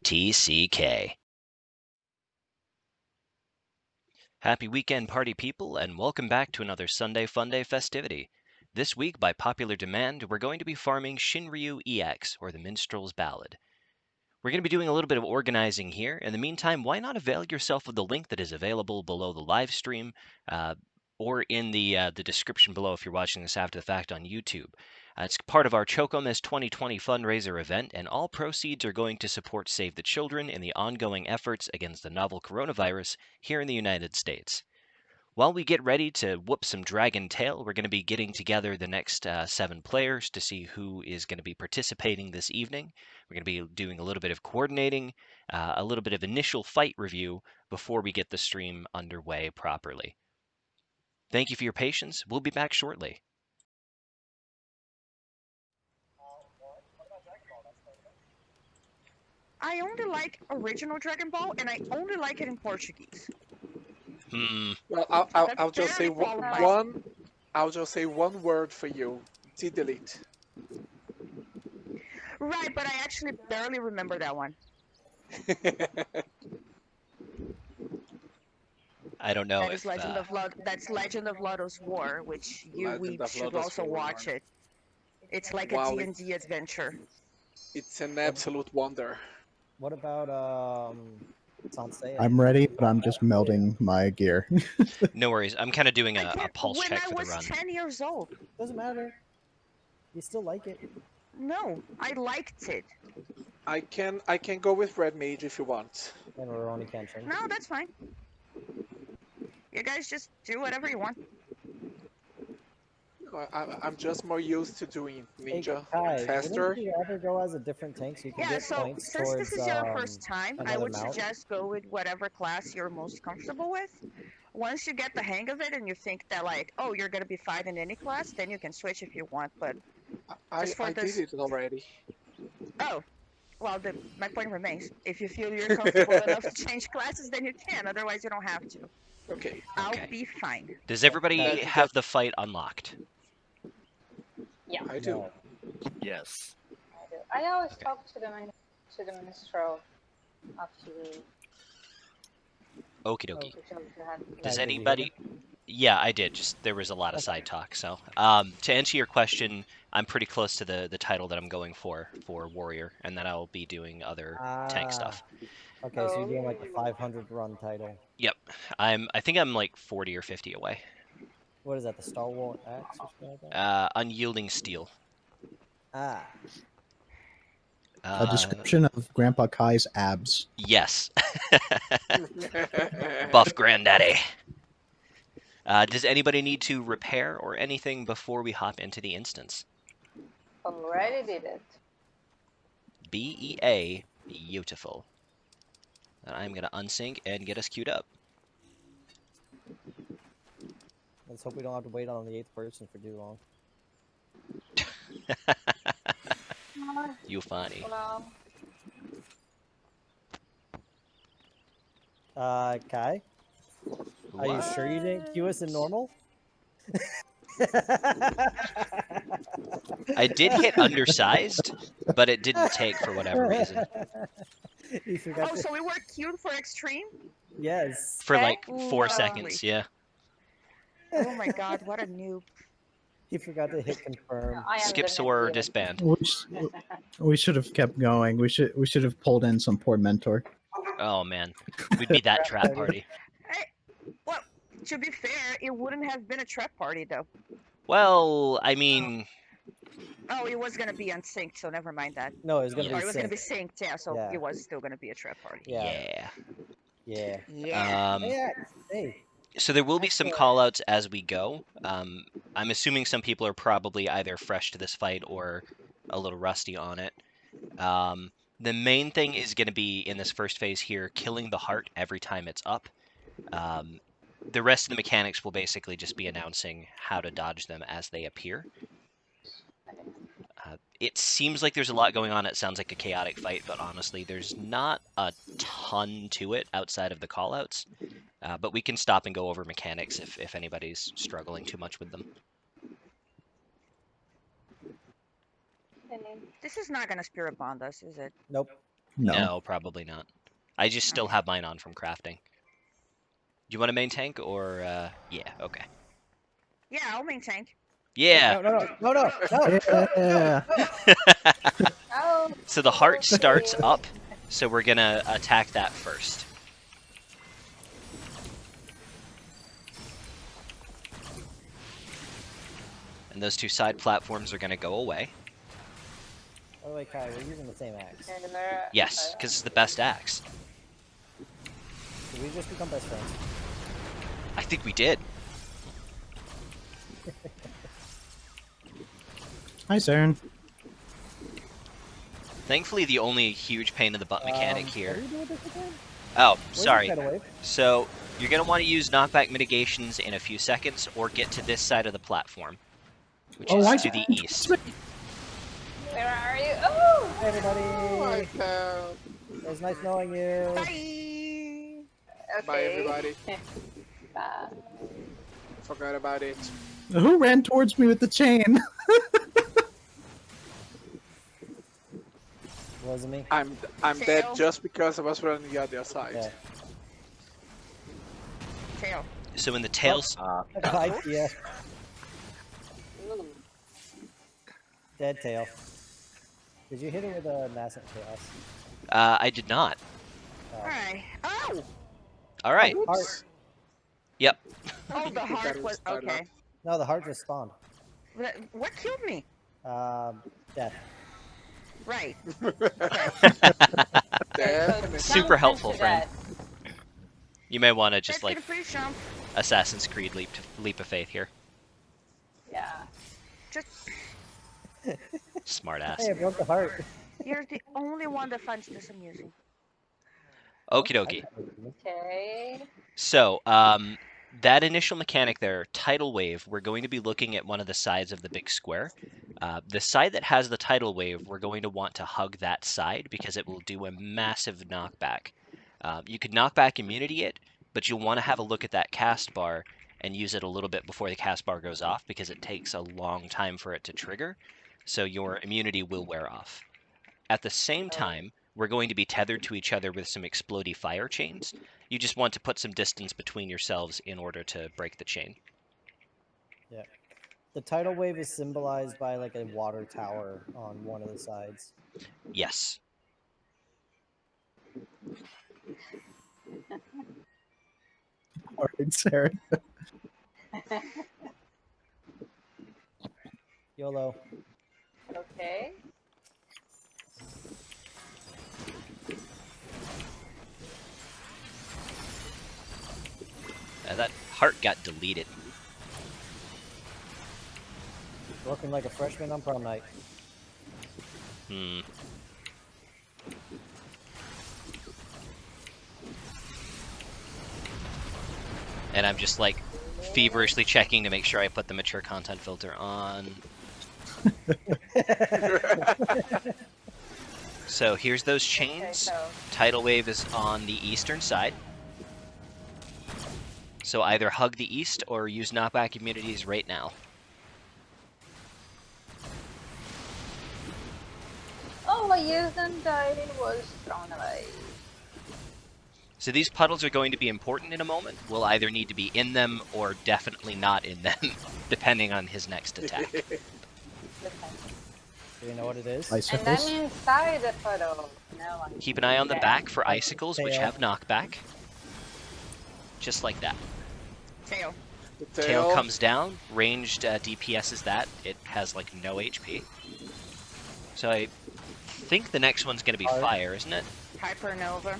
TCK. Happy weekend, party people, and welcome back to another Sunday Funday festivity. This week, by popular demand, we're going to be farming Shinryu EX, or the Minstrel's Ballad. We're going to be doing a little bit of organizing here. In the meantime, why not avail yourself of the link that is available below the live stream, or in the description below if you're watching this after the fact on YouTube. It's part of our chonkiest 2020 fundraiser event, and all proceeds are going to support Save the Children in the ongoing efforts against the novel coronavirus here in the United States. While we get ready to whoop some Dragon Tail, we're going to be getting together the next 7 players to see who is going to be participating this evening. We're going to be doing a little bit of coordinating, a little bit of initial fight review before we get the stream underway properly. Thank you for your patience. We'll be back shortly. I only like original Dragon Ball, and I only like it in Portuguese. Well, I'll just say one. I'll just say one word for you: delete. Right, but I actually barely remember that one. I don't know. That is that's Legend of Lodoss War, which we should also watch it. It's like a D&D adventure. It's an absolute wonder. What about Sensei? I'm ready, but I'm just melting my gear. No worries. I'm kind of doing a pulse check for the run. When I was 10 years old. Doesn't matter. You still like it. No, I liked it. I can go with Red Mage if you want. And Rurouni Kenshin. No, that's fine. You guys just do whatever you want. I'm just more used to doing ninja faster. Wouldn't you rather go as a different tank so you can get points since towards, this is your first time, I would mount? suggest go with whatever class you're most comfortable with. Once you get the hang of it and you think that like, oh, you're gonna be fine in any class, then you can switch if you want. But I did it already. Oh, well, my point remains. If you feel you're comfortable enough to change classes, then you can. Otherwise, you don't have to. Okay. I'll be fine. Does everybody have the fight unlocked? Yeah. I do. Yes. I do. I always talk to the minstrel after we... Okie dokie. Does anybody... Yeah, I did. Just there was a lot of side talk. So, to answer your question, I'm pretty close to the title that I'm going for Warrior, and then I'll be doing other tank stuff. Okay, so you're doing like the 500 run title. Yep, I think I'm like 40 or 50 away. What is that? The Stalwart Axe or something like that? Unyielding Steel. Ah. A description of Grandpa Kai's abs. Yes. Buff Granddaddy. Does anybody need to repair or anything before we hop into the instance? Already did it. BEA, beautiful. And I'm going to unsync and get us queued up. Let's hope we don't have to wait on the 8th person for too long. You funny. Kai? Are you sure you didn't queue us in normal? I did hit undersized, but it didn't take for whatever reason. Oh, so we were queued for extreme? Yes. For like 4 seconds, yeah. Oh my god, what a noob. He forgot to hit confirm. Skip or disband. We should have kept going. We should have pulled in some poor mentor. Oh man, we'd be that trap party. Well, to be fair, it wouldn't have been a trap party though. Well, I mean... Oh, it was gonna be unsynced, so never mind that. No, it was gonna be synced. It was gonna be synced, yeah, so it was still gonna be a trap party. Yeah. Hey. So there will be some callouts as we go. I'm assuming some people are probably either fresh to this fight or a little rusty on it. The main thing is going to be in this first phase here, killing the heart every time it's up. The rest of the mechanics will basically just be announcing how to dodge them as they appear. It seems like there's a lot going on. It sounds like a chaotic fight, but honestly, there's not a ton to it outside of the callouts. But we can stop and go over mechanics if anybody's struggling too much with them. This is not gonna spirit bond us, is it? Nope. No. probably not. I just still have mine on from crafting. Do you want to main tank or yeah, okay. Yeah, I'll main tank. Yeah. No. Yeah. Oh, So the heart starts up, so we're gonna attack that first. And those two side platforms are gonna go away. By the way, Kai, we're using the same axe. Yes, because it's the best axe. Did we just become best friends? I think we did. Hi, Saren. Thankfully, the only huge pain in the butt mechanic How here. do we do with this again? Oh, Where's the sorry. tidal wave? So you're gonna want to use knockback mitigations in a few seconds, or get to this side of the platform, which Oh, is I to the can't- east. where are you? Oh! Hi, everybody. I can't. It was nice knowing you. Bye. Okay. Bye, everybody. Bye. Forgot about it. Who ran towards me with the chain? Wasn't me. I'm dead just because I was running the other side. Yeah. Tail. So in the tails, Bye, yeah. Ooh. Dead tail. Did you hit it with a massive chaos? I did not. Alright. Oh! All right. Heart. Yep. Oh, the heart was. Okay. No, the heart just spawned. What killed me? Death. Right. Damn it. Super helpful, friend. That. You may want to just Let's like get a free jump. Assassin's Creed leap of faith here. Yeah. Just. Smart ass. Hey, I broke the heart. You're the only one that finds this amusing. Okie dokie. Okay. So, that initial mechanic there, tidal wave, we're going to be looking at one of the sides of the big square. The side that has the tidal wave, we're going to want to hug that side because it will do a massive knockback. You could knock back immunity it, but you'll want to have a look at that cast bar and use it a little bit before the cast bar goes off because it takes a long time for it to trigger, so your immunity will wear off. At the same time, we're going to be tethered to each other with some explodey fire chains. You just want to put some distance between yourselves in order to break the chain. Yeah. The tidal wave is symbolized by like a water tower on one of the sides. Yes. Alright, Saren. YOLO. Okay. That heart got deleted. Working like a freshman on prom night. Hmm. And I'm just like feverishly checking to make sure I put the mature content filter on. So here's those chains. Okay, so Tidal wave is on the eastern side. So either hug the east or use knockback immunities right now. oh, I used and I was thrown away. So these puddles are going to be important in a moment. We'll either need to be in them or definitely not in them, depending on his next attack. Okay. Do you know what it is? And Icicles. I'm inside the puddle. No, I'm Keep an eye on the okay. back for icicles, which Tail. have knockback. Just like that. Tail. The Tail comes down, ranged DPS is that. It has like no HP. So I think the next one's going to be Heart. fire, isn't it? Hypernova.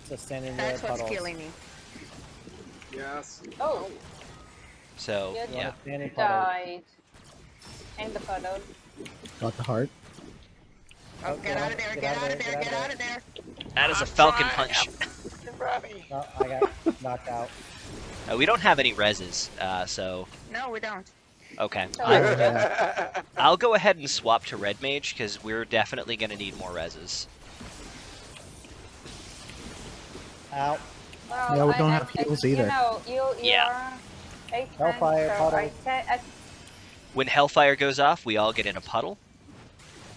So standing there That's what's puddles. killing me. Yes. Oh, So, Good. You yeah. want a standing puddle. died. In the puddle. Got the heart. Oh, get out of there, get out of there, get out of there. That is a falcon punch. Oh, I got knocked out. We don't have any reses, so No, we don't. okay. So I'll go ahead and swap to red mage because we're definitely going to need more reses. Ow. well, Yeah, we don't I- have heals either. You know, you Yeah. are 8 Hellfire times, so puddle. When hellfire goes off, we all get in a puddle.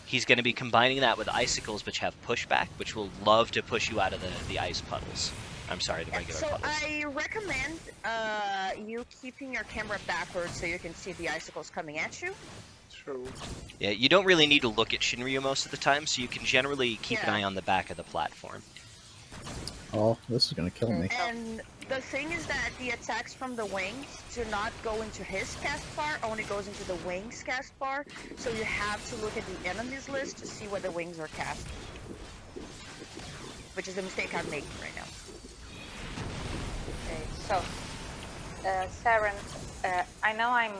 he's going to be combining that with icicles, which have pushback, which will love to push you out of the ice puddles. I'm sorry, the regular So puddles. I recommend you keeping your camera backwards so you can see the icicles coming at you. True. Yeah, you don't really need to look at Shinryu most of the time, so you can generally keep an Yeah. eye on the back of the platform. Oh, this is gonna kill me. And the thing is that the attacks from the wings do not go into his cast bar, only goes into the wings cast bar. So you have to look at the enemies list to see where the wings are cast. Which is the mistake I'm making right now. Okay, so, Saren, I know I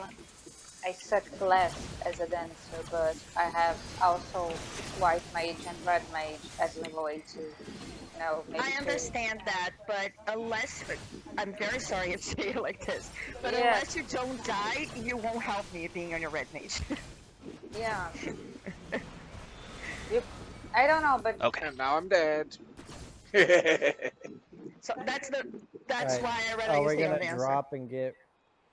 suck less as a dancer, but I have also white mage and red mage as level 8 too. You know, maybe I understand that, but unless I'm very sorry to say it like this, but Yeah. unless you don't die, you won't help me being on your red mage. Yeah. I don't know, but Okay. And now I'm dead. So that's Alright. why I rather Oh, you we're stay on gonna dancer. drop and get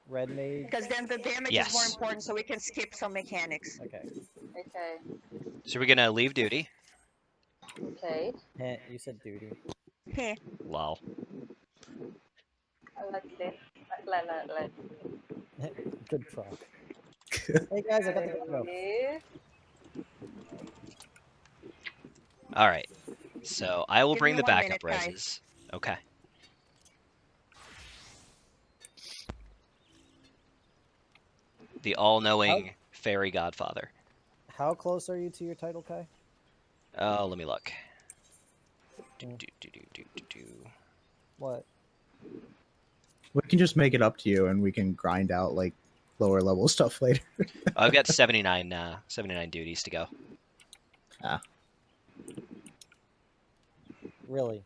red mage. Because then the damage is more Yes. important, so we can skip some mechanics. Okay. okay, So we're going to leave duty. okay. You said duty. Heh. Lol. Let's see. Good proc. Hey guys, I got the go. Ready? All right. So I will Give bring me the 1 backup minute, Kai. reses. Okay. The all-knowing fairy godfather. How close are you to your title, Kai? Oh, let me look. Hmm. Do. What? We can just make it up to you, and we can grind out like lower level stuff later. I've got 79 duties to go. Really?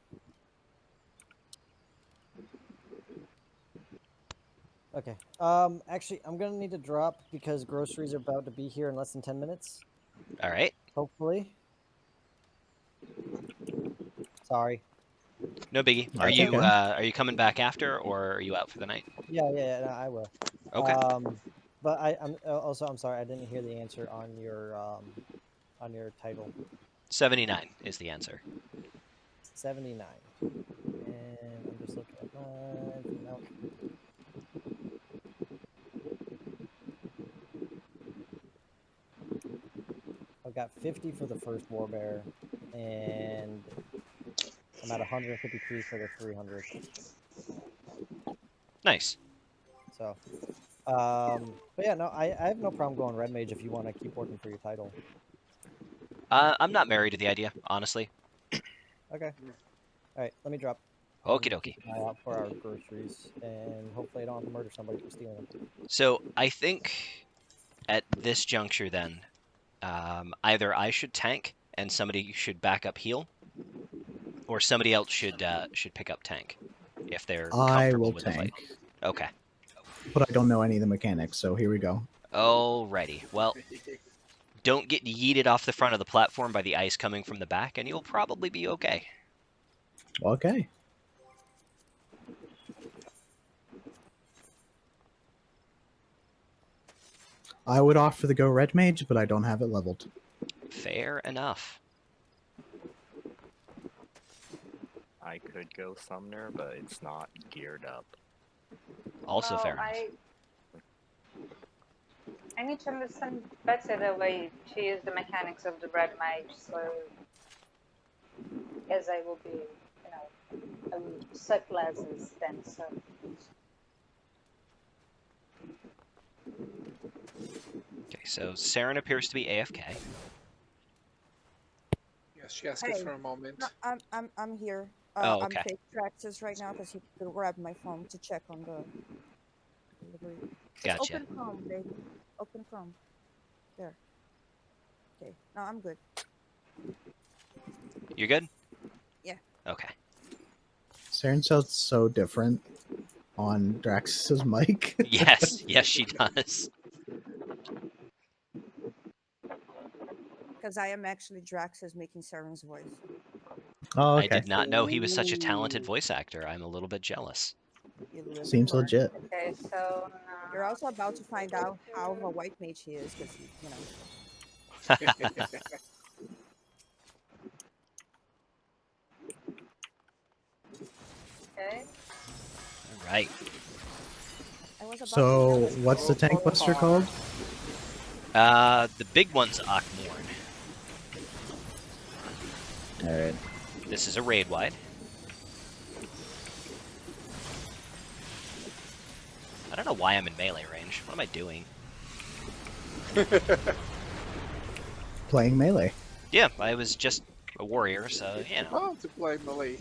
Okay. Actually, I'm gonna need to drop because groceries are about to be here in less than 10 minutes. All right. Hopefully. Sorry. No biggie. That's okay. Are you coming back after, or are you out for the night? Yeah, no, I will. Okay. But I'm also I'm sorry I didn't hear the answer on your title. 79 is the answer. 79. And I'm just looking at mine. No. I've got 50 for the first warbear, and I'm at 153 for the 300. Nice. So, but yeah, no, I have no problem going red mage if you want to keep working for your title. I'm not married to the idea, honestly. Okay. All right, let me drop. Okie dokie. Keep an eye out for our groceries, and hopefully I don't have to murder somebody for stealing them. So I think at this juncture, then, either I should tank and somebody should back up heal, or somebody else should pick up tank if they're I comfortable will with the tank, fight. Okay. but I don't know any of the mechanics, so here we go. Alrighty. Well, don't get yeeted off the front of the platform by the ice coming from the back, and you'll probably be okay. Okay. I would offer the go red mage, but I don't have it leveled. Fair enough. I could go Sumner, but it's not geared up. Also well, fair enough. I need to understand better the way to use the mechanics of the red mage, so as I will be, I will suck less as dancer. Okay, so Saren appears to be AFK. Yes, she asked it Hey. for a moment. No, I'm here. Oh, okay. I'm fake Traxxas right now because he grabbed my phone to check on the delivery. Just Gotcha. open Chrome, baby. Open Chrome. There. Okay. No, I'm good. You're good? Yeah. Okay. Saren sounds so different on Draxus's mic. Yes, yes, she does. Because I am actually Draxus making Saren's voice. Oh, I okay. did not know he was such a talented voice actor. I'm a little bit jealous. You little Seems fart. legit. Okay, so You're also about to find out how of a white mage he is, because Okay. All right. I was about to So, tell us what's the tank buster called? The big one's Akmorn. Alright. This is a raid wide. I don't know why I'm in melee range. What am I doing? Playing melee. Yeah, I was just a warrior, so, you know. Oh, to play melee.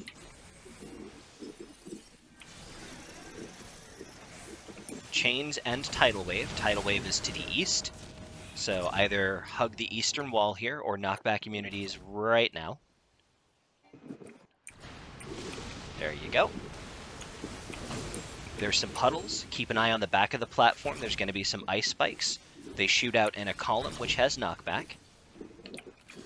Chains and Tidal Wave. Tidal Wave is to the east. So either hug the eastern wall here or knock back immunities right now. There you go. There's some puddles. Keep an eye on the back of the platform. There's going to be some ice spikes. They shoot out in a column, which has knockback.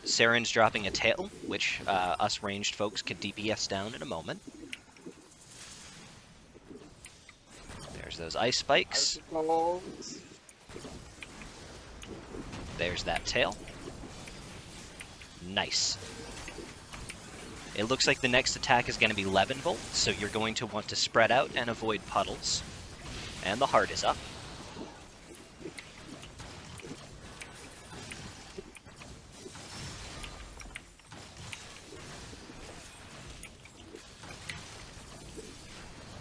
Saren's dropping a tail, which us ranged folks can DPS down in a moment. There's those ice spikes. There's that tail. Nice. It looks like the next attack is going to be 11 volt, so you're going to want to spread out and avoid puddles. And the heart is up.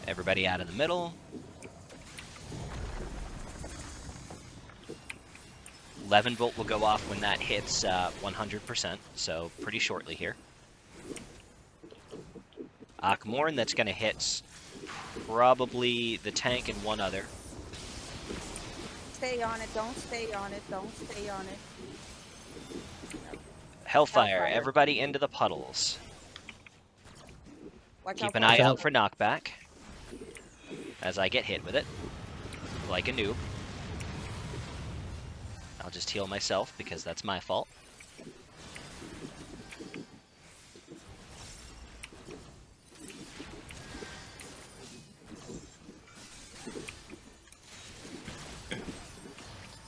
Everybody out of the middle. 11 volt will go off when that hits 100%, so pretty shortly here. Akmorn, that's going to hit probably the tank and one other. Stay on it, don't stay on it, don't stay on it. Hellfire, everybody into the puddles. Keep an eye out for knockback as I get hit with it, like a noob. I'll just heal myself because that's my fault.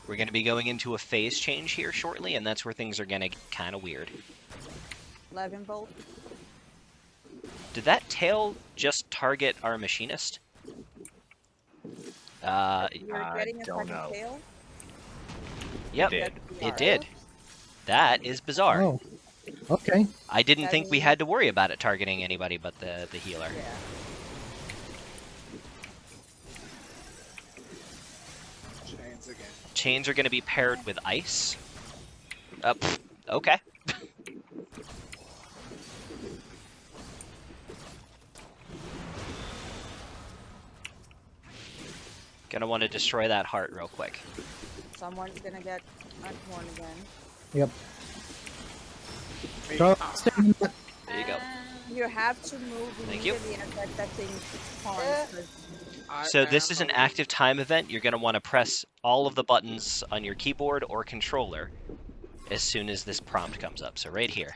We're going to be going into a phase change here shortly, and that's where things are going to get kind of weird. 11 volt. Did that tail just target our machinist? You're getting a don't second know. tail? Yep, it did. That is bizarre. Oh, okay. I didn't think we had to worry about it targeting anybody but the healer. Yeah. Chains again. Chains are going to be paired with ice. Okay. Gonna want to destroy that heart real quick. Someone's gonna get Unborn again. Yep. Me. There you go. You have to move Thank you. immediately as that thing spawns. So this is an active time event. You're going to want to press all of the buttons on your keyboard or controller as soon as this prompt comes up. So right here.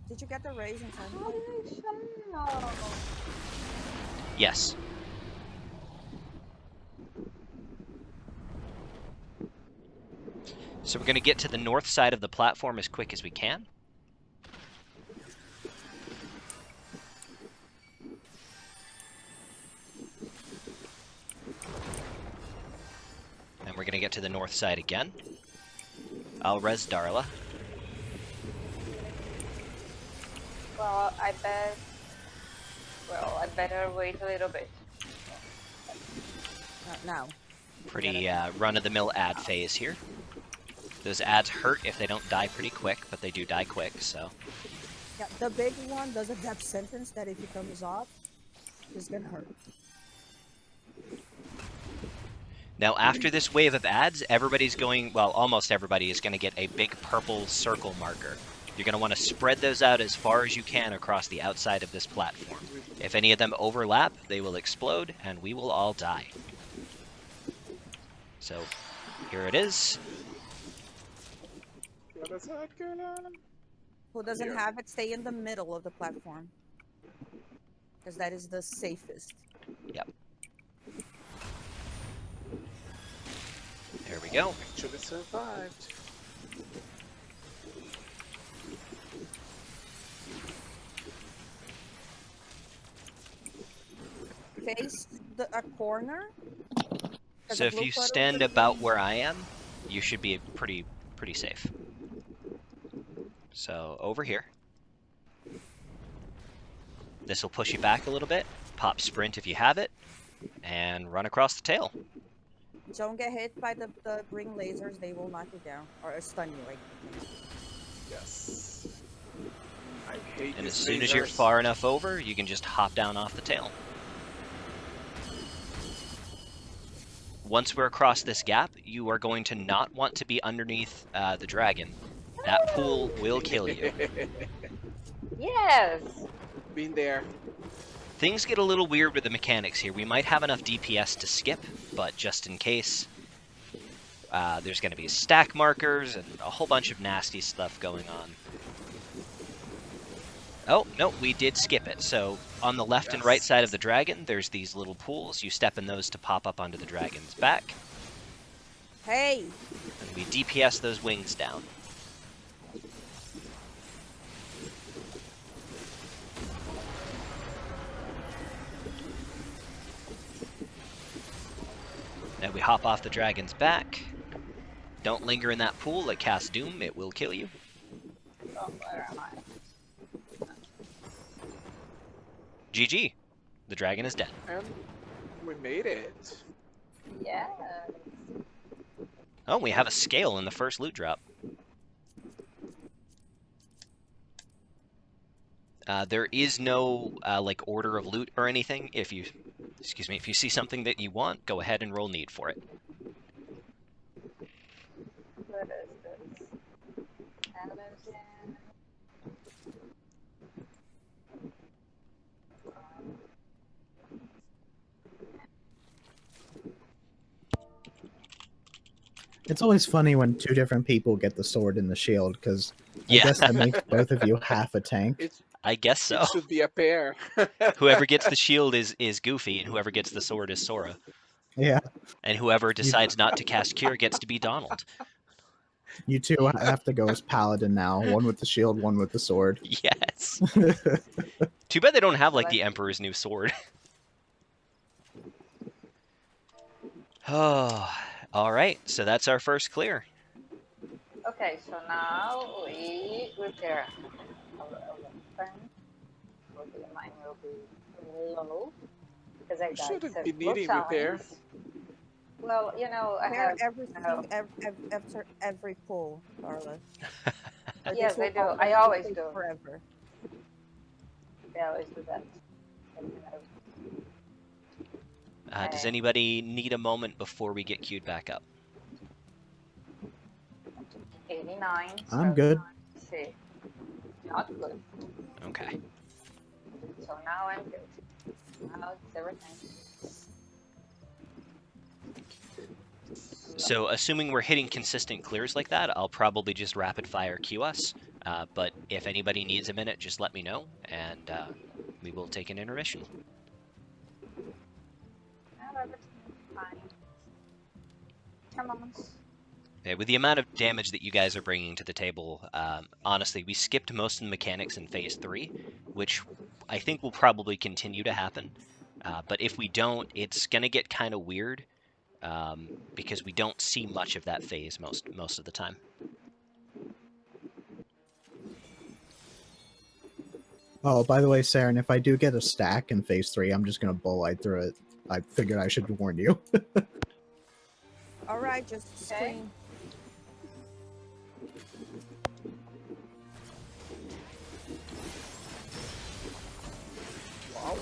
Did you get the raise in time? Yes. So we're going to get to the north side of the platform as quick as we can. And we're going to get to the north side again. I'll res Darla. Well, I bet. Well, I better wait a little bit. Not now. Pretty run-of-the-mill ad phase here. Those ads hurt if they don't die pretty quick, but they do die quick, so. Yeah, the big one does a death sentence that if it comes off, it's gonna hurt. Now, after this wave of ads, everybody's going, well, almost everybody is going to get a big purple circle marker. You're going to want to spread those out as far as you can across the outside of this platform. If any of them overlap, they will explode, and we will all die. So, here it is. Who doesn't have it, stay in the middle of the platform. Because that is the safest. Yep. There we go. Actually survived. Face a corner. So if you stand about where I am, you should be pretty safe. So over here. This will push you back a little bit. Pop sprint if you have it, and run across the tail. Don't get hit by the green lasers. They will knock you down or stun you. Like. Yes. I hate And these as soon as you're lasers. far enough over, you can just hop down off the tail. Once we're across this gap, you are going to not want to be underneath the dragon. That pool will kill you. Yes. Been there. Things get a little weird with the mechanics here. We might have enough DPS to skip, but just in case, there's going to be stack markers and a whole bunch of nasty stuff going on. Oh, no, we did skip it. So on the left and right side of the dragon, there's these little pools. You step in those to pop up onto the dragon's back. Hey! And we DPS those wings down. Now we hop off the dragon's back. Don't linger in that pool. It casts doom. It will kill you. Oh, where am I? GG. The dragon is dead. And we made it. Yeah. Oh, we have a scale in the first loot drop. There is no like order of loot or anything. If you see something that you want, go ahead and roll need for it. What is this? Amazon. It's always funny when two different people get the sword and the shield, because I Yeah. guess that makes both of you half a tank. I guess so. It should be a pair. Whoever gets the shield is Goofy, and whoever gets the sword is Sora. Yeah, And whoever decides not to cast Cure gets to be Donald. you two have to go as Paladin now. One with the shield, one with the sword. Yes. Too bad they don't have like the Emperor's new sword. Oh, all right. So that's our first clear. Okay, so now we repair our weapon. Mine will be low because I got Shouldn't some be needing blue repair. talents. Well, you know, I Repair have everything after every pull, Carla. Yes, I do. I always do. Forever. I always do that. Does anybody need a moment before we get queued back up? 89. I'm good. See, not good. Okay. So now I'm good. Now it's everything. So assuming we're hitting consistent clears like that, I'll probably just rapid fire queue us. But if anybody needs a minute, just let me know, and we will take an intermission. Now everything's fine. Come on. Yeah, with the amount of damage that you guys are bringing to the table, honestly, we skipped most of the mechanics in Phase 3, which I think will probably continue to happen. But if we don't, it's going to get kind of weird, because we don't see much of that phase most of the time. Oh, by the way, Saren, if I do get a stack in Phase 3, I'm just going to bullite through it. I figured I should warn you. Alright, just scream. Wow.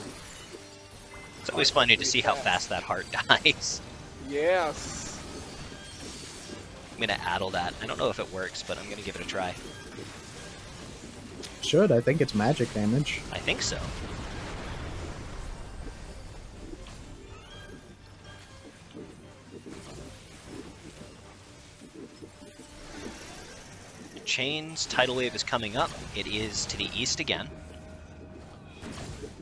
It's always funny to see how fast that heart dies. Yes. I'm going to addle that. I don't know if it works, but I'm going to give it a try. Should, I think it's magic damage. I think so. Chains, tidal wave is coming up. It is to the east again.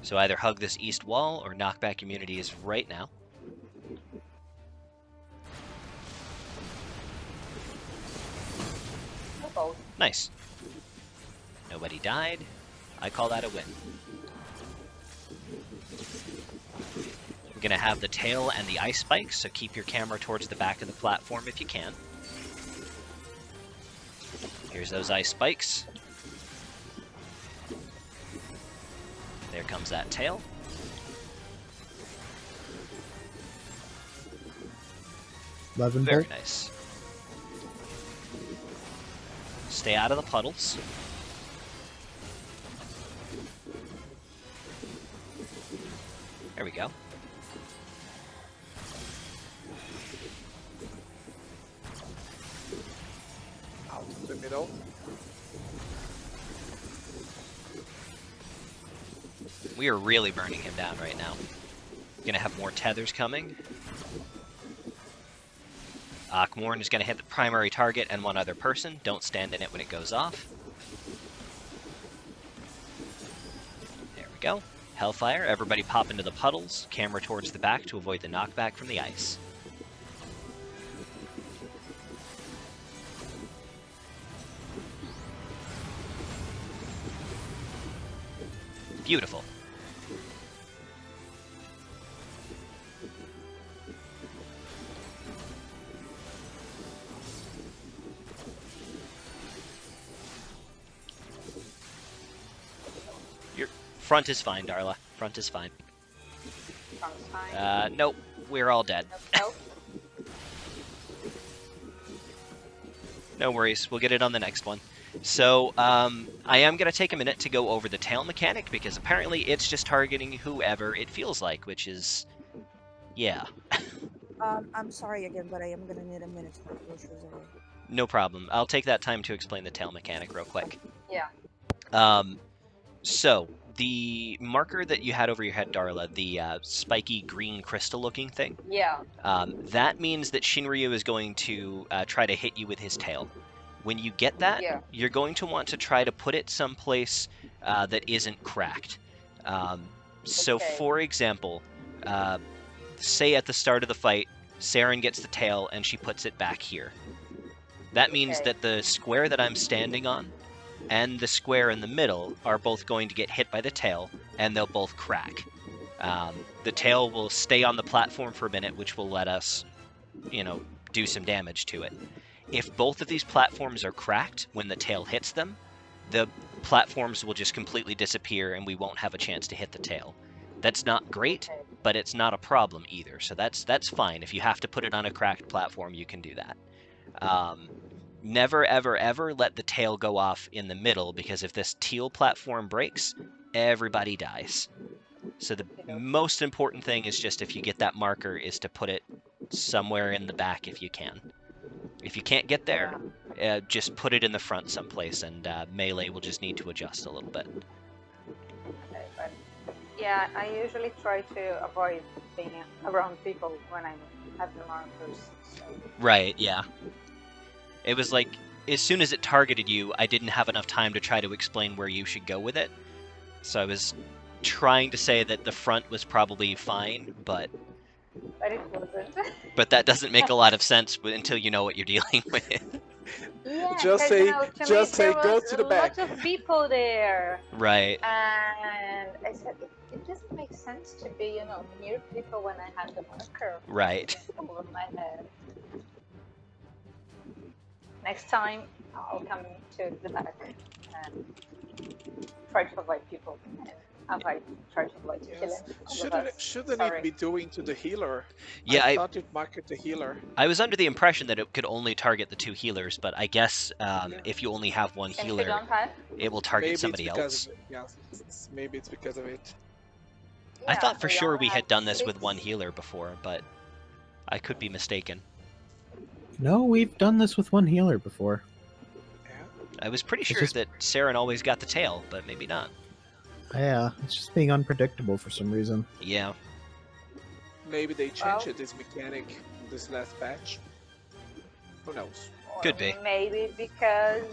So either hug this east wall or knockback immunity is right now. both. Nice. Nobody died. I call that a win. We're going to have the tail and the ice spikes, so keep your camera towards the back of the platform if you can. Here's those ice spikes. There comes that tail. Very nice. Stay out of the puddles. There we go. Out of the middle. We are really burning him down right now. Gonna have more tethers coming. Akmorn is gonna hit the primary target and one other person. Don't stand in it when it goes off. There we go. Hellfire, everybody pop into the puddles. Camera towards the back to avoid the knockback from the ice. Beautiful. Your front is fine, Darla. Front is fine. Front's fine. Nope. We're all dead. Nope. No worries. We'll get it on the next one. So, I am going to take a minute to go over the tail mechanic, because apparently it's just targeting whoever it feels like, which is... yeah. I'm sorry again, but I am gonna need a minute to put groceries away. No problem. I'll take that time to explain the tail mechanic real quick. Yeah. So, the marker that you had over your head, Darla, the spiky green crystal-looking thing, Yeah. that means that Shinryu is going to try to hit you with his tail. When you get that, Yeah. you're going to want to try to put it someplace that isn't cracked. So, Okay. for example, say at the start of the fight, Saren gets the tail and she puts it back here. That means Okay. that the square that I'm standing on and the square in the middle are both going to get hit by the tail, and they'll both crack. The tail will stay on the platform for a minute, which will let us, do some damage to it. If both of these platforms are cracked when the tail hits them, the platforms will just completely disappear and we won't have a chance to hit the tail. That's not great, Okay. but it's not a problem either, so that's fine. If you have to put it on a cracked platform, you can do that. Never, ever, ever let the tail go off in the middle, because if this teal platform breaks, everybody dies. So the most important thing is just, if you get that marker, is to put it somewhere in the back if you can. If you can't get there, just put it in the front someplace, and Melee will just need to adjust a little bit. Okay, but yeah, I usually try to avoid being around people when I have the markers. So. Right, yeah. It was like, as soon as it targeted you, I didn't have enough time to try to explain where you should go with it. So I was trying to say that the front was probably fine, but But it wasn't. but that doesn't make a lot of sense until you know what you're dealing with. Yeah, Just 'cause, say- to just me, say, there "Go was to the back." lots of people there, Right. and I said it doesn't make sense to be, near people when I have the marker Right. over my head. Next time, I'll come to the back and try to avoid people and try to avoid killing all of us. Shouldn't Sorry. it be doing to the healer? Yeah, I thought it marked the healer. I was under the impression that it could only target the two healers, but I guess if you only have one Since we healer, don't have, it will target Maybe somebody it's because else. Of it. Yeah, maybe it's because of it. I yeah, thought for sure only we had have done this with 6. one healer before, but I could be mistaken. No, we've done this with one healer before. Yeah. I was pretty It's sure just- that Saren always got the tail, but maybe not. Yeah, it's just being unpredictable for some reason. Yeah. Maybe they Well- changed this mechanic in this last patch. Who knows? Or Could be. Maybe because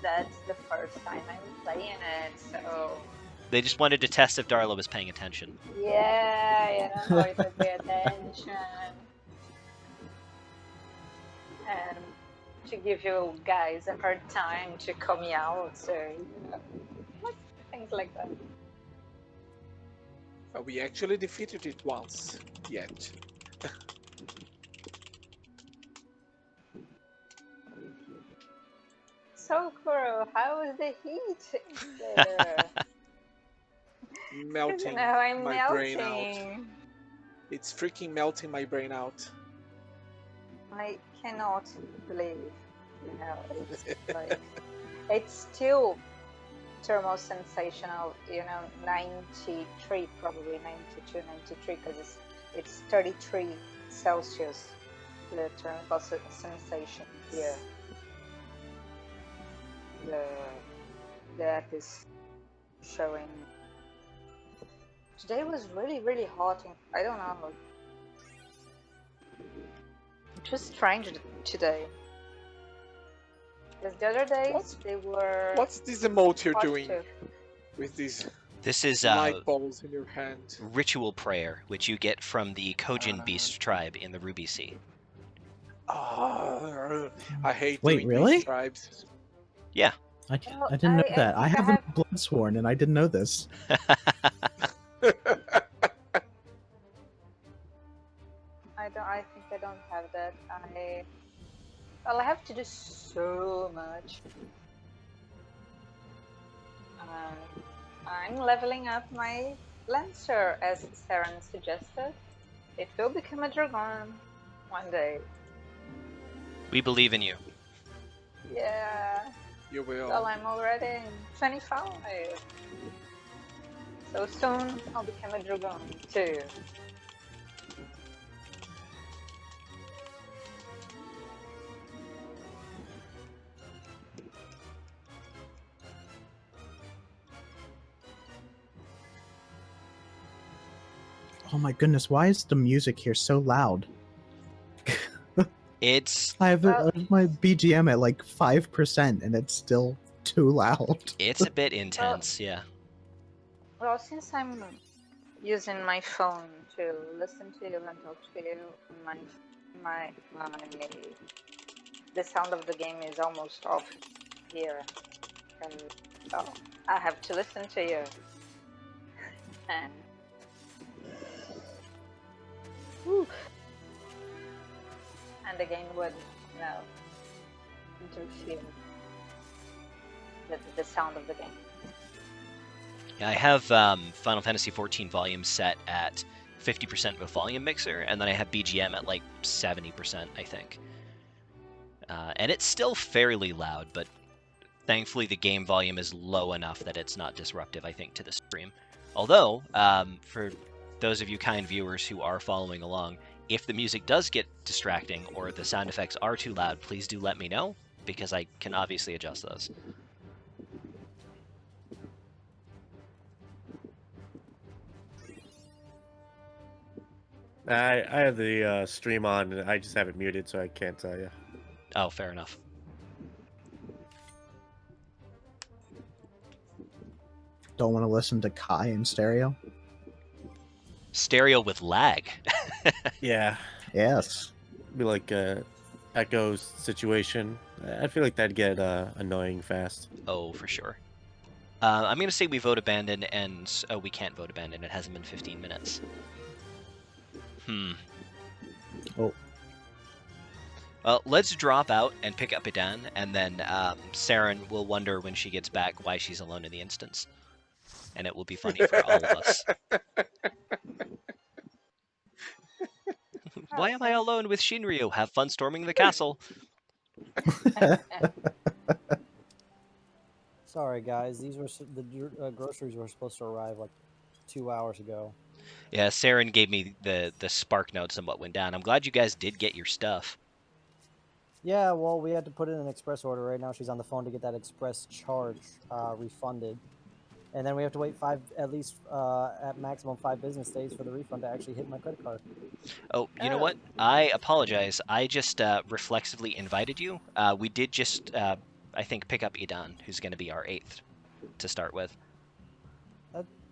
that's the first time I'm playing it, so They just wanted to test if Darla was paying attention. yeah, I to pay attention. And to give you guys a hard time to call me out, so things like that. We actually defeated it once, yet. So, Kuro, how is the heat there? Melting Now I'm my brain out. melting. It's freaking melting my brain out. I cannot believe, it's like, it's still thermal sensational, 93, probably 92, 93, because it's 33 Celsius, the thermal sensation here. The app is showing. Today was really, really hot. I don't know. It was strange today. Because the other days they were. What's this emote you're doing positive. with these This is light balls in your hand? ritual prayer, which you get from the Kojin Beast tribe in the Ruby Sea. I hate Wait, doing really? these tribes. Yeah. I didn't know that. I have them have... Bloodsworn, and I didn't know this. I think I don't have that. Well, I have to do so much. I'm leveling up my Lancer, as Saren suggested. It will become a dragon one day. We believe in you. Yeah. You will. Well, I'm already in 25. So soon I'll become a dragon too. Oh my goodness, why is the music here so loud? It's I have my BGM at like 5% and it's still too loud. it's a bit intense, yeah. Well, since I'm using my phone to listen to you and talk to you, the sound of the game is almost off here. And so I have to listen to you. And and the game would, interfere with the sound of the game. Yeah, I have Final Fantasy XIV volume set at 50% with volume mixer, and then I have BGM at like 70%, I think. And it's still fairly loud, but thankfully the game volume is low enough that it's not disruptive, I think, to the stream. Although, for those of you kind viewers who are following along, if the music does get distracting or the sound effects are too loud, please do let me know, because I can obviously adjust those. I have the stream on, and I just have it muted, so I can't tell you. Oh, fair enough. Don't want to listen to Kai in stereo? Stereo with lag. Yeah. Yes. Be like a echo situation. I feel like that'd get annoying fast. Oh, for sure. I'm going to say we vote abandon, and we can't vote abandon. It hasn't been 15 minutes. Oh. Well, let's drop out and pick up Idan, and then Saren will wonder when she gets back why she's alone in the instance. And it will be funny for all of us. Why am I alone with Shinryu? Have fun storming the castle. Sorry, guys. These were the groceries were supposed to arrive like 2 hours ago. Yeah, Saren gave me the spark notes on what went down. I'm glad you guys did get your stuff. Yeah, well, we had to put in an express order. Right now, she's on the phone to get that express charge refunded. And then we have to wait at least at maximum 5 business days for the refund to actually hit my credit card. Oh, you know what? I apologize. I just reflexively invited you. We did just, I think, pick up Idan, who's going to be our 8th to start with.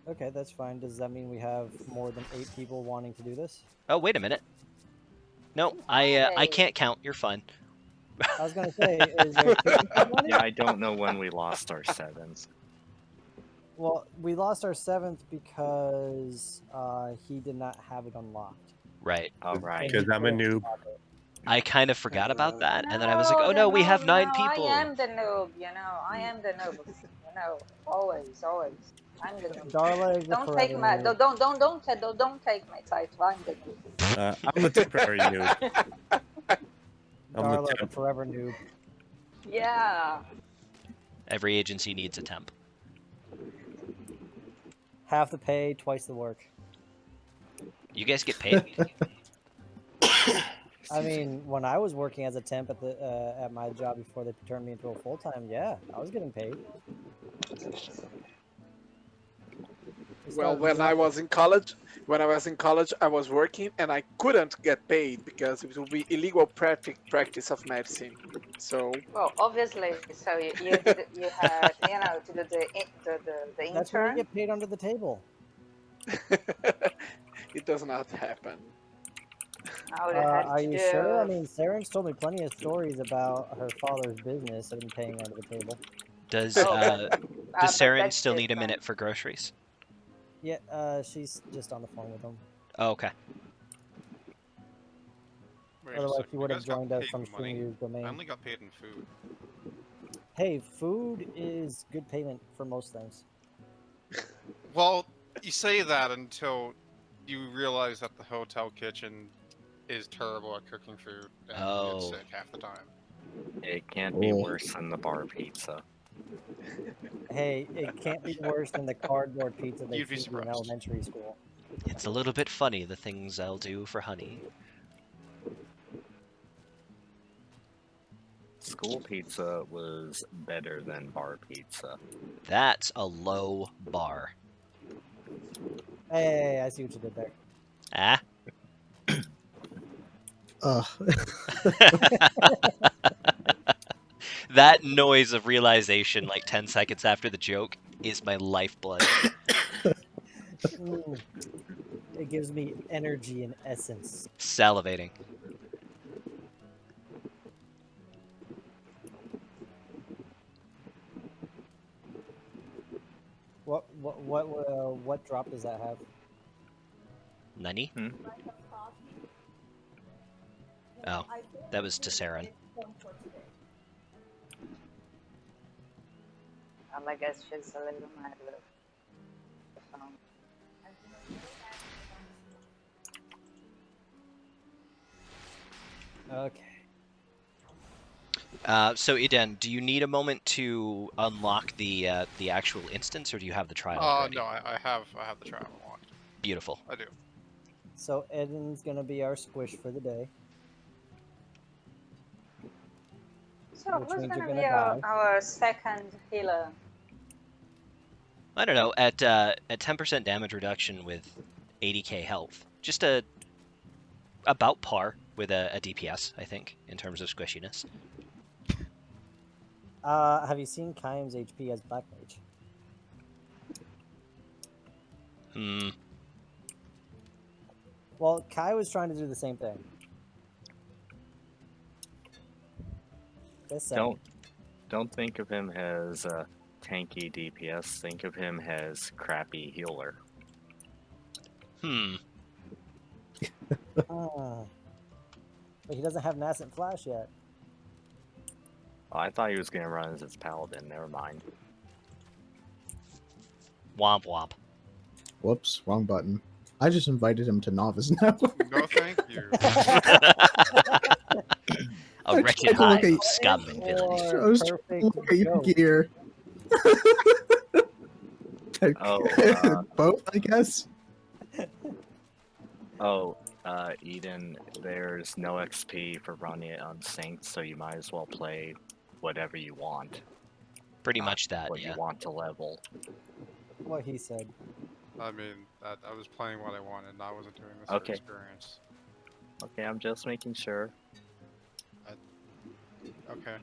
Okay, that's fine. Does that mean we have more than 8 people wanting to do this? Oh, wait a minute. No, I can't count. You're fine. I was gonna say, is there two money? Yeah, I don't know when we lost our 7s. Well, we lost our 7th because he did not have it unlocked. Right. All right. Because I'm a noob. I kind of forgot about that, and then I was like, No, oh the no, we have noob. 9 No, people. I am the noob. You know, I am the noob. You know, always, always. I'm the noob. Darla is the Don't take forever my noob. don't take my title. I'm the noob. I'm the temporary noob. I'm the Darla, the temp. forever noob. Yeah. Every agency needs a temp. Half the pay, twice the work. You guys get paid? I mean, when I was working as a temp at my job before they turned me into a full time, yeah, I was getting paid. Well, when I was in college, I was working and I couldn't get paid because it would be illegal practice of medicine. So Well, obviously. So you did you had to do the That's when you intern. get paid under the table. it does not happen. I would have had Are to you do. sure? I mean, Saren's told me plenty of stories about her father's business and paying under the table. Does Oh, does but Saren that's still need a different. minute for groceries? Yeah, she's just on the phone with him. Oh, okay. Wait a Otherwise, second, she you would have guys got joined us paid from in money. Shinryu's I domain. only got paid in food. Hey, food is good payment for most things. Well, you say that until you realize that the hotel kitchen is terrible at cooking food and you get sick half the time. It can't be Oh. worse than the bar pizza. Hey, it can't be worse than the cardboard pizza they You'd be feed you in surprised. elementary school. It's a little bit funny, the things I'll do for honey. School pizza was better than bar pizza. That's a low bar. Hey, I see what you did there. Ah? That noise of realization like 10 seconds after the joke is my lifeblood. It gives me energy and essence. Salivating. What drop does that have? Nani? Oh, that was to Saren. I guess she's a little mad with the phone. Okay. So Eden, do you need a moment to unlock the actual instance, or do you have the trial already? No, I have the trial unlocked. Beautiful. I do. So Eden's gonna be our squish for the day. So Which who's means you're gonna be gonna die. our second healer? I don't know. At 10% damage reduction with 80k health, just about par with a DPS, I think, in terms of squishiness. Have you seen Kaim's HP as Black Mage? Well, Kai was trying to do the same thing. Just saying. Don't think of him as tanky DPS. Think of him as crappy healer. But he doesn't have Nascent Flash yet. Oh, I thought he was gonna run as his paladin. Never mind. Womp womp. Whoops, wrong button. I just invited him to novice now. No, thank you. A wretched hive of scum and villainy. I was trying to look at your gear. Both, I guess. Eden, there's no XP for running it unsynced, so you might as well play whatever you want. Pretty much that, what yeah. you want to level. What he said. I mean, I was playing what I wanted, and I wasn't doing this Okay. for experience. Okay, I'm just making sure. Okay.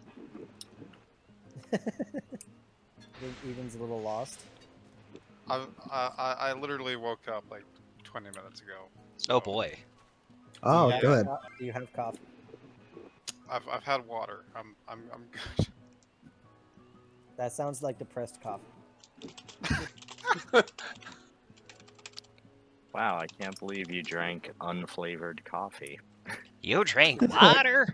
Eden's a little lost. I literally woke up like 20 minutes ago. Oh boy. Oh, good. Do you have coffee? I've had water. I'm good. That sounds like depressed coffee. Wow, I can't believe you drank unflavored coffee. You drank water?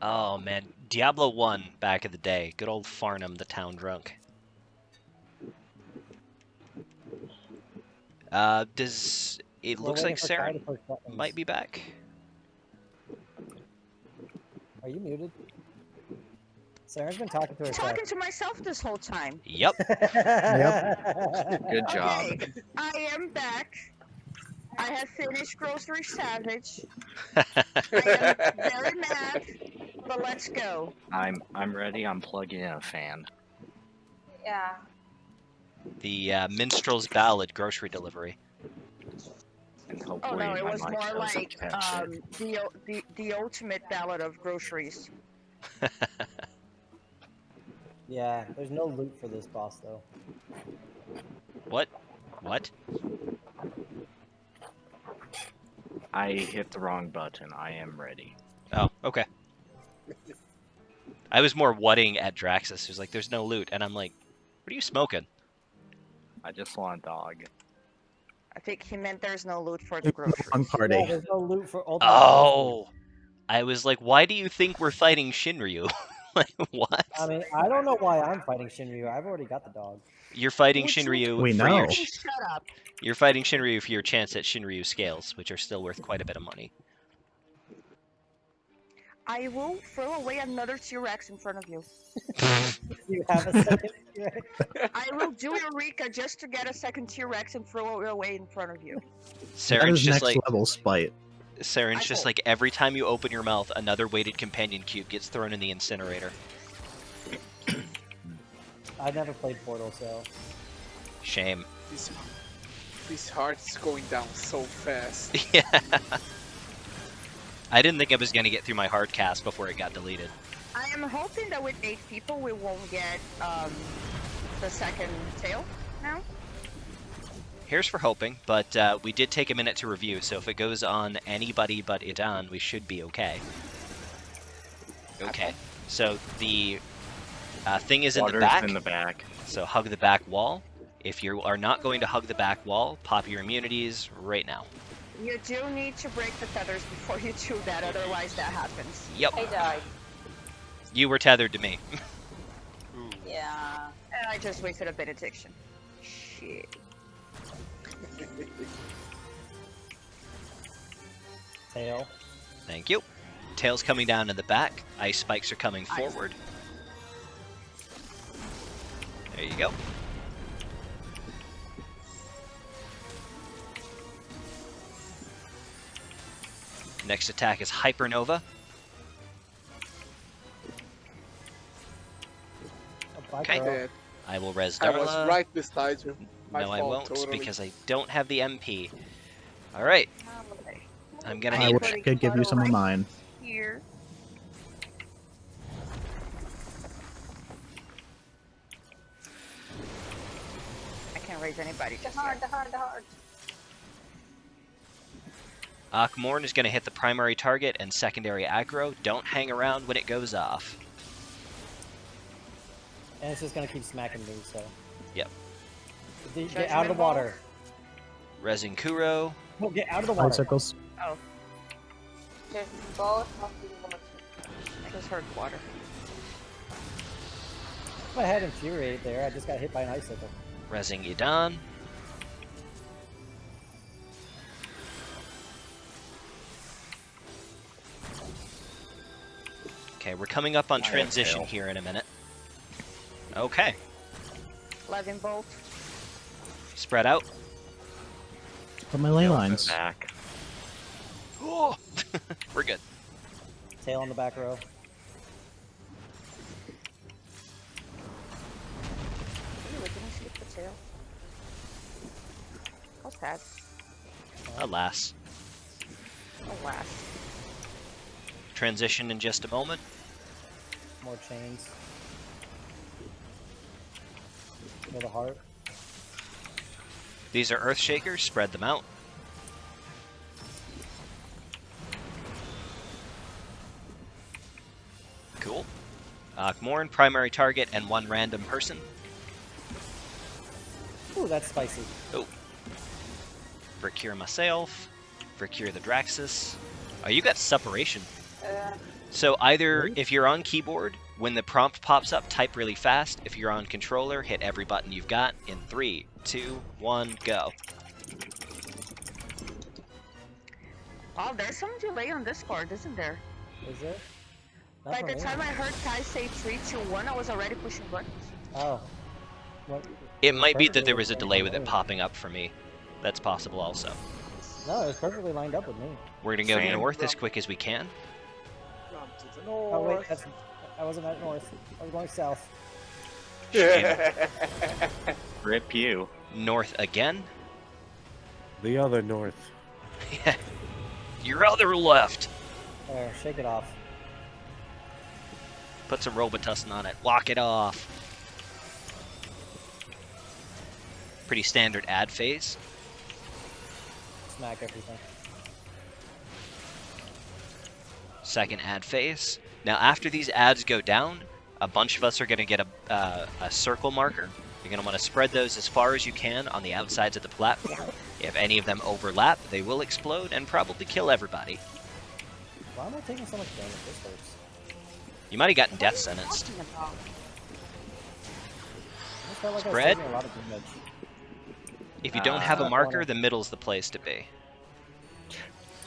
Oh man, Diablo 1 back in the day. Good old Farnham, the town drunk. Does it We're looks like waiting for Kai to Saren push buttons. might be back? Are you muted? Sarah's been talking to I'm herself. talking to myself this whole time. Yep. Good job. Okay, I am back. I have finished Grocery Savage. Oh, I am very mad, but let's go. I'm ready. I'm plugging in a fan. Yeah. The Minstrel's Ballad grocery delivery. And Oh hopefully no, it my was mic more doesn't like catch it. the ultimate ballad of groceries. Yeah, there's no loot for this boss though. What? What? I hit the wrong button. I am ready. Oh, okay. I was more whatting at Draxus, who's like, "There's no loot," and I'm like, "What are you smoking?" I just want a dog. I think he meant there's no loot for the Fun groceries. party. Yeah, there's no loot for ultimate Oh, I was like, "Why do you think we're fighting Shinryu?" Like, what? I mean, I don't know why I'm fighting Shinryu. I've already got the dog. You're fighting Would you Shinryu We for your know. Shut up. you're fighting Shinryu for your chance at Shinryu scales, which are still worth quite a bit of money. I will throw away another T-Rex in front of you. You have a second T-Rex? I will do Eureka just to get a second T-Rex and throw it away in front of you. That Saren's is just next like level spite. Saren's just like every time you open your mouth, another weighted companion cube gets thrown in the incinerator. I've never played Portal, so Shame. This heart is going down so fast. Yeah. I didn't think I was gonna get through my hard cast before it got deleted. I am hoping that with 8 people we won't get the second tail now. Here's for hoping, but we did take a minute to review, so if it goes on anybody but Idan, we should be okay. Okay, so the thing is in the Water's back, in the back. so hug the back wall. If you are not going to hug the back wall, pop your immunities right now. You do need to break the feathers before you do that, otherwise that happens. Yep, I died. you were tethered to me. Ooh. Yeah. And I just wasted a benediction. Shit. tail. Thank you. Tails coming down in the back. Ice spikes are coming forward. There you go. Next attack is Hypernova. Oh, bye, Okay. girl. Dead. I will res I Darla. was right beside you. My No, I fault, won't, totally. because I don't have the MP. Alright, I'm gonna I need... wish I could give you some of mine. Here. I can't raise anybody The just heart, yet. the heart, the heart. Akmorn is going to hit the primary target and secondary aggro. Don't hang around when it goes off. And it's just gonna keep smacking me, so. Yep. Get out of the water. Resin Kuro. No, get out of the water. Bicycles. Oh, Just both of the water. I just heard water. If I had Infuriate there, I just got hit by an icicle. Resin Idan. Okay, we're coming up on I have transition tail. here in a minute. Okay, Levin bolt. spread out. Put my ley Tails lines. Back. Oh, we're good. Tail on the back row. Ooh, didn't skip the tail. I'll pass. Alas. Alas. Transition in just a moment. More chains. Feel the heart. These are Earth Shakers. Spread them out. Cool. Khmorn, primary target, and 1 random person. Ooh, that's spicy. Oh. Procure myself. Procure the Draxus. Oh, you got separation. So either Really? if you're on keyboard, when the prompt pops up, type really fast. If you're on controller, hit every button you've got in 3, 2, 1, go. Oh, there's some delay on this part, isn't there? Is there? Not By for the me. time I heard Kai say 3, 2, 1, I was already pushing buttons. Oh. What? It might be that perfectly there was a lined delay up with with it me. popping up for me. That's possible also. No, it was perfectly lined up with me. We're gonna go Same. north as quick as we can. Run to the Oh wait, north. I wasn't at north. I was going south. Rip you. North again. The other north. Your other left. There, shake it off. Put some Robitussin on it. Lock it off. Pretty standard ad phase. Smack everything. Second ad phase. Now after these ads go down, a bunch of us are going to get a circle marker. You're going to want to spread those as far as you can on the outsides of the platform. If any of them overlap, they will explode and probably kill everybody. Why am I taking so much damage? This hurts. You might have gotten death sentenced. Talking about? I just felt like Spread. I was taking a lot of damage. If you don't have a Ah. marker, the middle's the place to be.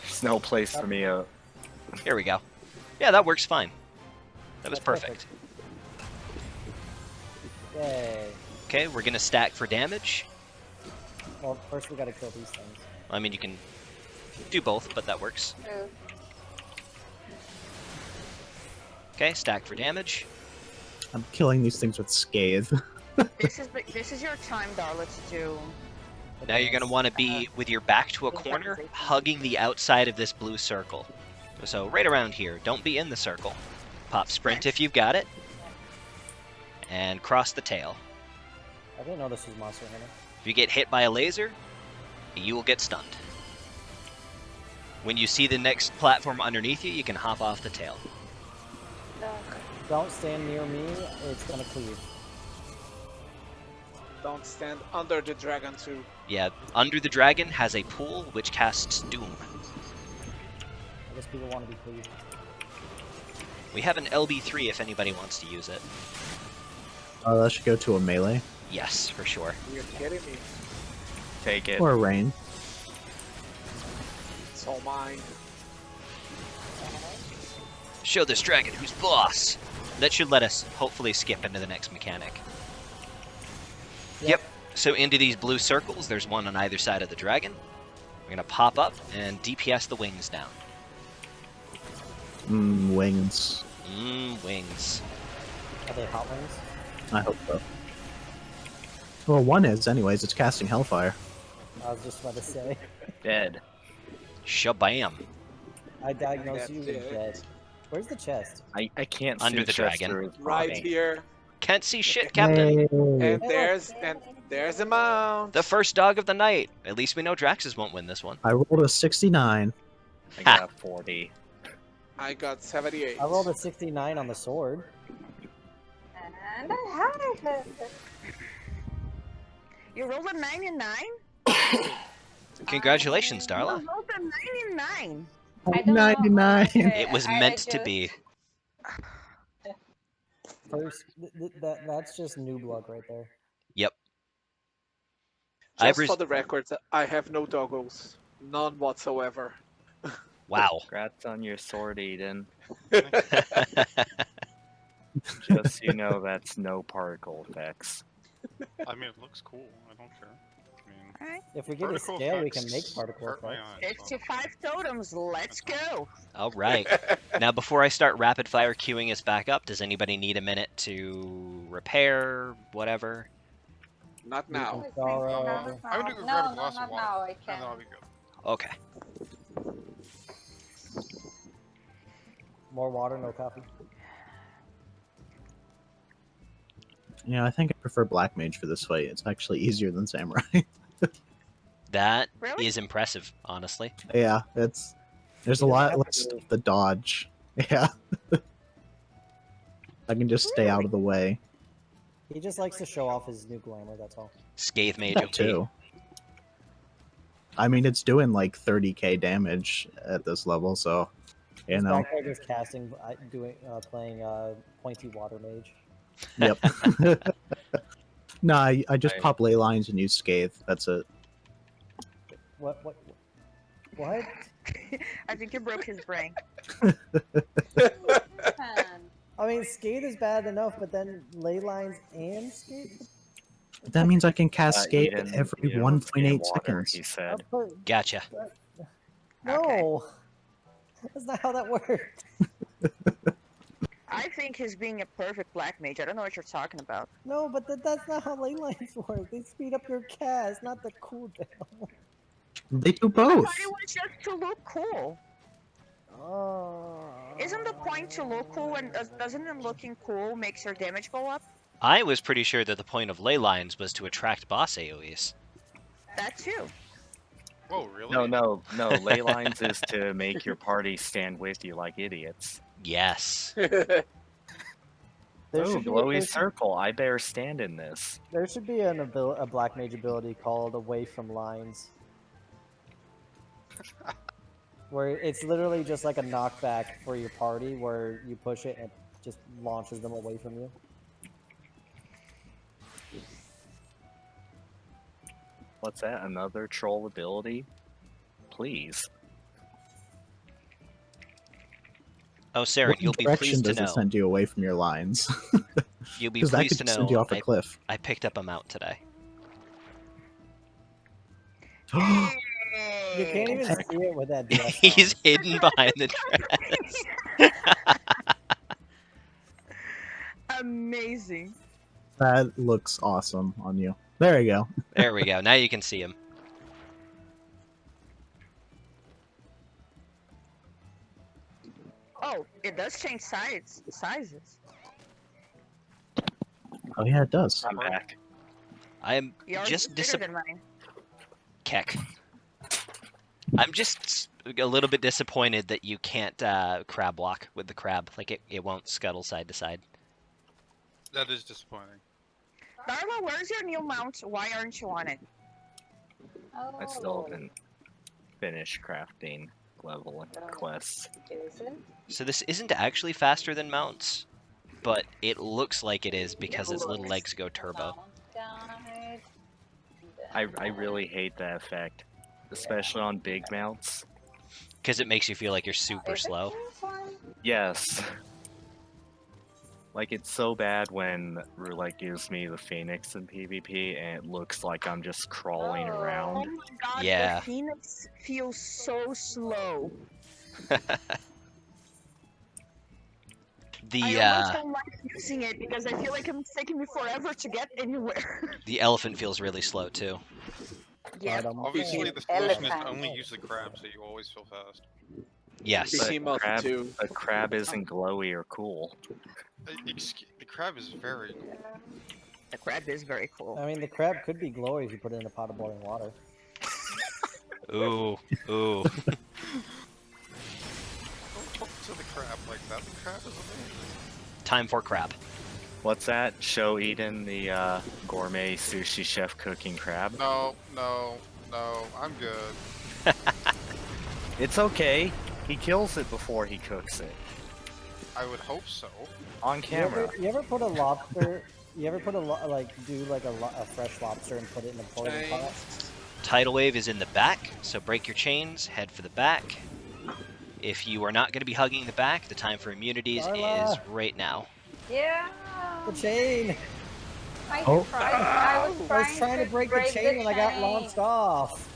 There's no place for me. Here we go. Yeah, that works fine. That was That's perfect. Yay. Okay, we're gonna stack for damage. Well, first we gotta kill these things. I mean, you can do both, but that works. True. Okay, stack for damage. I'm killing these things with scathe. This is your time, darlings, to... Now you're gonna want to be with your back to a corner, hugging the outside of this blue circle. So right around here. Don't be in the circle. Pop sprint if you've got it. And cross the tail. I didn't know this was Monster Hunter. If you get hit by a laser, you will get stunned. When you see the next platform underneath you, you can hop off the tail. Don't stand near me, it's gonna cleave. Don't stand under the dragon too. Yeah, Under the Dragon has a pool which casts Doom. I guess people want to be cleaved. We have an LB3 if anybody wants to use it. That should go to a melee Yes, for sure. You're kidding me. Take it. or a rain. It's all mine. Show this dragon who's boss. That should let us hopefully skip into the next mechanic. Yep. So into these blue circles, there's one on either side of the dragon. We're gonna pop up and DPS the wings down. Wings. Wings. Are they hot wings? I hope so. Well, one is, anyways. It's casting Hellfire. I was just about to say. Dead. Shabam. I diagnosed That's you with it. dead. Where's the chest? I can't see Under the Chester dragon. is Right body. here. Can't see shit, Captain. Yay. And there's a mount. The first dog of the night. At least we know Draxus won't win this one. I rolled a 69. I got 40. I got 78. I rolled a 69 on the sword. And I had it. You rolled a 99? Congratulations, Darla. You rolled a 99. I don't know. 99. It was I meant to just- be. First, that's just new blood right there. Yep. I Just res- for the record, I have no doggles. None whatsoever. Wow. Congrats on your sword, Eden. Just so you know, that's no particle effects. I mean, it looks cool. I don't care. I mean, If we get a particle scale, we can effects make particle hurt my effects. eyes, 55 totems, let's go. All right. Now, before I start rapid fire queuing us back up, does anybody need a minute to repair whatever? Not now. can sorrow. No, I would grab a no, glass not of water, now. I and can't. then I'll be good. Okay. More water, no coffee. Yeah, I think I prefer Black Mage for this fight. It's actually easier than Samurai. That Really? is impressive, honestly. Yeah, there's a You don't lot have less to- of the dodge. Yeah. I can just stay out of the way. He just likes to show off his new glamour, that's all. Scathe Mage That OP. too. I mean, it's doing like 30k damage at this level, so you His know. back is casting, playing Pointy Water Mage. Yep. No, I just pop ley lines and use Scathe. That's it. What? I think you broke his brain. I mean, Scathe is bad enough, but then ley lines and Scathe? That means I can cast Scathe Eden, every you don't 1.8 water, seconds. he said. Gotcha. No, that's not how that works. I think he's being a perfect black mage. I don't know what you're talking about. No, but that's not how ley lines work. They speed up your cast, not the cooldown. They do I both. thought it was just to look cool. Isn't the point to look cool, and doesn't it looking cool makes your damage go up? I was pretty sure that the point of ley lines was to attract boss AoEs. That too. Whoa, really? No. Ley lines is to make your party stand with you like idiots. Yes. There Oh, should be- glowy there should- circle. I better stand in this. There should be a black mage ability called Away from Lines. Where it's literally just like a knockback for your party, where you push it and it just launches them away from you. What's that? Another troll ability? Please. Oh, Saren, What you'll be direction pleased to does it know. send you away from your lines? You'll be Because that pleased could to send you know off a cliff. I picked up a mount today. You can't even see it with that dress. He's hidden behind the dress. Amazing. That looks awesome on you. There you go. There we go. Now you can see him. Oh, it does change sizes. Oh yeah, it does. I'm back. I am Yours just is bigger disappointed. than mine. Keck. I'm just a little bit disappointed that you can't crab walk with the crab. Like it won't scuttle side to side. That is disappointing. Darla, where's your new mount? Why aren't you on it? I still haven't finished crafting level quests. So this isn't actually faster than mounts, but it looks like it is because its little legs go turbo. I really hate that effect, especially on big mounts. Because it makes you feel like you're super slow. Yes. Like, it's so bad when Roulette gives me the Phoenix in PvP and it looks like I'm just crawling Oh around. my god, Yeah. the Phoenix feels so slow. I almost don't like using it because I feel like it's taking me forever to get anywhere. The elephant feels really slow too. Yeah. Obviously, the solution is to only use the crab, so you always feel fast. Yes. But a crab isn't glowy or cool. The crab is very cool. The crab is very cool. I mean, the crab could be glowy if you put it in a pot of boiling water. Ooh, ooh. Don't talk to the crab like that. The crab is amazing. Time for crab. What's that? Show Eden the gourmet sushi chef cooking crab. No, I'm good. It's okay. He kills it before he cooks it. I would hope so. On camera. You ever put a lobster? You ever put a fresh lobster and put it in a boiling pot? Tidal wave is in the back, so break your chains, head for the back. If you are not going to be hugging the back, the time for immunities Darla. is right now. Yeah. The chain. I Oh. tried. I was trying to break the chain and I got launched off.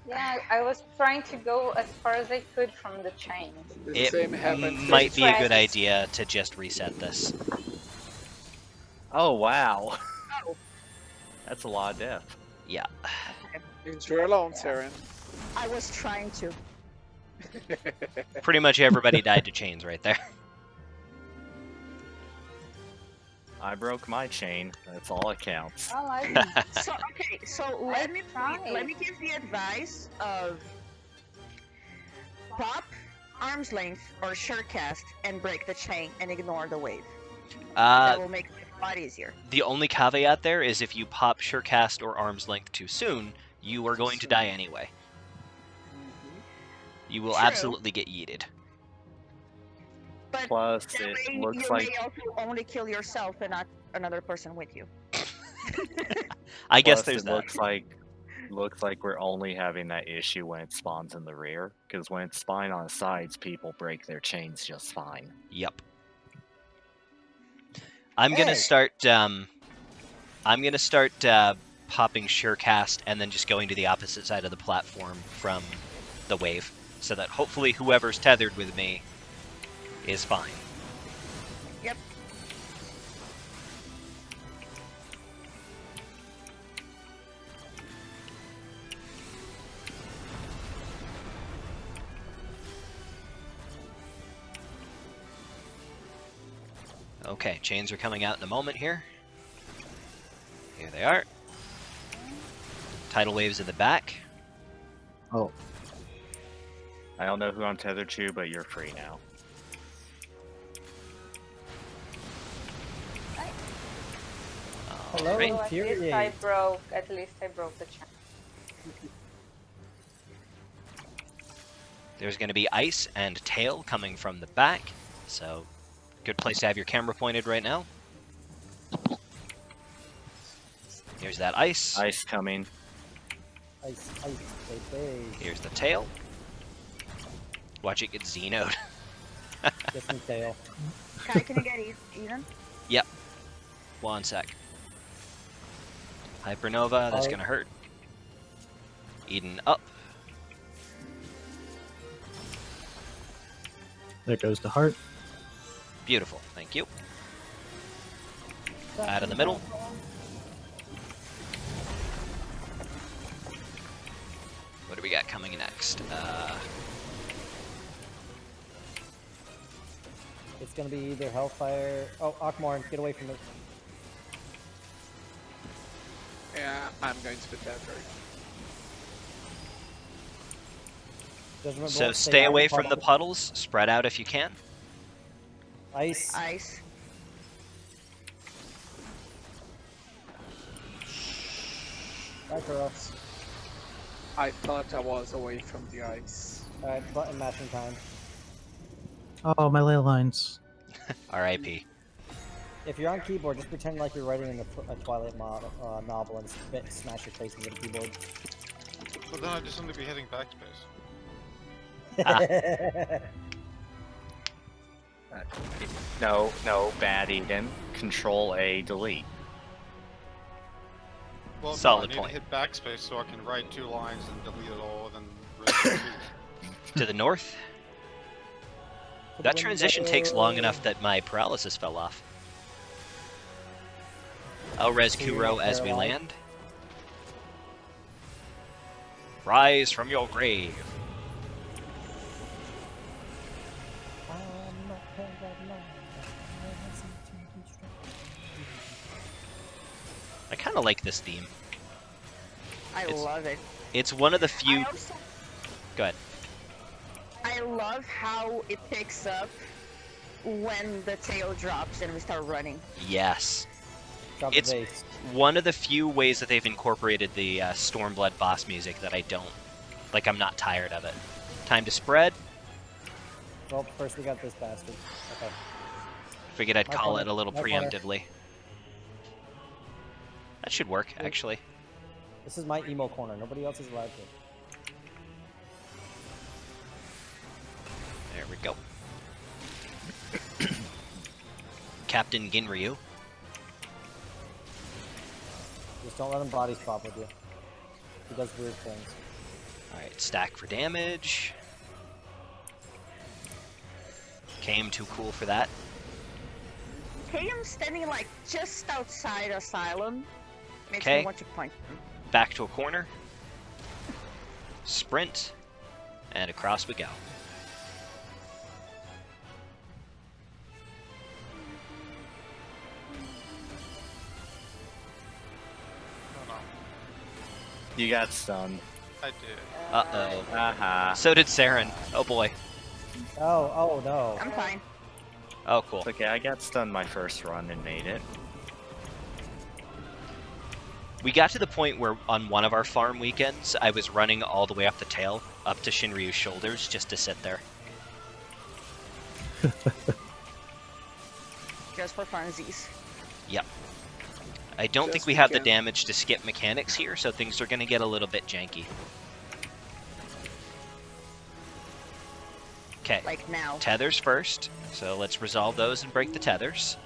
Yeah, I was trying to go as far as I could from the chain. It same happened. might be a good Travis. idea to just reset this. Oh, wow. That's a lot of death. Yeah. You're alone, Saren. I was trying to. Pretty much everybody died to chains right there. I broke my chain. That's all that counts. Oh, I So okay, so tried. let me give the advice of pop arm's length or surecast and break the chain and ignore the wave. Uh, That will make it a lot easier. the only caveat there is if you pop Surecast or Arm's Length too soon, you are going to die anyway. You will True. absolutely get yeeted. But Plus, that it way looks you like may also only kill yourself and not another person with you. I guess plus there's it that. looks like we're only having that issue when it spawns in the rear, because when it's spawning on the sides, people break their chains just fine. Yep. I'm gonna start. I'm gonna start popping Surecast and then just going to the opposite side of the platform from the wave, so that hopefully whoever's tethered with me is fine. Yep. Okay, chains are coming out in a moment here. Here they are. Tidal waves in the back. Oh, I don't know who I'm tethered to, but you're free now. Hello, Alright. So at least I broke the chain. There's going to be ice and tail coming from the back, so good place to have your camera pointed right now. Here's that ice. Ice coming. Ice, baby. Here's the tail. Watch it get Xeno'd. Just some tail. Kai, can you get Eden? Yep. One sec. Hypernova, that's Alright. gonna hurt. Eden up. there goes the heart. Beautiful, thank you. Out of the middle. What do we got coming next? It's gonna be either Hellfire. Oh, Akmorn, get away from it. Yeah, I'm going to be tethered. Just remember, So don't stay out away of from the puddle. puddles, spread out if you can. Ice. Ice. Back girl. I thought I was away from the ice. Alright, button mashing time. Oh, my ley lines. R.I.P. If you're on keyboard, just pretend like you're writing in a Twilight novel and smash your face into the keyboard. But then I'd just only be hitting backspace. No, bad Eden. Control A, delete. Well, Solid no, I point. need to hit backspace so I can write 2 lines and delete it all, and then To the north. That transition takes long enough that my paralysis fell off. I'll res So you're Kuro not as we paralyzed? land. Rise from your grave. I kind of like this theme. I It's- love it. It's one of the few. I also, Go ahead. I love how it picks up when the tail drops and we start running. Yes. Drop It's- the base. One of the few ways that they've incorporated the Stormblood boss music that I don't. Like, I'm not tired of it. Time to spread. Well, first we got this bastard. Okay. Figured I'd My call corner, it a little my corner. preemptively. That should work, actually. This is my emo corner. Nobody else is allowed to. There we go. Captain Ginryu. Just don't let him body swap with you. He does weird things. Alright, stack for damage. Came too cool for that. Tatum's standing like just outside Asylum. Makes Okay. me want to punch him. Back to a corner. Sprint. And across we go. Oh no, You got stunned. I did. Uh-oh. Haha. So did Saren. Oh boy. Oh no. I'm fine. Oh, cool. It's okay, I got stunned my first run and made it. We got to the point where on one of our farm weekends, I was running all the way up the tail, up to Shinryu's shoulders, just to sit there. Just for funsies. Yep. I don't think Just we have the because. damage to skip mechanics here, so things are going to get a little bit janky. Okay. Like now. Tethers first, so let's resolve those and break the tethers.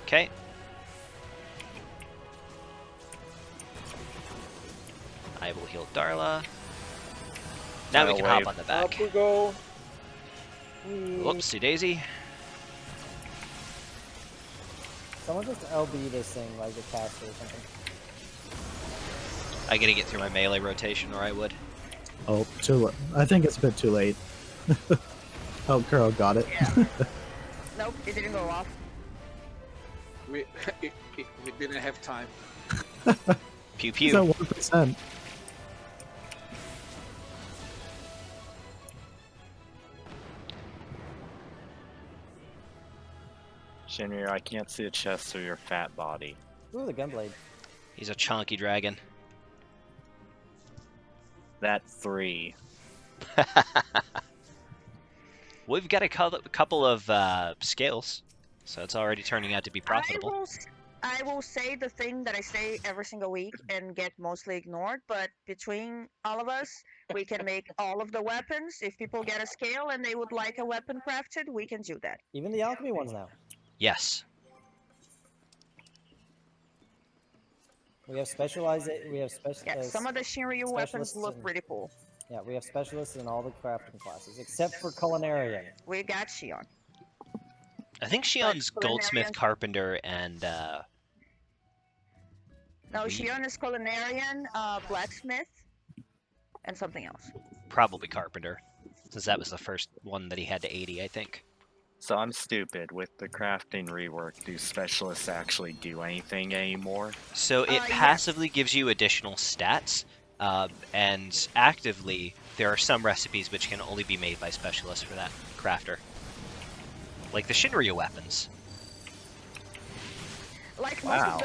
Okay. I will heal Darla. Now we can hop on the back. Up we go. Whoopsie daisy. Someone just LB this thing like a caster or something. I gotta get through my melee rotation, or I would. Oh, too late. I think it's a bit too late. Oh, Kuro got it. Yeah. Nope, it didn't go off. We didn't have time. Pew It's pew. at 1%. Shinryu, I can't see the chest through your fat body. Ooh, the gunblade. He's a chonky dragon. That 3. We've got a couple of scales, so it's already turning out to be profitable. I will say the thing that I say every single week and get mostly ignored, but between all of us, we can make all of the weapons. If people get a scale and they would like a weapon crafted, we can do that. Even the alchemy ones now. Yes. We have specialized. We have Yeah, some of the Shinryu weapons look and- pretty cool. Yeah, we have specialists in all the crafting classes except for culinarian. We got Shion. I think Shion's goldsmith, culinarian- carpenter, and No, Shion is culinarian, blacksmith, and something else. probably carpenter, since that was the first one that he had to 80, I think. So I'm stupid. With the crafting rework, do specialists actually do anything anymore? So it Yes. passively gives you additional stats, and actively, there are some recipes which can only be made by specialists for that crafter. Like the Shinryu weapons. Like Wow.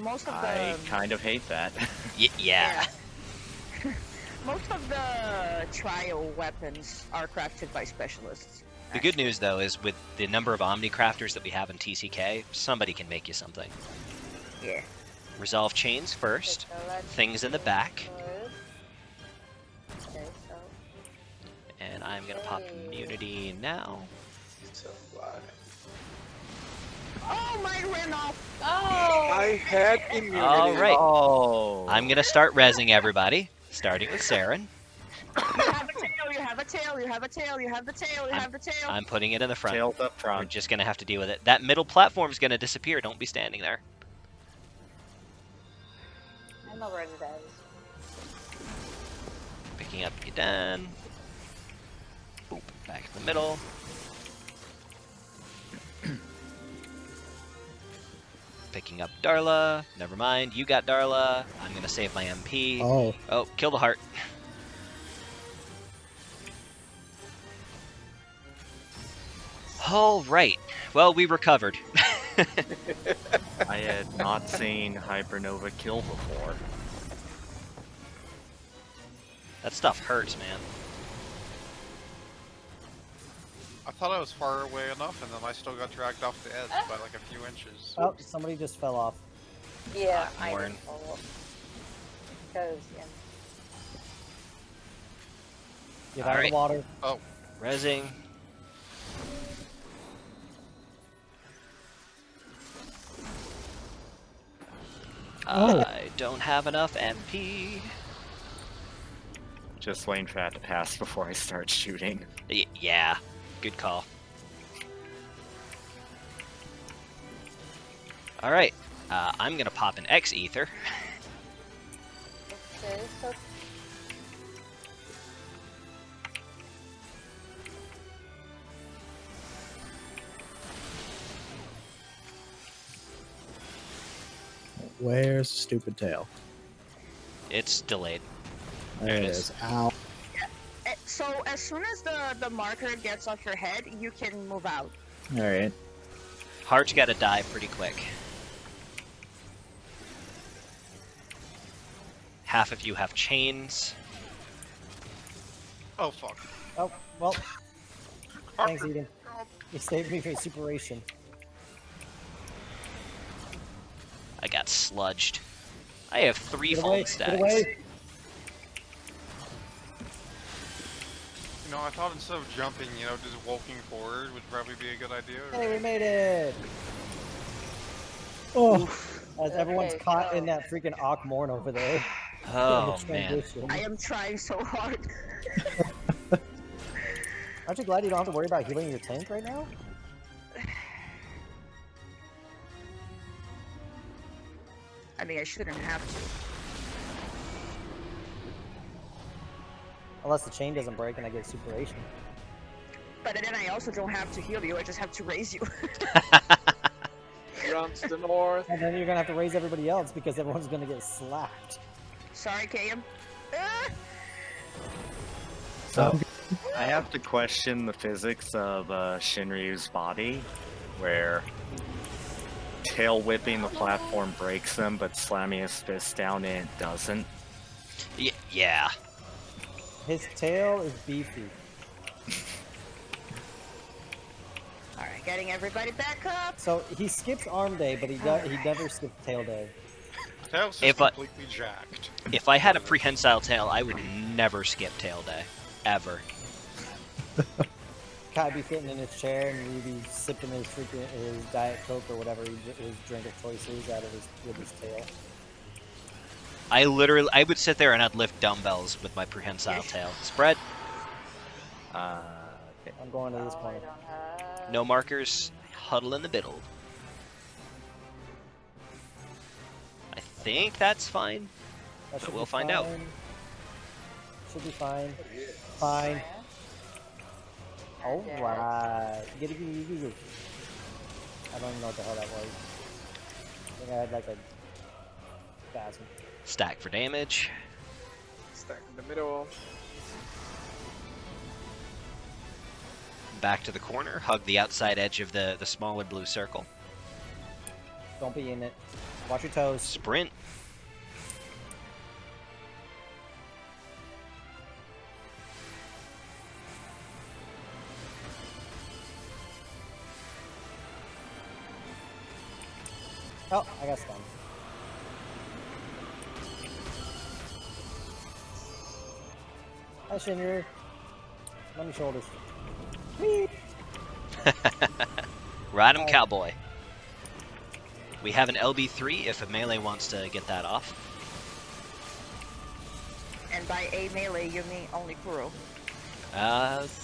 most of I the kind of hate that. Yeah. most of the trial weapons are crafted by specialists. The good news, though, is with the number of Omni crafters that we have in TCK, somebody can make you something. Yeah. Resolve chains first, Okay, so let's things in the back, good. Okay, so and I'm gonna pop immunity now. So, why? Oh, mine ran off. oh, I had immunity. All right. Oh. I'm gonna start rezzing everybody, starting with Saren. You have a tail, you have a tail, you have a tail, you have the tail, you have the tail. I'm putting it in the front. Tails up We're front. just gonna have to deal with it. That middle platform's gonna disappear. Don't be standing there. I'm already dead. Picking up Yudan. Boop, back in the middle. Picking up Darla. Never mind, you got Darla. I'm gonna save my MP. Oh, Oh, kill the heart. All right. Well, we recovered. I had not seen Hypernova kill before. That stuff hurts, man. I thought I was far away enough, and then I still got dragged off the edge by like a few inches. Oh, somebody just fell off. Yeah, I Warren. didn't follow. Because, yeah. Get All out of right. the water. Rezzing. Oh. I don't have enough MP. Just waiting for that to pass before I start shooting. Yeah, good call. All right, I'm gonna pop an X ether. Okay, so where's the stupid tail? It's delayed. There it it is. is. Ow. So as soon as the marker gets off your head, you can move out. All right. Heart's gotta die pretty quick. Half of you have chains. Oh fuck. Oh, well. Thanks, Eden. You saved me from superation. I got sludged. I have 3 Get fallen away, stacks. get away. You know, I thought instead of jumping, you know, just walking forward would probably be a good idea. Hey, we made it! Oh, as everyone's Okay, caught so- in that freaking Morn over there. Oh, The man. transition. I am trying so hard. Aren't you glad you don't have to worry about healing your tank right now? I mean, I shouldn't have to. Unless the chain doesn't break and I get superation. But then I also don't have to heal you, I just have to raise you. Run to the north. And then you're gonna have to raise everybody else because everyone's gonna get slapped. Sorry, KM. So, I have to question the physics of Shinryu's body, where tail whipping the platform breaks him, but slamming his fist down it doesn't. Yeah. His tail is beefy. Alright, getting everybody back up. So he skips arm day, but he never skips tail day. Tail's just If I- completely jacked. If I had a prehensile tail, I would never skip tail day. Ever. Kai be sitting in his chair and he'd be sipping his Diet Coke or whatever his drink of choice is out of with his tail. I would sit there and I'd lift dumbbells with my prehensile tail. Spread. Okay. I'm going to this Oh, I point. don't have... No markers. Huddle in the middle. I think that's fine. That should we'll be find out. fine. Should be fine. Fine. Okay. Alright. Get it. I don't even know what the hell that was. I think I had like a spasm. Stack for damage. Stack in the middle. Back to the corner. Hug the outside edge of the smaller blue circle. Don't be in it. Watch your toes. Sprint. Oh, I got stunned. Hi, Shinryu. Let me shoulders. Whee! Ride 'em, cowboy. We have an LB3 if a melee wants to get that off. And by a melee, you mean only Kuro.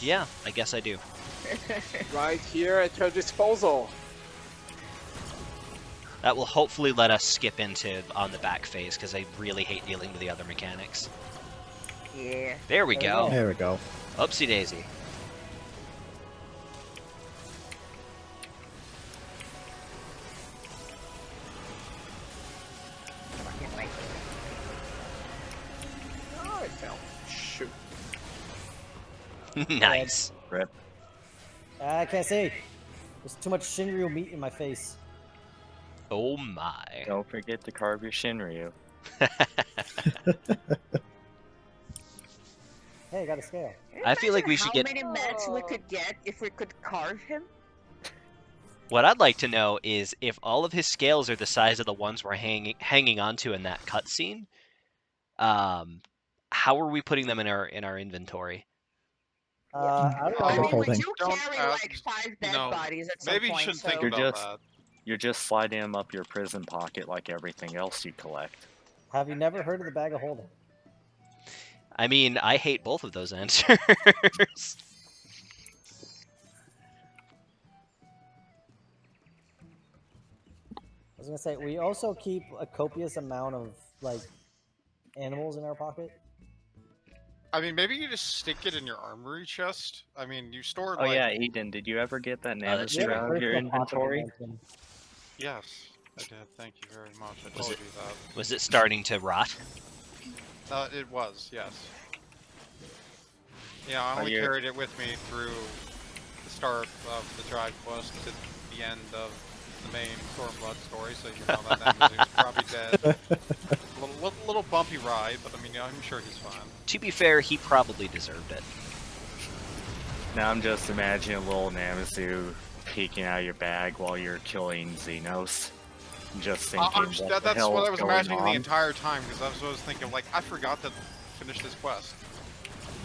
Yeah, I guess I do. Right here at your disposal. That will hopefully let us skip into on the back phase, because I really hate dealing with the other mechanics. Yeah. There we go. There we go. Oopsie daisy. Come on, get right. Oh, I fell. Shoot. Nice. Rip. I can't see. There's too much Shinryu meat in my face. Oh my. Don't forget to carve your Shinryu. Hey, I got a scale. I feel like we should get... How many meds we could get if we could carve him? What I'd like to know is if all of his scales are the size of the ones we're hanging onto in that cutscene, how are we putting them in our inventory? I don't know. I mean, we holding. do Don't carry ask- like 5 dead no, bodies at some Maybe you point, should so... think You're about just- that. You're just sliding them up your prison pocket like everything else you collect. Have you never heard of the bag of holding? I mean, I hate both of those answers. I was gonna say we also keep a copious amount of like animals in our pocket. I mean, maybe you just stick it in your armory chest. I mean, you store Oh like... yeah, Eden, did you ever get that that's Navisu true. out of your Personal pocket inventory? dimension. Yes, I did. Thank you very much. I told you that. Was it starting to rot? It was, yes. Yeah, I only you- carried it with me through the start of the drive quest to the end of the main Stormblood story, so you know that Namazu's probably dead. Little bumpy ride, but I mean, I'm sure he's fine. To be fair, he probably deserved it. Now I'm just imagining a little Namazu peeking out of your bag while you're killing Xenos. Just thinking, That's hell what is I was going imagining on? the entire time, because I was always thinking, like, I forgot to finish this quest.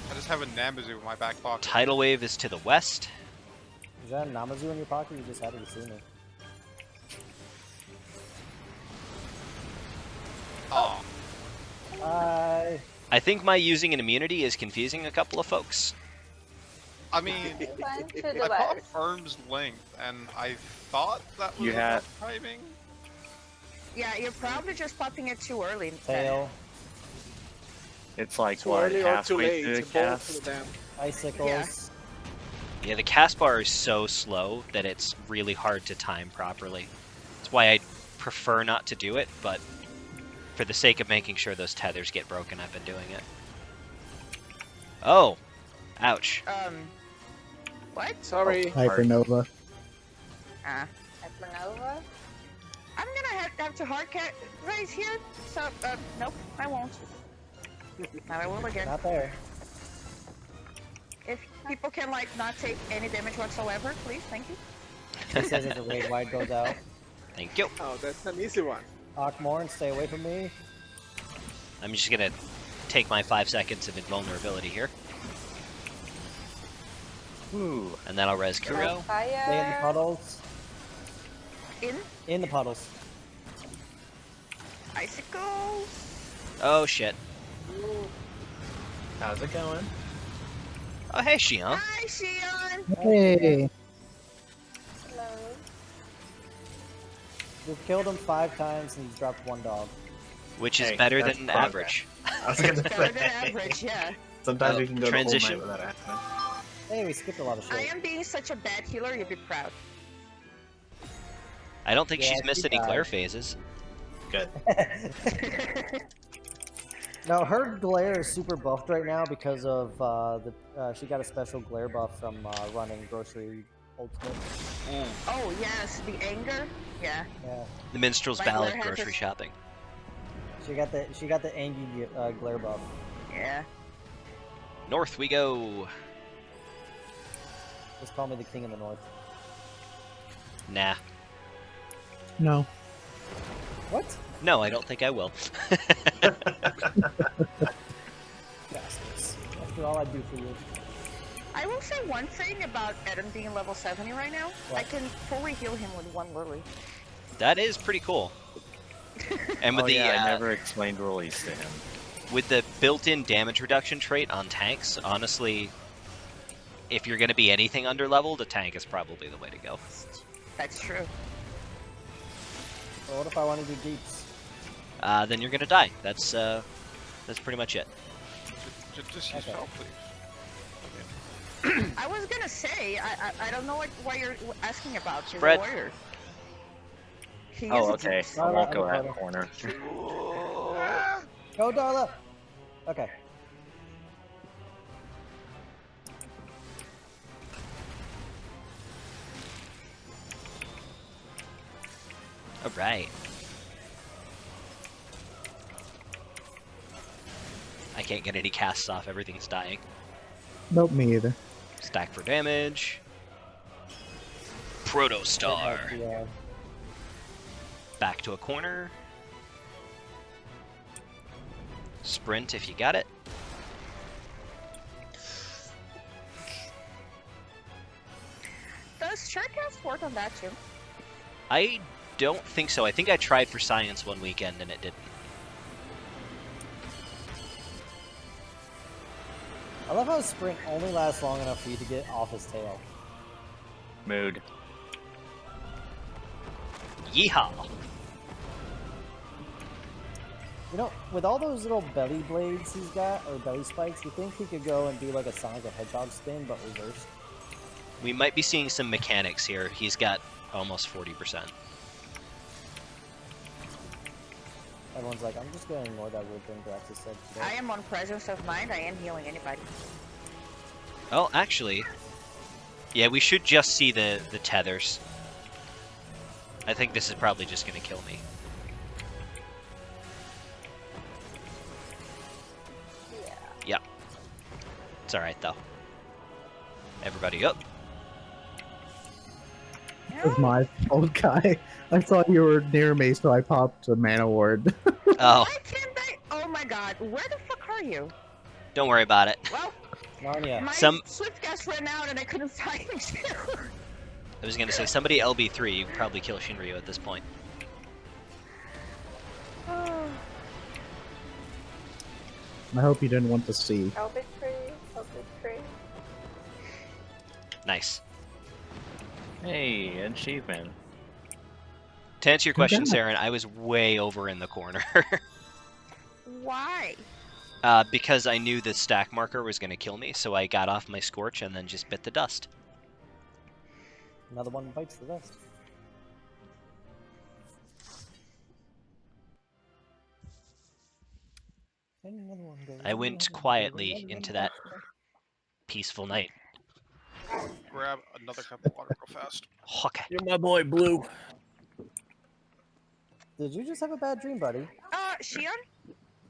I just have a Namazu in my back pocket. Tidal wave is to the west. Is that a Namazu in your pocket? You just had it to see me. Oh. I think my using an immunity is confusing a couple of folks. I mean, Went to I the caught west. arm's length, and I thought that was You had- enough timing. Yeah, you're probably just popping it too early. Tail, It's like, Too what, early or too halfway late, through the both cast? of them. icicles. Yeah, the cast bar is so slow that it's really hard to time properly. That's why I prefer not to do it, but for the sake of making sure those tethers get broken, I've been doing it. Oh! Ouch. What? Sorry. Hypernova. Ah. Hypernova. I'm gonna have to hard cat right here. So, nope, I won't. Now I will again. Not there. If people can like not take any damage whatsoever, please, thank you. He says as the raid wide goes out. Thank you. Oh, that's an easy one. Akmorn, stay away from me. I'm just gonna take my 5 seconds of invulnerability here, Ooh. and then I'll res Kuro. Stay in the Fire. puddles. In In the puddles. icicles. Oh shit. How's it going? Oh hey, Shion. Hi, Shion. Hey. Hello. We've killed him 5 times and he's dropped 1 dog. Which is Hey, better that's than progress. average. I was gonna Better than say. average, yeah. Sometimes Oh, we can go transition. the whole night without happening. Hey, we skipped a lot of I shit. am being such a bad healer, you'd be proud. I don't think Yeah, she's missed she any died. glare phases. Good. No, her glare is super buffed right now because of she got a special glare buff from running grocery ultimate. Oh yes, the anger. Yeah. Yeah, The Minstrel's My Ballad glare has grocery this- shopping. she got the angry glare buff. Yeah. North we go. Just call me the king of the north. Nah. No. What? No, I don't think I will. Bastards. After all I do for you. I will say one thing about Eden being level 70 right now. What? I can fully heal him with 1 lily. That is pretty cool. And with Oh the yeah, I never explained release to him. with the built-in damage reduction trait on tanks, honestly, if you're going to be anything under-leveled, a tank is probably the way to go. That's true. So what if I want to do deeps? Then you're going to die. That's pretty much it. Just use Okay. spell, please. I was gonna say, I don't know what you're asking about. He's Spread. a warrior. He Oh, is a okay. deep- I won't go I'm a that corner. Go, Darla! Okay. All right. I can't get any casts off. Everything's dying. Nope, me either. Stack for damage. Protostar. Yeah. Back to a corner. Sprint if you got it. Does Surecast work on that too? I don't think so. I think I tried for science one weekend and it didn't. I love how sprint only lasts long enough for you to get off his tail. Mood. Yeehaw! You know, with all those little belly blades he's got, or belly spikes, you think he could go and do like a Sonic the Hedgehog spin, but reversed? We might be seeing some mechanics here. He's got almost 40%. Everyone's like, I'm just gonna ignore that weird thing Draxus said today. I am on presence of mind. I am healing anybody. Oh, actually, yeah, we should just see the tethers. I think this is probably just gonna kill me. Yeah. Yep. It's alright, though. Everybody up. It was my fault, guy. I thought you were near me, so I popped a mana ward. Oh, Why can't I? Oh my god, where the fuck are you? don't worry about it. Well, Narnia. my Some- swift gas ran out and I couldn't find you. I was gonna say, somebody LB3, you can probably kill Shinryu at this point. I hope you didn't want to see. I'll be free. I'll be free. Nice. Hey, achievement. To answer your question, Congrats. Saren, I was way over in the corner. Why? Because I knew the stack marker was gonna kill me, so I got off my Scorch and then just bit the dust. Another one bites the dust. And another one goes, I and went another one quietly goes, and into another that one peaceful night. Grab another cup of water real fast. Okay. You're my boy, Blue. goes. Did you just have a bad dream, buddy? Shion?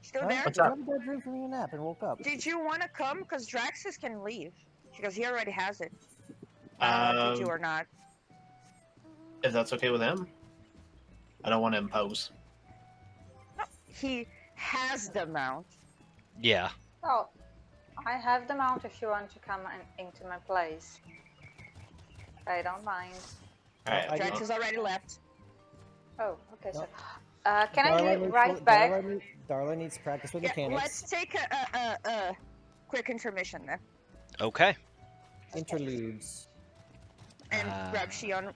Still Huh? there? What's Did you up? have a bad dream from your nap and woke up? Did you want to come? Because Draxus can leave. Because he already has it. Did you or not? If that's okay with him. I don't want to impose. He has the mount. Yeah. Oh, I have the mount if you want to come into my place. I don't mind. Alright, I Drax has already left. Oh, okay. No. So, can I Darla be needs right to- back? Darla needs to practice with Yeah, mechanics. let's take a quick intermission then. Okay. Interludes. And grab Shion.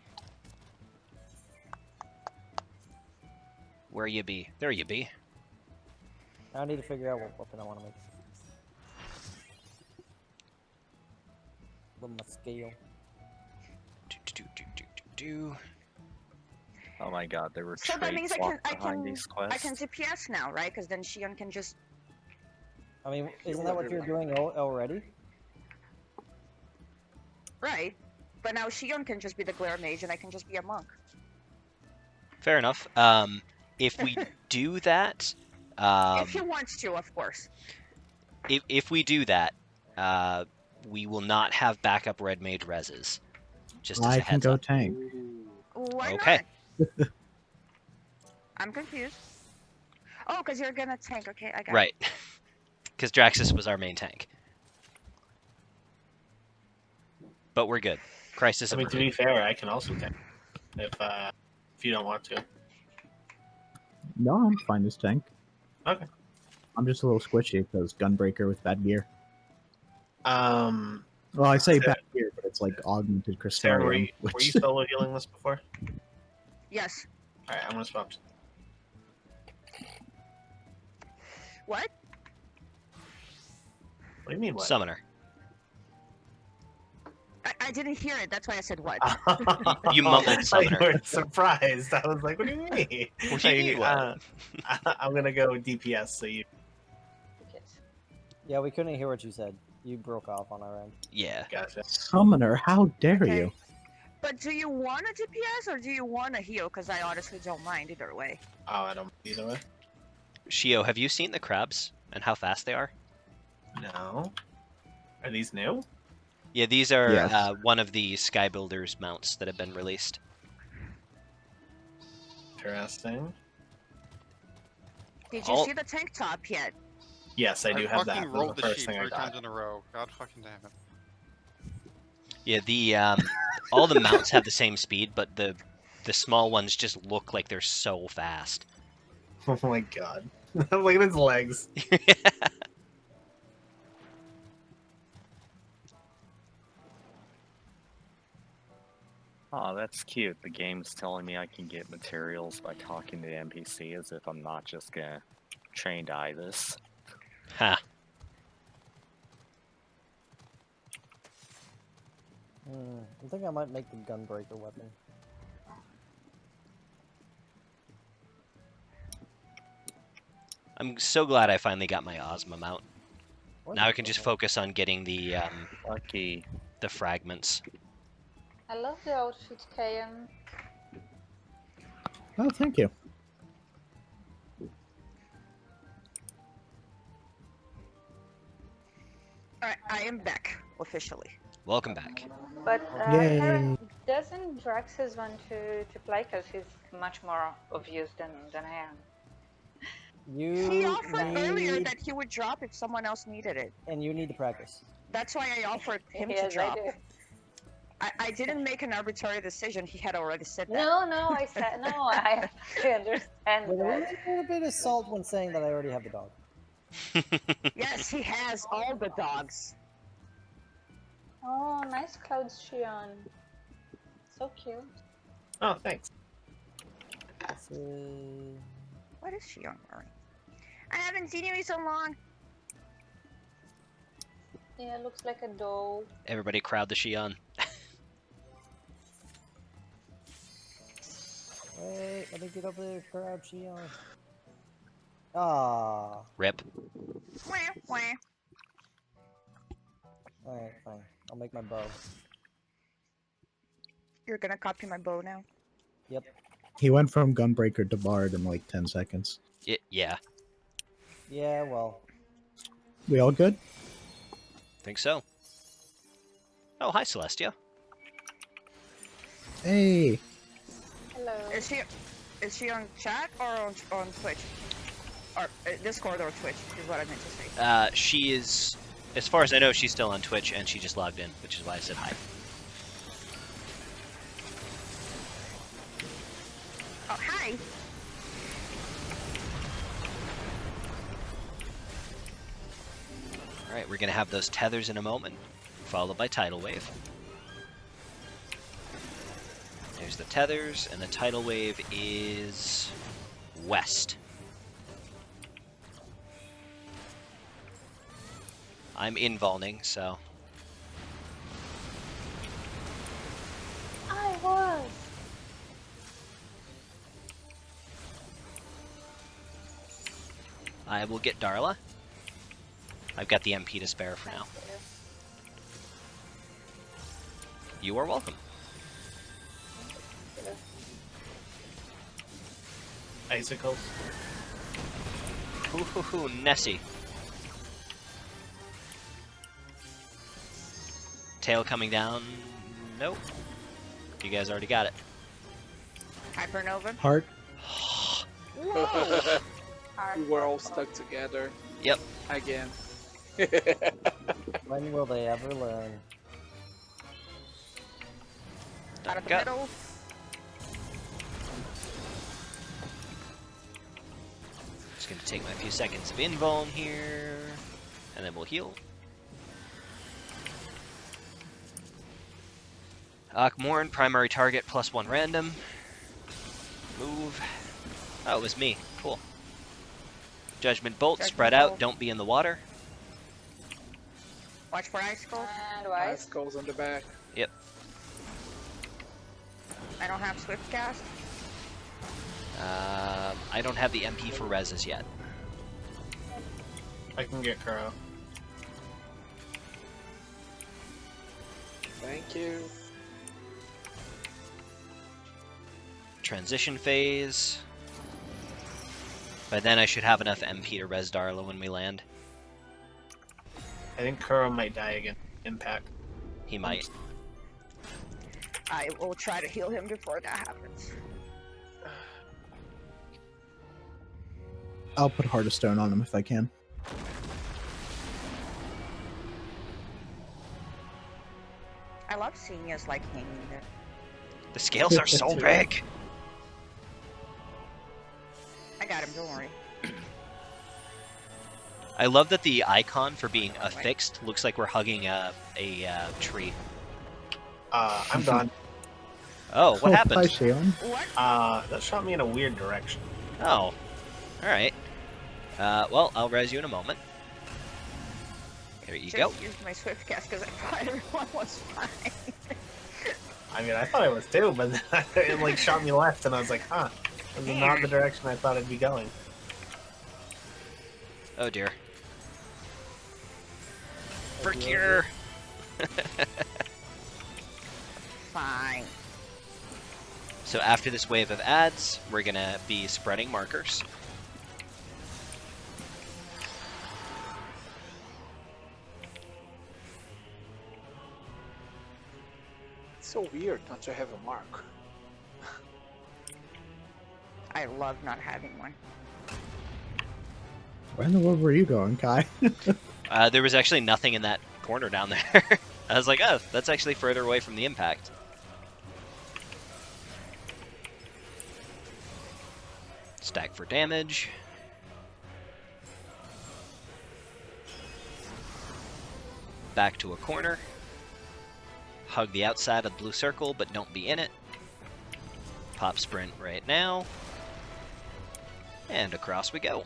Where you be? There you be. I need to figure out what weapon I want to make. With my scale. Do. Oh my god, there were So that traits means I locked can behind these quests. I can CPS now, right? Because then Shion can just I mean, isn't that what you're doing already? right. But now Shion can just be the glare mage, and I can just be a monk. Fair enough. If we do that, If he wants to, of course. if we do that, we will not have backup red mage reses. Just as I a can heads go up. tank. Why Okay. not? I'm confused. Oh, because you're gonna tank. Okay, I got it. Right. Because Draxus was our main tank. But we're good. Crisis I mean, to be averted. fair, I can also tank. If you don't want to. No, I'm fine as tank. Okay. I'm just a little squishy because Gunbreaker with bad gear. Um, Well, I say Yeah. bad gear, but it's like augmented Sarah, were Crystarium. you, were you Which... solo healing this before? Yes. Alright, I'm gonna swap. What? What do you mean, what? Summoner. I didn't hear it. That's why I said what. You mumbled I summoner. were surprised. I was like, what do you mean? What do you mean, what? I'm gonna go DPS, so you. Yeah, we couldn't hear what you said. You broke off on our end. Yeah. Gotcha. Summoner, how dare Okay. you? But do you want a DPS or do you want a heal? Because I honestly don't mind either way. Oh, I don't either way. Shio, have you seen the crabs and how fast they are? No. Are these new? Yeah, these are Yes. one of the Sky Builders mounts that have been released. Interesting. Did you All- see the tank top yet? Yes, I do have that. fucking That was rolled the the first sheet thing I 3 times got. in a row. God fucking damn it. Yeah, the all the mounts have the same speed, but the small ones just look like they're so fast. Oh my god. Look at his legs. Oh, that's cute. The game's telling me I can get materials by talking to the NPC as if I'm not just gonna train die this. Ha. I think I might make the Gunbreaker weapon. I'm so glad I finally got my Ozma mount. Now I can just focus on getting the Lucky. the fragments. I love the outfit, Kayan. Oh, thank you. Alright, I am back officially. Welcome back. But Yay. Karen, doesn't Draxus want to play? Because he's much more obvious than I am. He offered earlier that he would drop if someone else needed it. And you need to practice. That's why I offered him to Yes, I drop. do. I didn't make an arbitrary decision. He had already said that. No, I said no. I understand But there that. was a bit of salt when saying that I already have the dog. Yes, he has all the dogs. Oh, nice clouds, Shion. So cute. Oh, thanks. What is Shion wearing? I haven't seen you in so long. Yeah, looks like a doe. Everybody crowd the Shion. Wait, let me get over there, crowd Shion. Ah. Rip. Wah, wah. Alright, fine. I'll make my bow. You're gonna copy my bow now? Yep. He went from Gunbreaker to Bard in like 10 seconds. Yeah. Yeah, well. We all good? Think so. Oh, hi, Celestia. Hey. Hello. Is she on chat or on Twitch? Or Discord or Twitch is what I meant to say. She is, as far as I know, she's still on Twitch, and she just logged in, which is why I said hi. Oh, hi. Alright, we're going to have those tethers in a moment, followed by tidal wave. There's the tethers, and the tidal wave is west. I'm involving, so... I was. I will get Darla. I've got the MP to spare for now. You are welcome. Icicles. Ooh, Nessie. Tail coming down. Nope. You guys already got it. Hypernova. Heart. We were all stuck together. Yep. Again. When will they ever learn? Out of the Go. middle. Just gonna take my few seconds of invuln here, and then we'll heal. Akmorn, primary target, +1 random. Move. Oh, it was me. Cool. Judgment Bolt, Judgment spread out, Bolt. don't be in the water. Watch for icicles. And why? Icicles on the back. Yep. I don't have swift cast. I don't have the MP for reses yet. I can get Kuro. Thank you. Transition phase. By then I should have enough MP to res Darla when we land. I think Kuro might die again. Impact. He might. I will try to heal him before that happens. I'll put Heart of Stone on him if I can. I love seeing us like hanging there. The scales are so big! I got him, don't worry. I love that the icon for being affixed looks like we're hugging a tree. I'm done. Oh, what Hi, happened? Shaylin. What? That shot me in a weird direction. Oh. Alright. Well, I'll res you in a moment. There you go. Just used my swift cast because I thought everyone was fine. I mean, I thought I was too, but then it like shot me left, and I was like, huh. This is not the direction I thought I'd be going. Oh dear. for Like you cure. Fine. So after this wave of ads, we're gonna be spreading markers. It's so weird not to have a mark. I love not having one. Where in the world were you going, Kai? There was actually nothing in that corner down there. I was like, oh, that's actually further away from the impact. Stack for damage. Back to a corner. Hug the outside of the blue circle, but don't be in it. Pop sprint right now. And across we go.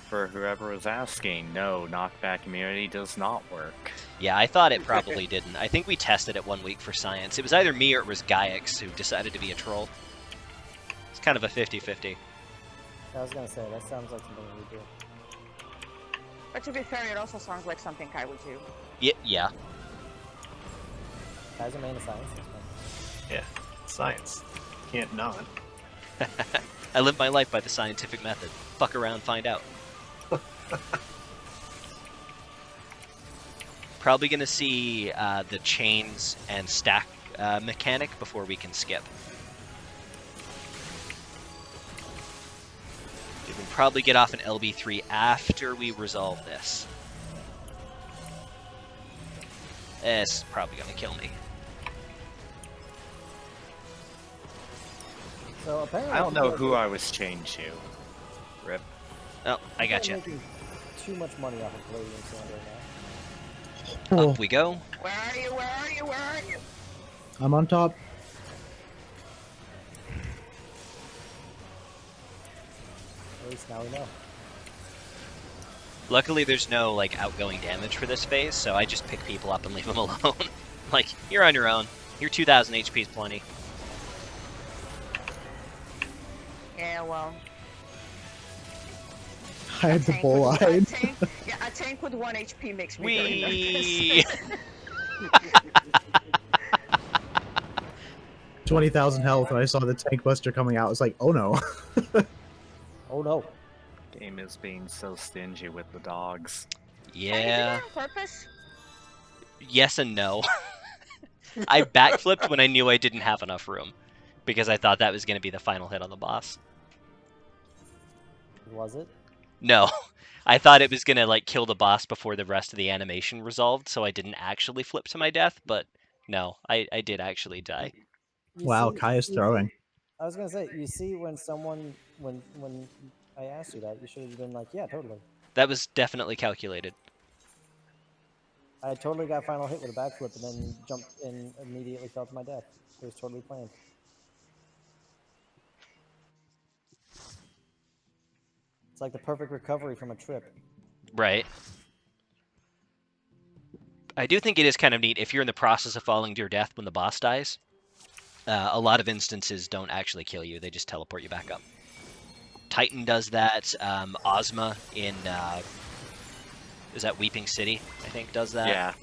For whoever was asking, no, knockback immunity does not work. Yeah, I thought it probably didn't. I think we tested it 1 week for science. It was either me or it was Gaiax who decided to be a troll. It's kind of a 50-50. I was gonna say that sounds like something we do. But to be fair, it also sounds like something Kai would do. Yeah. Guys are main of science. That's fine. Yeah, science. Can't not. I live my life by the scientific method. Fuck around, find out. Probably gonna see the chains and stack mechanic before we can skip. We can probably get off an LB3 after we resolve this. It's probably gonna kill me. So apparently, I don't know who I was chained to. Rip. Oh, I got You're you. making too much money off of Palladium Sand right now. Cool. Up we go. Where are you? Where are you? Where are you? I'm on top. At least now we know. Luckily, there's no like outgoing damage for this phase, so I just pick people up and leave them alone. Like, you're on your own. Your 2,000 HP is plenty. Yeah, well. I had the bull eyed. A tank with 1 HP makes me Wee! very nervous. 20,000 health, and I saw the tank buster coming out. I was like, oh no. Oh no. Game is being so stingy with the dogs. Did you do Yeah. that on purpose? Yes and no. I backflipped when I knew I didn't have enough room, because I thought that was going to be the final hit on the boss. Was it? No. I thought it was going to like kill the boss before the rest of the animation resolved, so I didn't actually flip to my death, but no, I did actually die. You Wow, see- Kai is you throwing. see- I was gonna say, you see, when someone, when I asked you that, you should have been like, yeah, totally. That was definitely calculated. I totally got final hit with a backflip and then jumped and immediately fell to my death. It was totally planned. It's like the perfect recovery from a trip. Right. I do think it is kind of neat if you're in the process of falling to your death when the boss dies. A lot of instances don't actually kill you, they just teleport you back up. Titan does that. Ozma in, is that Weeping City, I think, does that? Yeah.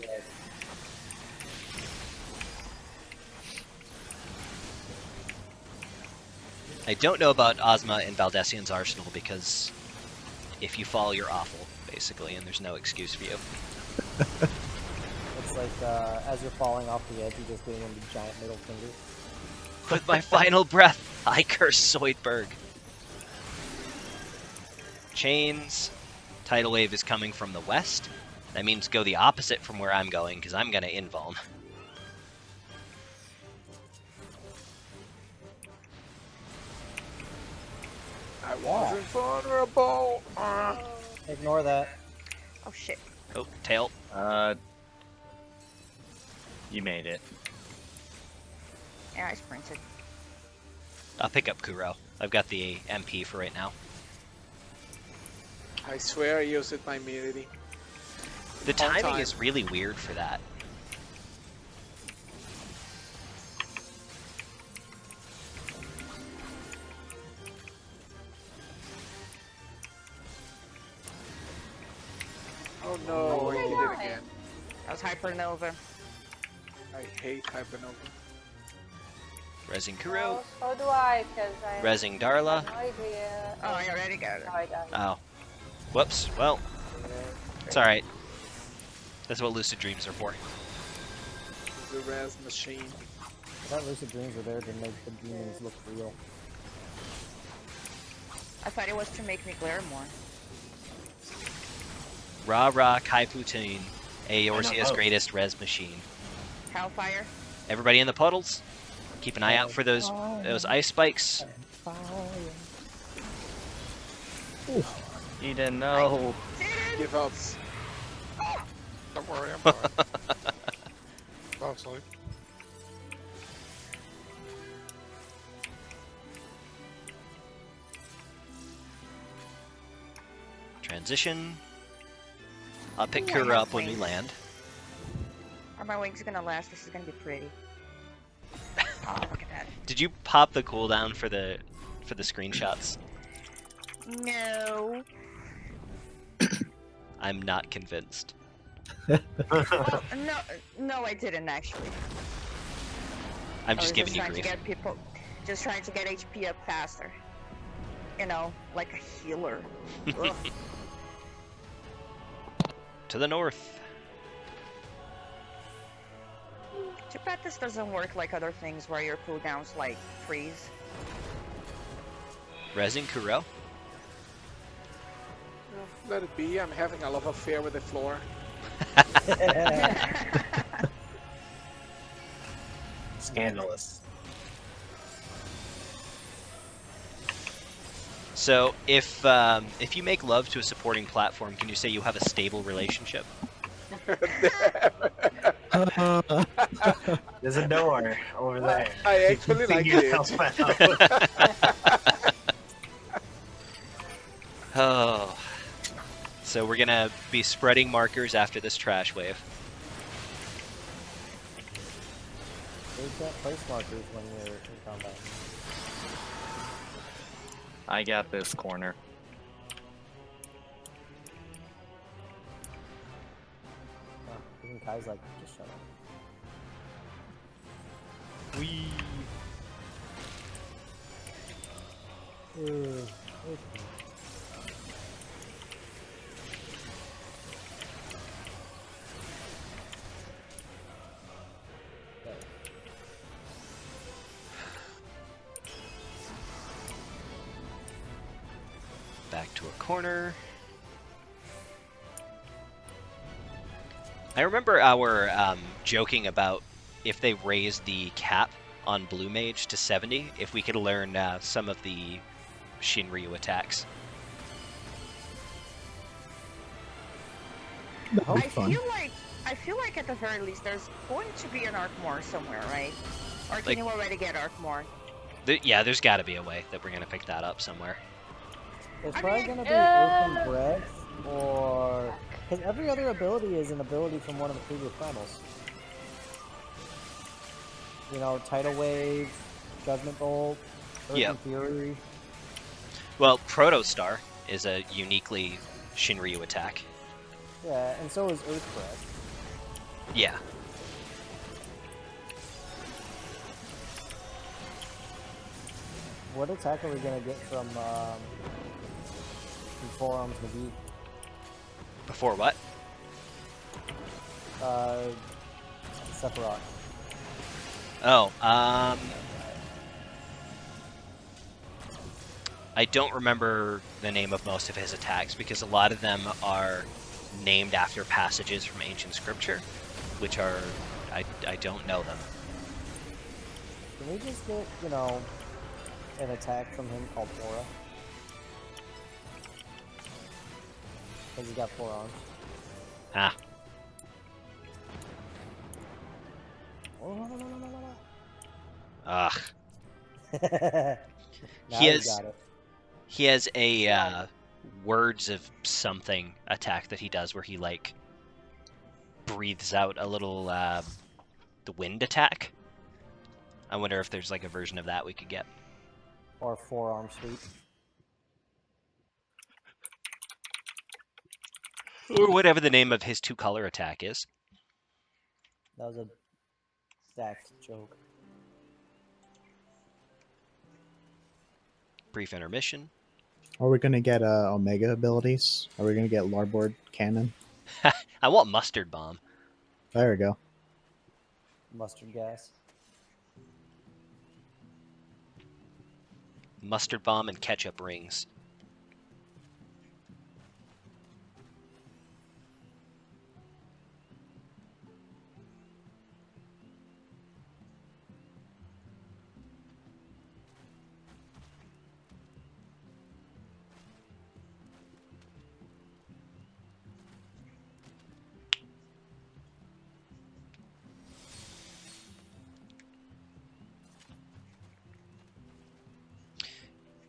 I don't know about Ozma in Valdesian's Arsenal because if you fall, you're awful, basically, and there's no excuse for you. It's like as you're falling off the edge, you're just doing a giant middle finger. With my final breath, I curse Zoidberg. Chains. Tidal wave is coming from the west. That means go the opposite from where I'm going, because I'm going to invuln. I wasn't vulnerable. Ignore that. Oh shit. Oh, tail. You made it. Yeah, I sprinted. I'll pick up Kuro. I've got the MP for right now. I swear I used it my immunity. The All timing time. is really weird for that. Oh no, I hit it God. again. That was Hypernova. I hate Hypernova. Resing Kuro. Well, so do I, because I Resing Darla. have no idea. Oh, I already got it. No, I don't. Oh. Whoops. Well, it's alright. That's what lucid dreams are for. The res machine. I thought lucid dreams were there to make the demons look real. I thought it was to make me glare more. Rah rah Kai Poutine, Eorzea's know. greatest res machine. Hellfire. Everybody in the puddles, keep an eye out for those ice spikes. You didn't know. Give up. Don't worry, I'm fine. Fall asleep. Transition. I'll pick Ooh, I Kura have up when we wings. land. Are my wings gonna last? This is gonna be pretty. Oh, look at that. Did you pop the cooldown for the screenshots? No. I'm not convinced. Well, no, I didn't actually. I'm I just was giving you trying grief. to get people, just trying to get HP up faster. You know, like a healer. Ugh. To the north. Too bad this doesn't work like other things where your cooldowns like freeze. Resing Kuro. Let it be. I'm having a love affair with the floor. Scandalous. So if you make love to a supporting platform, can you say you have a stable relationship? There's a door over there. I actually like Figure it. yourself out. Oh. So we're gonna be spreading markers after this trash wave. You can't place markers when you're in combat. I got this corner. Oh, even Kai's like, just shut up. Wee. Okay. Back to a corner. I remember our joking about if they raised the cap on Blue Mage to 70, if we could learn some of the Shinryu attacks. That would be I fun. feel like at the very least there's going to be an Arkmore somewhere, right? Or can Like- you already get Arkmore? Yeah, there's got to be a way that we're gonna pick that up somewhere. It's I probably mean, gonna be Open Breath, or because every other ability is an ability from one of the previous primals. You know, Tidal Wave, Judgment Bolt, Earth Yeah. and Fury. Well, Protostar is a uniquely Shinryu attack. Yeah, and so is Earth Breath. Yeah. What attack are we gonna get from Forearms McGee? Before what? Sephiroth. Oh, I don't remember the name of most of his attacks because a lot of them are named after passages from ancient scripture, which are I don't know them. Can we just get, you know, an attack from him called Aura? Because he's got 4 arms. Ah, Oh, no. ugh. Now He he has got it. he has a words of something attack that he does where he like breathes out a little the wind attack. I wonder if there's like a version of that we could get. Or 4 arm sweep. Or whatever the name of his 2-color attack is. That was a stacked joke. Brief intermission. Are we gonna get Omega abilities? Are we gonna get Larboard Cannon? I want Mustard Bomb. There we go. Mustard gas. Mustard Bomb and Ketchup Rings.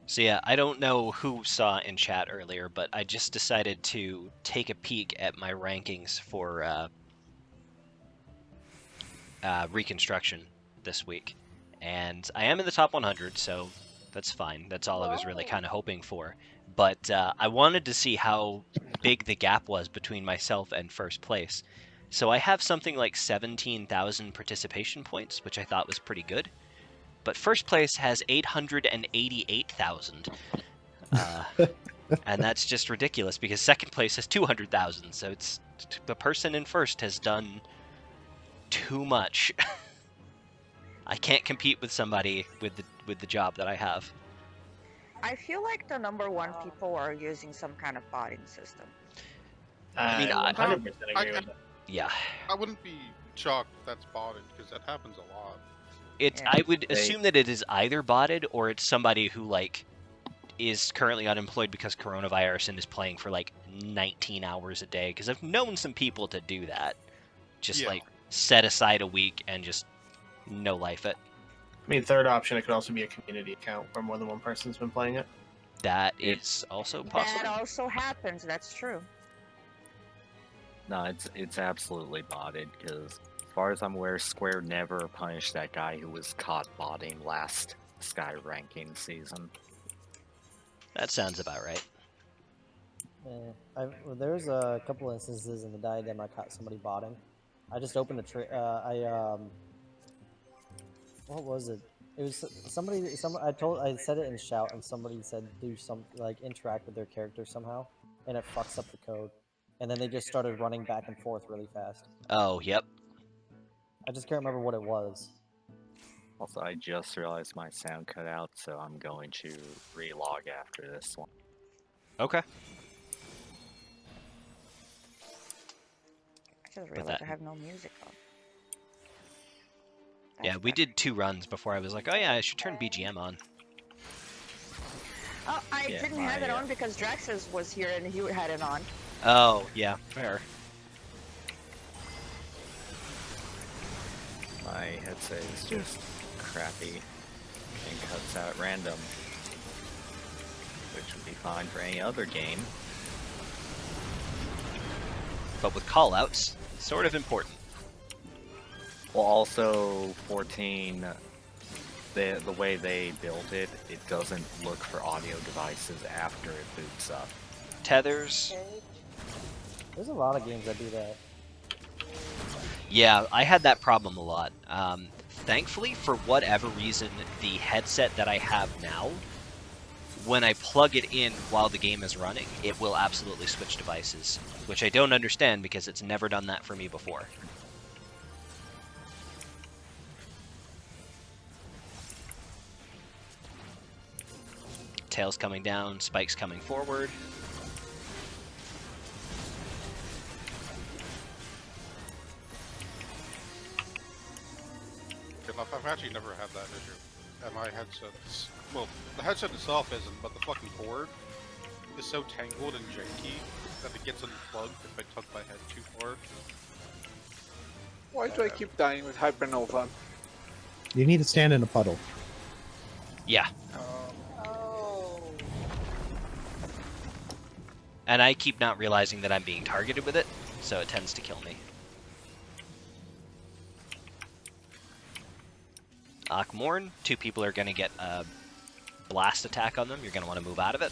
So yeah, I don't know who saw in chat earlier, but I just decided to take a peek at my rankings for Reconstruction this week. And I am in the top 100, so that's fine. That's all I was really kind of hoping for. But I wanted to see how big the gap was between myself and first place. So I have something like 17,000 participation points, which I thought was pretty good. But first place has 888,000. And that's just ridiculous because second place has 200,000. So it's the person in first has done too much. I can't compete with somebody with the job that I have. I feel like the #1 people are using some kind of botting system. I mean, 100% agree with that. Yeah. I wouldn't be shocked if that's botted, because that happens a lot. I would assume that it is either botted or it's somebody who like is currently unemployed because coronavirus and is playing for like 19 hours a day. Because I've known some people to do that, just like set aside a week and just no life it. I mean, third option, it could also be a community account where more than one person's been playing it. That is also possible. That also happens. That's true. No, it's absolutely botted, because as far as I'm aware, Square never punished that guy who was caught botting last Sky ranking season. That sounds about right. Yeah, there's a couple instances in the diadem I caught somebody botting. I just opened a what was it? It was somebody. I said it in shout, and somebody said do some like interact with their character somehow, and it fucks up the code. And then they just started running back and forth really fast. Oh, yep. I just can't remember what it was. Also, I just realized my sound cut out, so I'm going to relog after this one. Okay. I just realized I have no music on. Yeah, we did 2 runs before I was like, oh yeah, I should turn BGM on. Oh, I didn't have it on because Draxus was here and he had it on. Oh, yeah, fair. My headset is just crappy and cuts out random, which would be fine for any other game. But with callouts, sort of important. Well, also 14, the way they built it, it doesn't look for audio devices after it boots up. Tethers. There's a lot of games that do that. Yeah, I had that problem a lot. Thankfully, for whatever reason, the headset that I have now, when I plug it in while the game is running, it will absolutely switch devices, which I don't understand because it's never done that for me before. Tails coming down, spikes coming forward. I've actually never had that issue. And my headset's... Well, the headset itself isn't, but the fucking board is so tangled and janky that it gets unplugged if I tuck my head too far. Why do I keep dying with Hypernova? You need to stand in a puddle. Yeah. Oh. And I keep not realizing that I'm being targeted with it, so it tends to kill me. Akmorn, 2 people are going to get a blast attack on them. You're going to want to move out of it.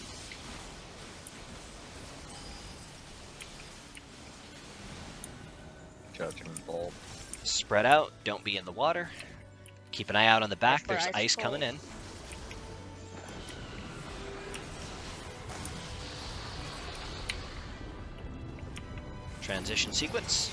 Judgment Bolt. Spread out. Don't be in the water. Keep an eye out on the back. for There's ice ice cold. coming in. Transition sequence.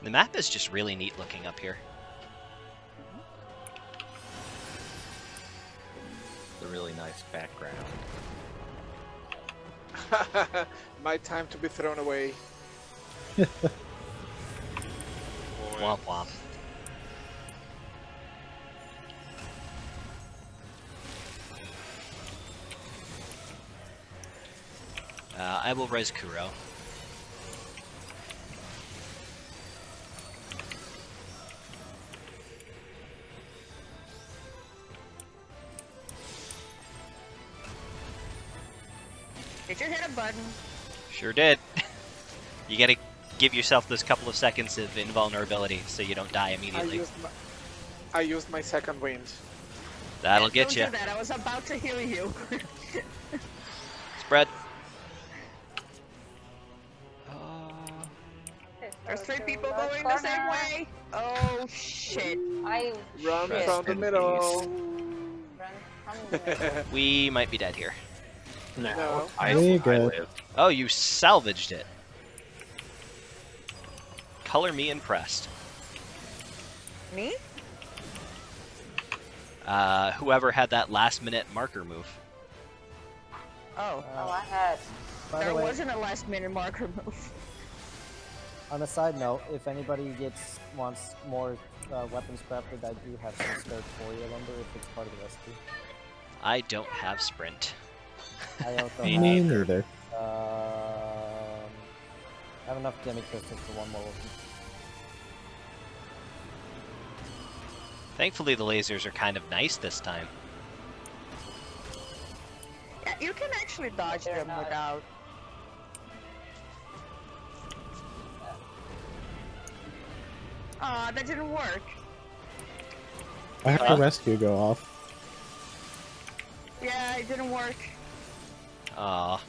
The map is just really neat looking up here. It's a really nice background. My time to be thrown away. Boy. Womp womp. I will res Kuro. Did you hit a button? Sure did. You gotta give yourself those couple of seconds of invulnerability so you don't die immediately. I used my second wind. That'll Don't get you. do that. I was about to heal you. Spread. There's 3 people going the same way. Oh shit. I Run shit. from the middle. Run from the middle. We might be dead here. No. I good. live. Oh, you salvaged it. Color me impressed. Me? Whoever had that last minute marker move. Oh. Oh, I had. By the There way, wasn't a last minute marker move. on a side note, if anybody wants more weapons crafted, I do have some spared for you. Lumber if it's part of the recipe. I don't have sprint. I also Me have. neither. I have enough demi crystals for 1 more weapon. Thankfully, the lasers are kind of nice this time. Yeah, you can actually dodge They're them not. without. Aw, that didn't work. I have to rescue go off. Yeah, it didn't work. Aw.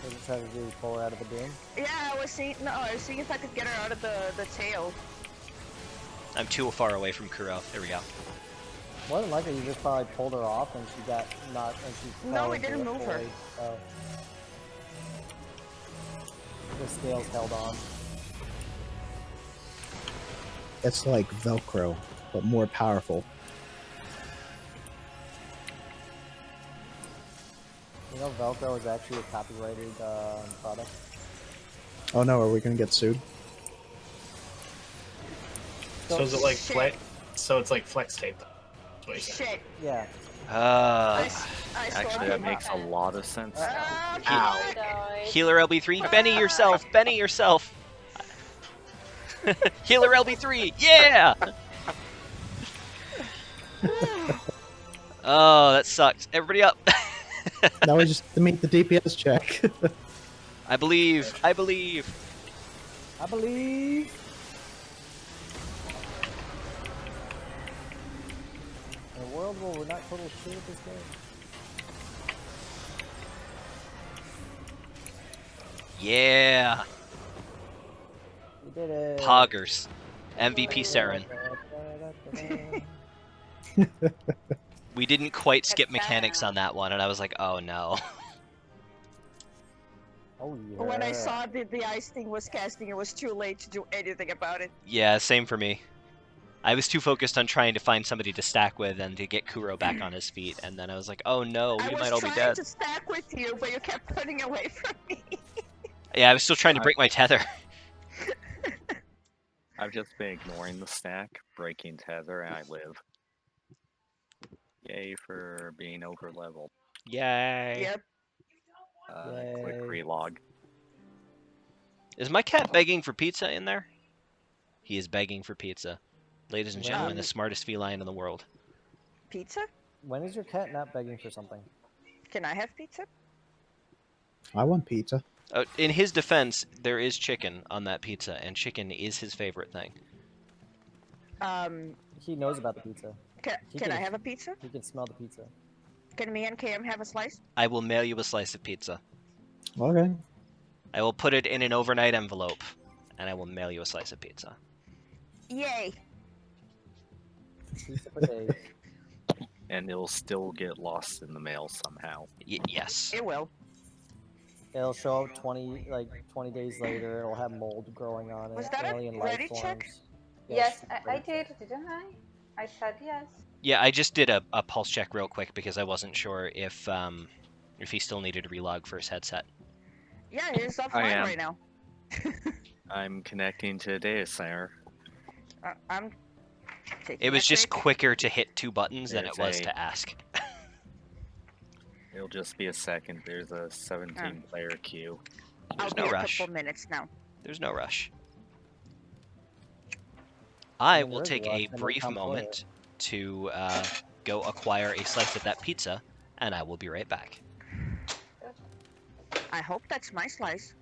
Did you try to do pull her out of the beam? Yeah, I was seeing if I could get her out of the tail. I'm too far away from Kuro. There we go. More than likely, you just probably pulled her off and she got knocked and she No, fell we into didn't the move her. void. Oh. The scales held on. It's like Velcro, but more powerful. You know, Velcro is actually a copyrighted product. Oh no, are we gonna get sued? So is it like Shit. flex? So it's like flex tape. That's what you're saying. Shit. Yeah. I Actually, saw that it. makes a lot of sense now. Ah, Ow. fuck. Died. Healer LB3, Benny yourself, Benny yourself. Healer LB3, yeah! Oh, that sucks. Everybody up. Now we just have to make the DPS check. I believe. I believe. I believe. In a world where we're not total shit at this game. Yeah. We did it. Poggers. MVP Saren. We didn't quite skip mechanics on that one, and I was like, oh no. Oh yeah. When I saw the ice thing was casting, it was too late to do anything about it. Yeah, same for me. I was too focused on trying to find somebody to stack with and to get Kuro back on his feet, and then I was like, oh no, we might all be I was dead. trying to stack with you, but you kept running away from me. Yeah, I was still trying to break my tether. I've just been ignoring the stack, breaking tether, and I live. Yay for being over leveled. Yay. Yep. Quick Yay. relog. Is my cat begging for pizza in there? He is begging for pizza. Ladies and When gentlemen, the is- smartest feline in the world. Pizza? When is your cat not begging for something? Can I have pizza? I want pizza. In his defense, there is chicken on that pizza, and chicken is his favorite thing. He knows about the pizza. Can I have a pizza? He can smell the pizza. Can me and Cam have a slice? I will mail you a slice of pizza. Okay. I will put it in an overnight envelope, and I will mail you a slice of pizza. Yay! Pizza for days. And it'll still get lost in the mail somehow. Yes. It will. It'll show up 20 days later. It'll have mold growing on it. Was that a alien ready life check? forms. Yes, I ready did, check. didn't I? I said yes. Yeah, I just did a pulse check real quick because I wasn't sure if he still needed to relog for his headset. Yeah, he's I offline am. right now. I'm connecting to a data center. I'm taking It was that just break. quicker to hit 2 buttons than it There's was a- to ask. It'll just be a second. There's a 17-player queue. I'll There's be no a rush. couple minutes now. There's no rush. I mean, will there is a take rush, a and no brief time for it. moment to go acquire a slice of that pizza, and I will be right back. I hope that's my slice.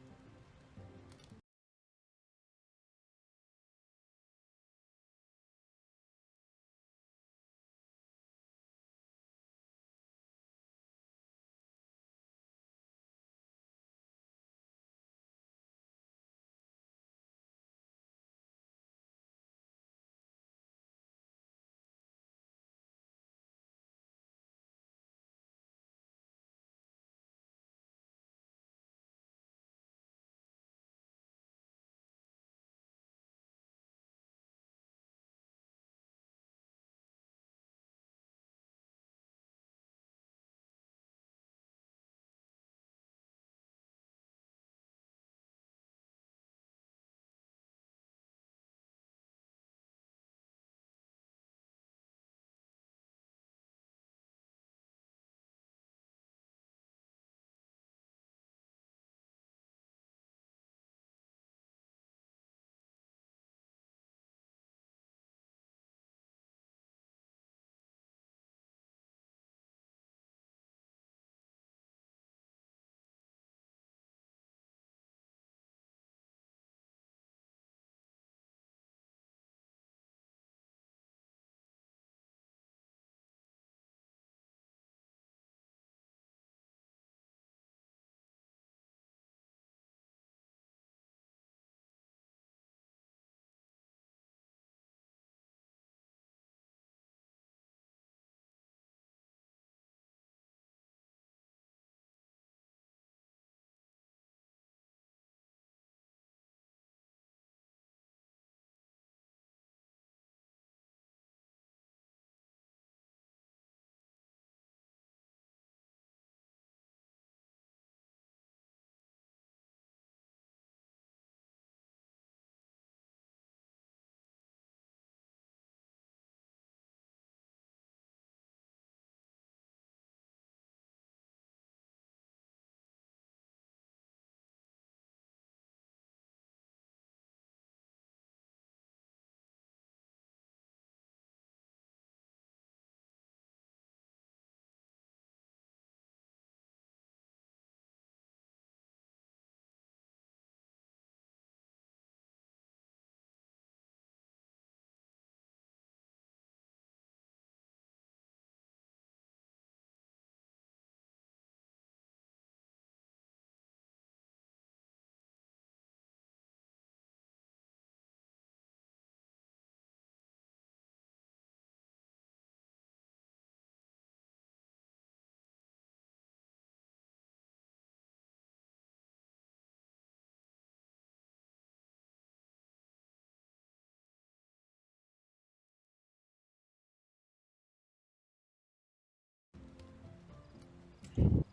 Are you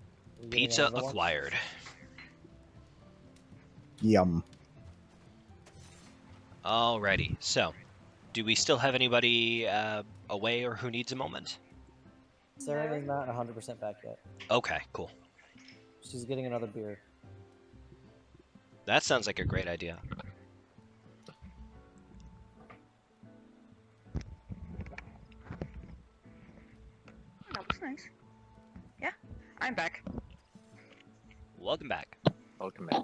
getting Pizza another one? acquired. Yum. Alrighty, so do we still have anybody away or who needs a moment? Saren is not 100% back yet. Okay, cool. She's getting another beer. That sounds like a great idea. That's nice. Yeah, I'm back. Welcome back. Welcome back.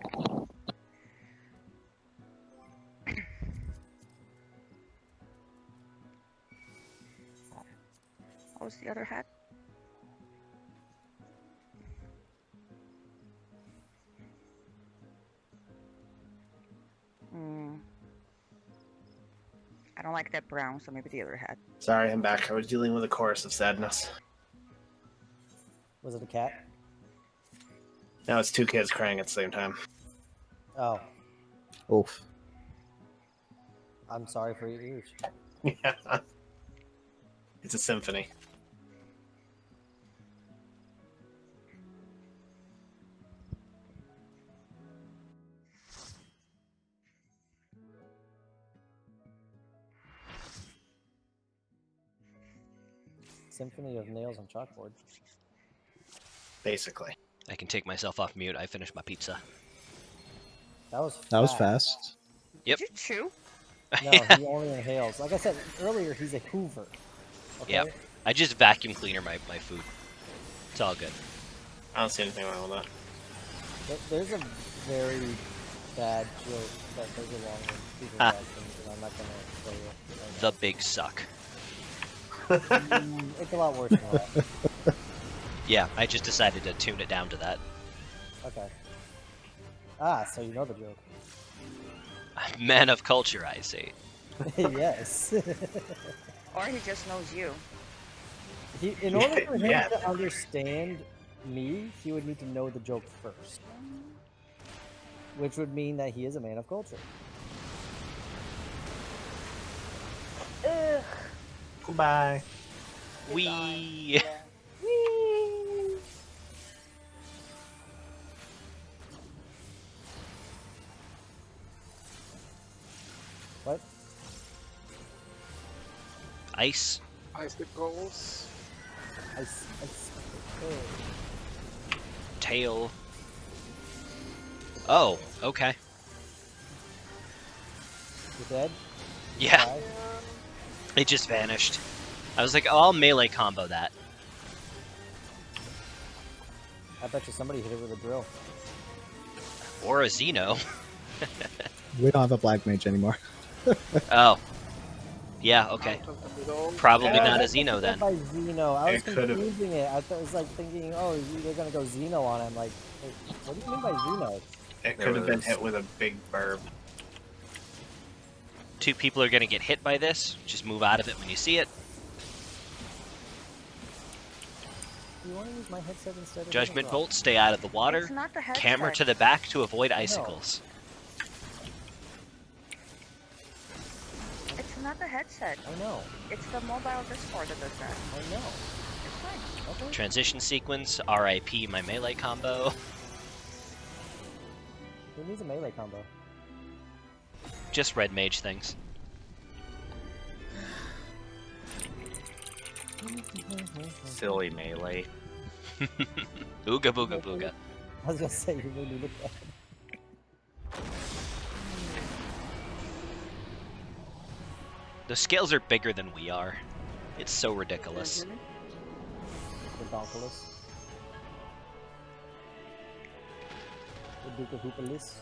What was the other hat? I don't like that brown, so maybe the other hat. Sorry, I'm back. I was dealing with a chorus of sadness. Was it a cat? Now it's two kids crying at the same time. Oh, Oof. I'm sorry for your ears. Yeah. It's a symphony. Symphony of nails on chalkboard. Basically. I can take myself off mute. I finished my pizza. That was fast. Yep. Did you chew? No, he only inhales. Like I said earlier, he's a Hoover. Okay? Yep. I just vacuum cleaner my food. It's all good. I don't see anything wrong with that. There's a very bad joke that goes along with Hoover vacuums, and I'm not gonna show you. Right The big suck. It's a lot worse than that. Yeah, I just decided to tune it down to that. Okay. Ah, so you know the joke. Man of culture, I see. Yes. Or he just knows you. In order for him Yeah. to understand me, he would need to know the joke first. Which would mean that he is a man of culture. Ugh. Goodbye. Wee. What? Ice. Icicles. Oh. Tail. Oh, okay. You dead? Yeah, Bye. it just vanished. I was like, oh, I'll melee combo that. I bet you somebody hit it with a drill. Or a Xeno. We don't have a black mage anymore. Oh. Yeah, okay. Out of the middle. Probably Yeah. not a That's what Xeno you then. meant by Xeno. I was It could've- confusing it. I thought it was like thinking, oh, they're gonna go Xeno on him. Like, wait, what do you mean by Xeno? It There could have been was- hit with a big burb. Two people are gonna get hit by this. Just move out of it when you see it. Do you want to use my headset instead? Judgment bolt, stay out of the It's water. not the headset. Camera to the back to avoid icicles. It's not the headset. I know. It's the mobile Discord that does that. I know. It's fine. Okay. Transition sequence, RIP my melee combo. Who needs a melee combo? Just red mage things. Silly melee. Ooga booga booga. I was gonna say you made me look bad. The scales are bigger than we are. It's so ridiculous. Redonkulous. Redukahoopolis.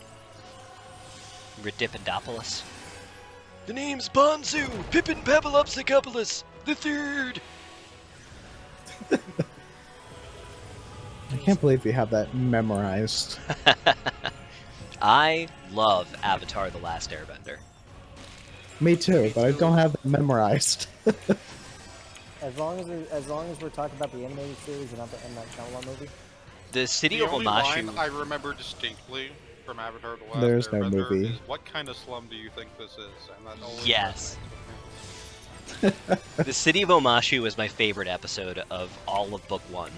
Ridipodopolis. The name's Bonzu! Pippin Papilopsicopoulos! The third! I can't believe you have that memorized. I love Avatar The Last Airbender. Me too, but I don't have it memorized. As long as we're talking about the animated series and not the M. Night Shyamalan movie. The city The of only line Omashu. I remember distinctly from Avatar: The Last There's no Airbender movie. is what kind of slum do you think this is? And that always Yes. resonates with me. The city of Omashu is my favorite episode of all of Book 1.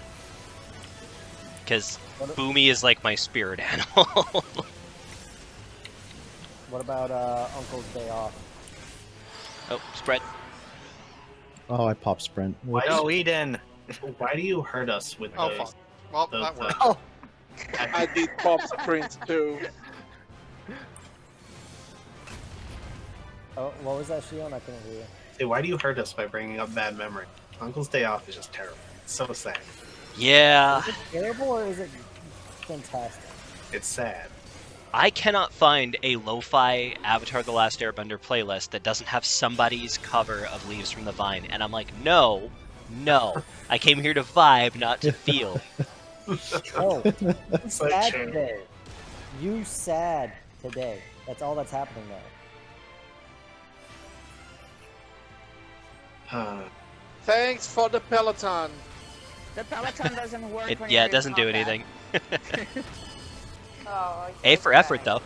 Because Boomy is like my spirit animal. What about Uncle's Day Off? Oh, spread. Oh, I popped sprint. Whoops. No, Eden! Why do you hurt us with Oh, those? fuck. Well, those, that worked. Oh, I did pop sprint too. Oh, what was that, Shion? I couldn't hear you. Hey, why do you hurt us by bringing up bad memory? Uncle's Day Off is just terrible. So sad. Yeah. Is it terrible or is it fantastic? It's sad. I cannot find a lo-fi Avatar The Last Airbender playlist that doesn't have somebody's cover of Leaves from the Vine, and I'm like, no, I came here to vibe, not to feel. Oh, So sad true. today. You sad today. That's all that's happening there. Thanks for the Peloton. The Peloton doesn't work. when Yeah, you're it doesn't do in anything. Oh, A for effort, though.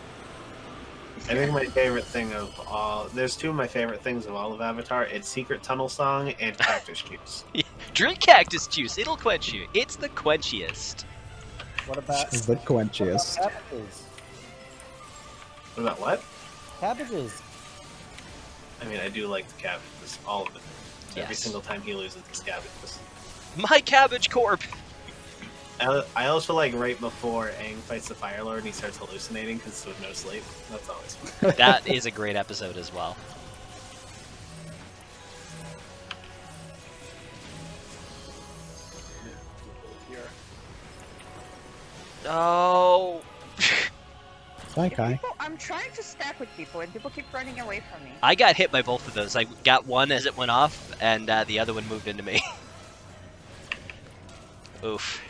I think my favorite thing of all, there's two of my favorite things of all of Avatar. It's Secret Tunnel Song and Cactus Juice. Drink cactus juice, it'll quench you. It's the quenchiest. What about The quenchiest. cabbages? What about what? Cabbages. I mean, I do like the cabbages, all of it. Every Yes. single time he loses his cabbages. My cabbage corp! I also like right before Aang fights the Fire Lord and he starts hallucinating because with no sleep. That's always fun. That is a great episode as well. Oh. Hi, Kai. I'm trying to stack with people, and people keep running away from me. I got hit by both of those. I got one as it went off, and the other one moved into me. Oof.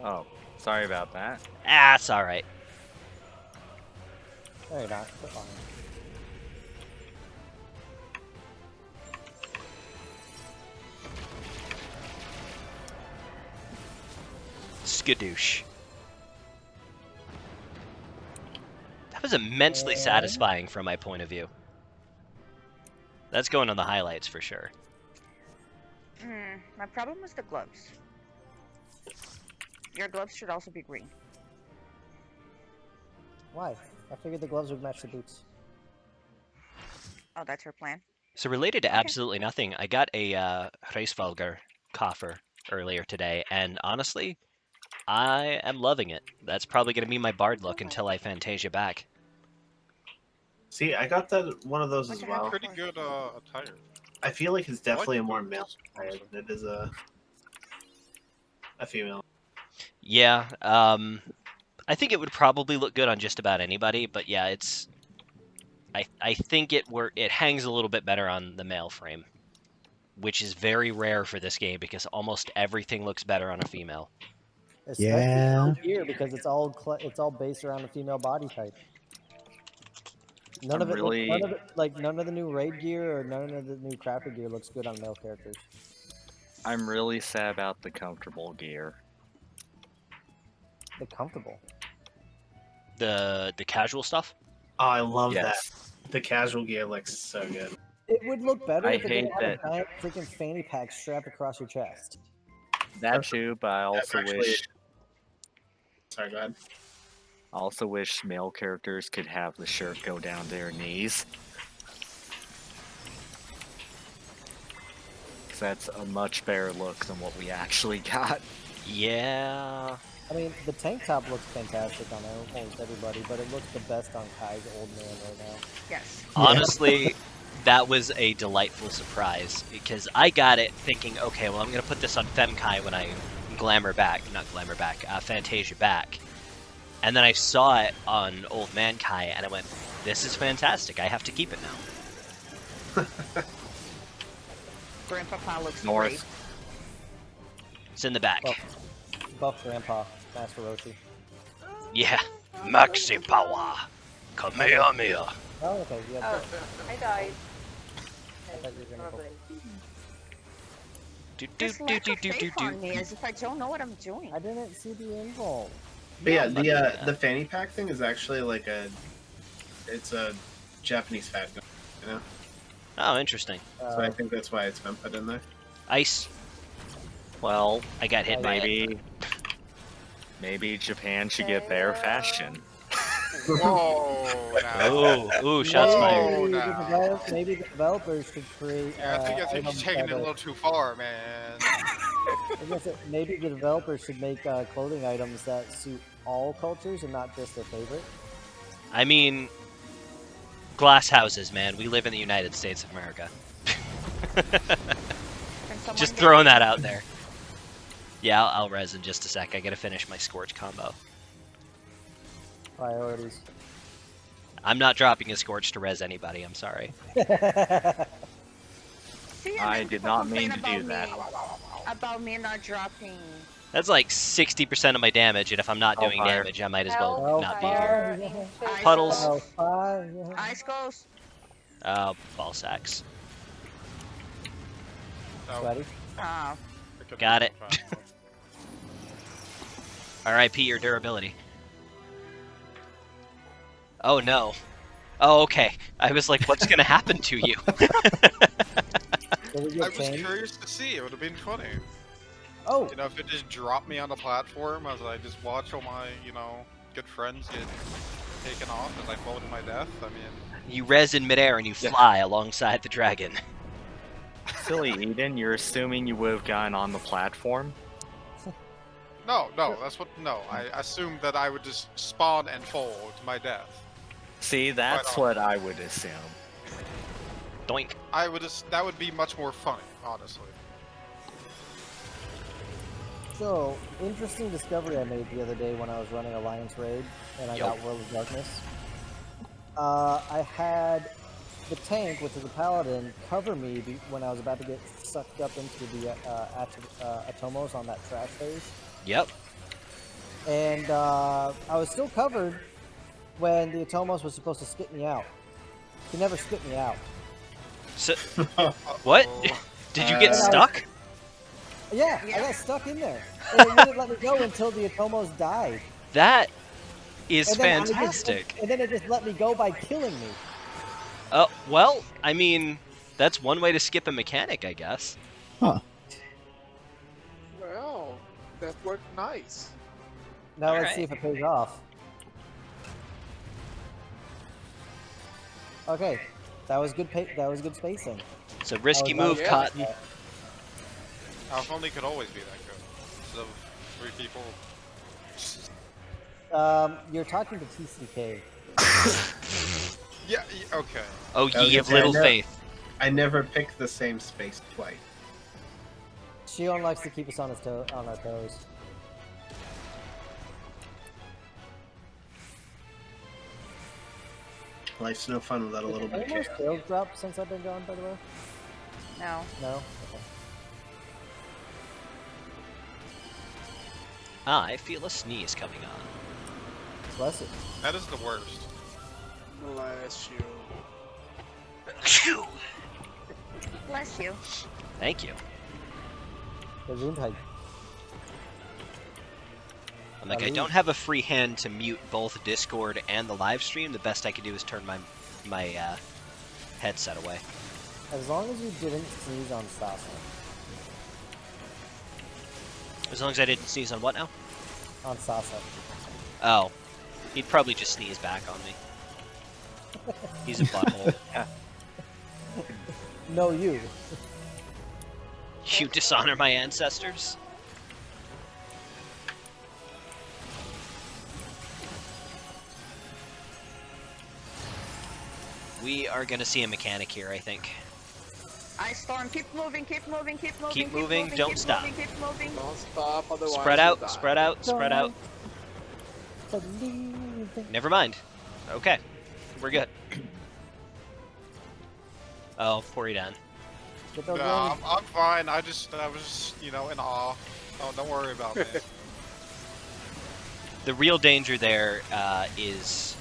Oh, sorry about that. Ah, it's alright. No, you're not. You're fine. Skadoosh. That was immensely And- satisfying from my point of view. That's going on the highlights for sure. My problem was the gloves. Your gloves should also be green. Why? I figured the gloves would match the boots. Oh, that's your plan. So related to Okay. absolutely nothing, I got a Reisvalger coffer earlier today, and honestly, I am loving it. That's probably going to be my bard look until I Fantasia back. See, I got that one of those as What well. Pretty good attire. I feel like it's definitely a more boots, male attire than it is a female. Yeah, I think it would probably look good on just about anybody, but yeah, it's... I think it hangs a little bit better on the male frame, which is very rare for this game because almost everything looks better on a female. Especially Yeah. here because it's all based around the female body type. None of the new raid gear or none of the new crafted gear looks good on male characters. I'm really sad about the comfortable gear. They're comfortable. The casual stuff? Oh, I love Yes. that. The casual gear looks so good. It would look better I if it didn't hate have a giant freaking fanny pack strapped across your chest. That too, but I That's also actually- wish Sorry, go ahead. male characters could have the shirt go down to their knees. 'Cause that's a much better look than what we actually got. Yeah. I mean, the tank top looks fantastic on almost everybody, but it looks the best on Kai's old man right now. Yes. Honestly, that was a delightful surprise because I got it thinking, okay, well, I'm going to put this on Femkai when I Fantasia back. And then I saw it on Old Man Kai, and I went, this is fantastic. I have to keep it now. Grandpapa looks North. great. It's in the back. Buff Grandpa, Master Roshi. Yeah. Maxi power. Kamehameha. Oh, okay. Yeah. Oh, I died. I thought you were gonna go. Probably. Do, do, Just do, lack do, of do, do, faith do. on me, as if I don't know what I'm doing. I didn't see the info. But yeah, Yeah. the fanny pack thing is actually like it's a Japanese fad, you know. Oh, interesting. So I think that's why it's been put in there. Ice. Well, I got hit by it. maybe Japan should get their fashion. Whoa! Now. Ooh, shots fired. Oh, Maybe, no. maybe the developers could create. Yeah, I think you're items taking it that a little too far, man. I guess maybe the developers should make clothing items that suit all cultures and not just their favorite. I mean, glass houses, man. We live in the United States of America. Can someone Just get- throwing that out there. Yeah, I'll res in just a sec. I gotta finish my Scorch combo. Priorities. I'm not dropping a Scorch to res anybody, I'm sorry. See, and I then did people not complain mean to do that. about me not dropping. That's like 60% of my damage, and if I'm not doing Hellfire. damage, I might as well Hellfire not be here. into Puddles. the- Fire. Ice Ghost. Ball sacks. Oh, Sweaty. Oh. I couldn't Got do it. fast enough. RIP your durability. Oh no. Oh, okay. I was like, what's gonna happen to you? Did we I get was changed? curious to see. It would have been funny. Oh, You know, if it just dropped me on the platform as I just watch all my, good friends get taken off as I fall to my death. I mean, You res in midair and you fly alongside the dragon. Silly Eden, you're assuming you would have gotten on the platform? no, I assumed that I would just spawn and fall to my death. See, that's on. what I would assume. Doink. That would be much more funny, honestly. so interesting discovery I made the other day when I was running Alliance Raid and I got World of Darkness. I had the tank, which is a paladin, cover me when I was about to get sucked up into the Atomos on that trash phase. Yep. And I was still covered when the Atomos was supposed to spit me out. He never spit me out. So, what? Did you get stuck? Yeah, I got stuck in there. And it wouldn't let me go until the Atomos died. That is And then fantastic. and then it just let me go by killing me. Well, I mean, that's one way to skip a mechanic, I guess. Well, that worked nice. Now let's Alright. see if it pays off. Okay, that was good. That was good spacing. It's a risky I was move, not- Cotton. If only could always be that good. Instead of 3 people. You're talking to TCK. Yeah, okay. Oh, I was ye of gonna say, little faith. I never pick the same space twice. Shion likes to keep us on our toes. Life's no fun without a little bit of Any more chaos. skills dropped since I've been gone, by the way? No. No? Okay. I feel a sneeze coming on. Bless it. That is the worst. Bless you. Phew. Bless you. Thank you. Gesundheit. I'm like, I don't have a free hand to mute both Discord and the live stream. The best I can do is turn my headset away. As long as you didn't sneeze on Sasa. As long as I didn't sneeze on what now? On Sasa. Oh. He'd probably just sneeze back on me. He's a butthole. No, you. You dishonor my ancestors? We are gonna see a mechanic here, I think. Ice Storm, keep moving, keep moving, keep moving. Keep moving, don't keep stop. Moving, keep moving. Don't stop, otherwise Spread you'll out, die. spread out, spread out. Never mind. Okay. We're good. Oh, poor Edan. Get those No, wings. I'm fine. I was just, in awe. Oh, don't worry about me. The real danger there is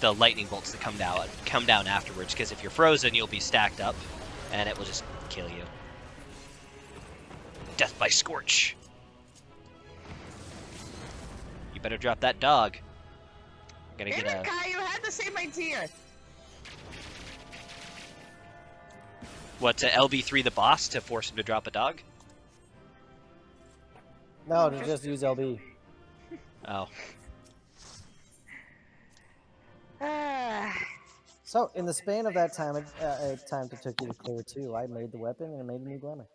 the lightning bolts that come down afterwards, because if you're frozen, you'll be stacked up, and it will just kill you. Death by scorch. You better drop that dog. I'm gonna Damn get it, a... Kai, you had the same idea. What, to LB3 the boss to force him to drop a dog? No, to just use LB. Oh. So, in the span of that time, time it took you to clear 2, I made the weapon and I made a new glamour.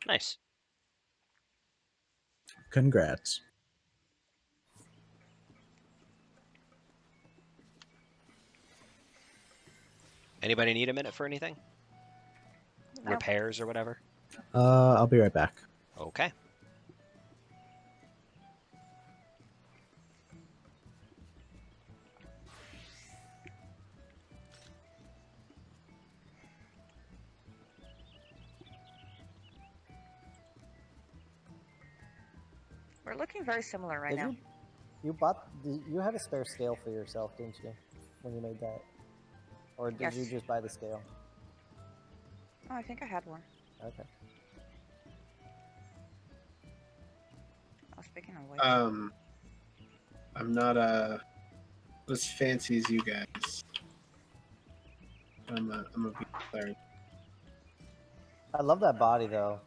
Nice. Congrats. Anybody need a minute for anything? No. Repairs or whatever? I'll be right back. Okay. We're looking very similar right Did now. you had a spare scale for yourself, didn't you, when you made that? Or did you Yes. just buy the scale? Oh, I think I had one. Okay. Oh, speaking of which. I'm not as fancy as you guys. I'm a beat player. I love that body though.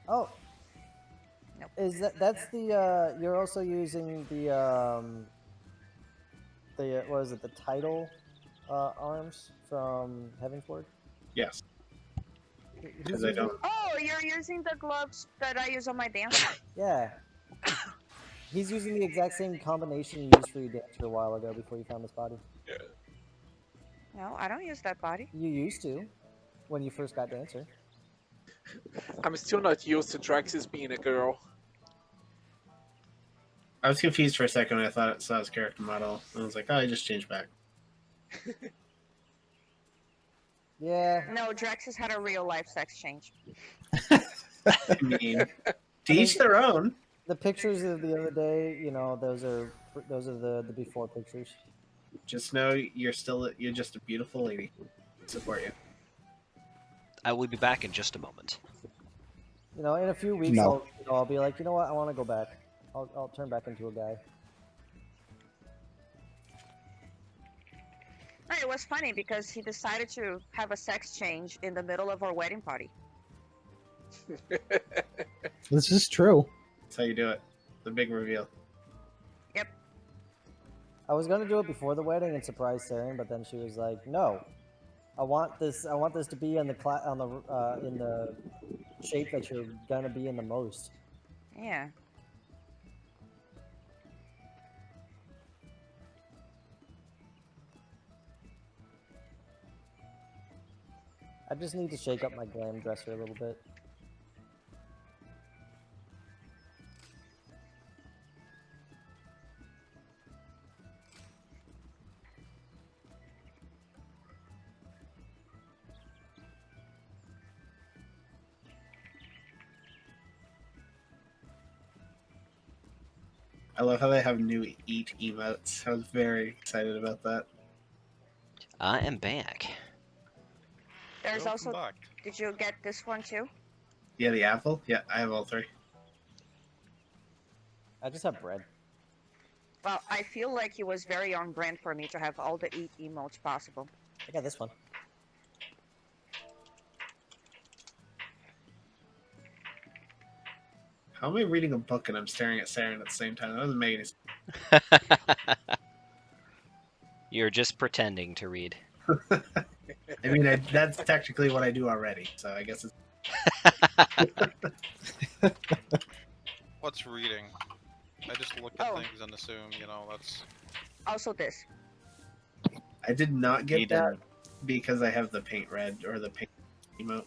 Oh. Nope. Is that's the you're also using the what is it, the title arms from Heavensward? Yes. He's I using, don't. Oh, you're using the gloves that I use on my dancer. yeah. He's using the exact same combination you used for your dancer a while ago before you found this body. No, I don't use that body. You used to when you first got dancer. I'm still not used to Draxis being a girl. I was confused for a second when I thought it saw his character model. I was like, oh, he just changed back. Yeah. No, Draxus had a real life sex change. I mean, to each their own. The pictures of the other day, you know, those are the before pictures. Just know you're just a beautiful lady. Support you. I will be back in just a moment. You know, in a few weeks, No. I'll be like, you know what, I want to go back. I'll turn back into a guy. No, it was funny because he decided to have a sex change in the middle of our wedding party. This is true. That's how you do it. The big reveal. Yep. I was gonna do it before the wedding and surprise Saren, but then she was like, "No, I want this to be in the in the shape that you're gonna be in the most." Yeah. I just need to shake up my glam dresser a little bit. I love how they have new eat emotes. I was very excited about that. I am back. There's Welcome also. back. Did you get this one too? Yeah, the apple? Yeah, I have all three. I just have bread. Well, I feel like it was very on brand for me to have all the eat emotes possible. I got this one. How am I reading a book and I'm staring at Saren at the same time? That doesn't make any sense. You're just pretending to read. I mean, that's technically what I do already, so I guess it's... What's reading? I just look at things and assume, you know, that's... Also this. I did not get He that didn't. because I have the paint red or the paint emote.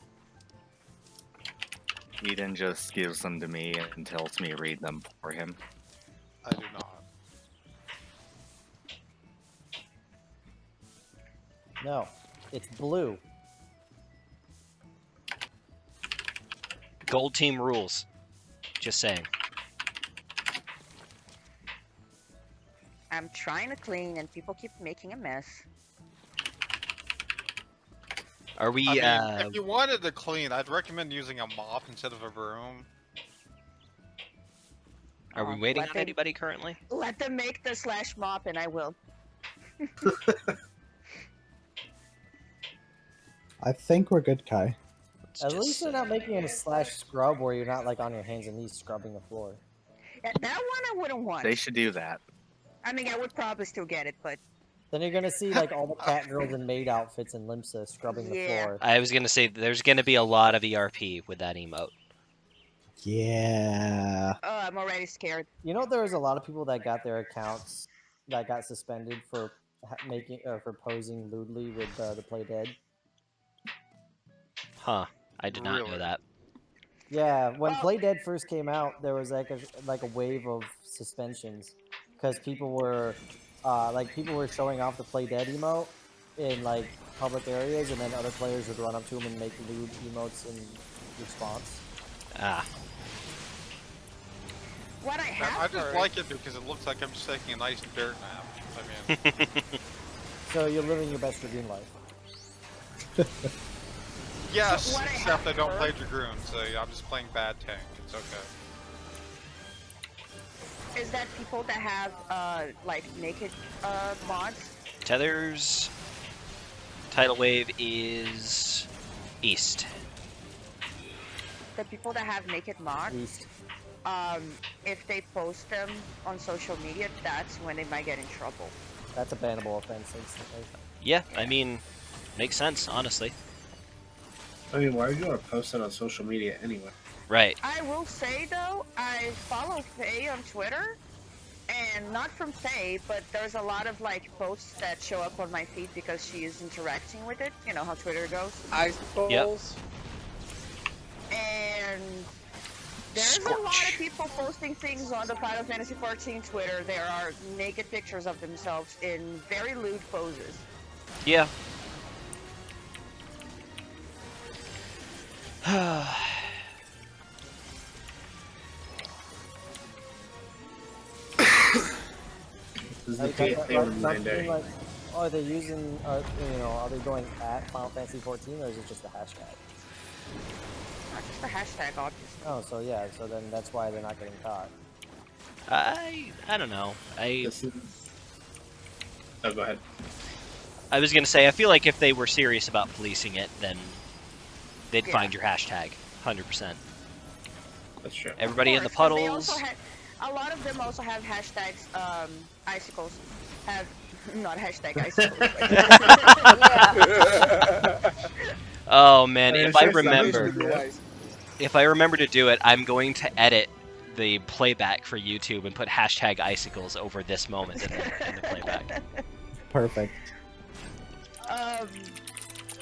Eden just gives them to me and tells me to read them for him. I do not. No, it's blue. Gold team rules. Just saying. I'm trying to clean and people keep making a mess. Are we? I mean, if you wanted to clean, I'd recommend using a mop instead of a broom. Are we waiting let on them- anybody currently? Let them make the slash mop and I will. I think we're good, Kai. At least they're not making it a slash scrub where you're not like on your hands and knees scrubbing the floor. Yeah, that one I wouldn't want. They should do that. I mean, I would probably still get it, but Then you're gonna see like all the cat girls in maid outfits in Limsa scrubbing the Yeah. floor. I was gonna say there's gonna be a lot of ERP with that emote. Yeah. oh, I'm already scared. You know, there was a lot of people that got their accounts that got suspended for for posing lewdly with the Play Dead. Huh. I did not know Really? that. Yeah, when Well- Play Dead first came out, there was like a wave of suspensions because people were showing off the Play Dead emote in like public areas, and then other players would run up to them and make lewd emotes in response. Ah. What I I have just heard, like it because it looks like I'm just taking a nice dirt nap. I mean, So you're living your best Dragoon life. yes, So what I except I have don't play heard- Dragoon, so I'm just playing bad tank. It's okay. is that people that have like naked mods, Tethers. Tidal wave is east. the people that have naked mods, East. if they post them on social media, that's when they might get in trouble. That's a bannable offense instantly. Yeah, I mean, makes sense, honestly. I mean, why would you want to post it on social media anyway? Right. I will say though, I follow Faye on Twitter, and not from Faye, but there's a lot of like posts that show up on my feed because she is interacting with it. You know how Twitter goes. I suppose. And there's a lot of people posting things on the Final Fantasy XIV Twitter. There are naked pictures of themselves in very lewd poses. Yeah. This is the Like, thing on like, Monday. like, are they using, you know, are they going at Final Fantasy 14 or is it just a hashtag? Not just a hashtag, obviously. Oh, so yeah, so then that's why they're not getting caught. I don't know. This is... Oh, go ahead. I was gonna say, I feel like if they were serious about policing it, then they'd Yeah. find your hashtag, 100%. That's true. Everybody in the Of course, 'cause they puddles. also a lot of them also have hashtags, icicles. Have, not hashtag icicles. but- Oh man, if I That remember, used to be nice. if I remember to do it, I'm going to edit the playback for YouTube and put hashtag icicles over this moment in the playback. Perfect.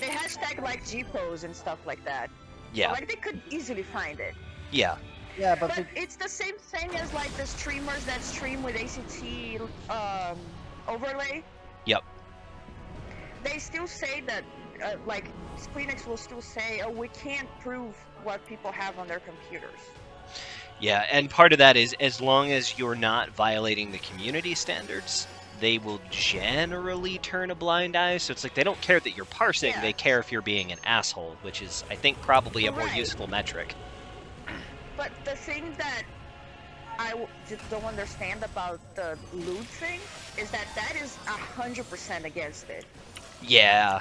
They hashtag like G-pose and stuff like that. Yeah, So, like they could easily find it. yeah, Yeah, but But it's the same thing as like the streamers that stream with ACT overlay. Yep. They still say that, like, Squeenix will still say, oh, we can't prove what people have on their computers. yeah, and part of that is as long as you're not violating the community standards, they will generally turn a blind eye. So it's like they don't care that you're parsing; Yeah. they care if you're being an asshole, which is, I think, probably a more Right. useful metric. But the thing that just don't understand about the loot thing is that that is 100% against it. Yeah,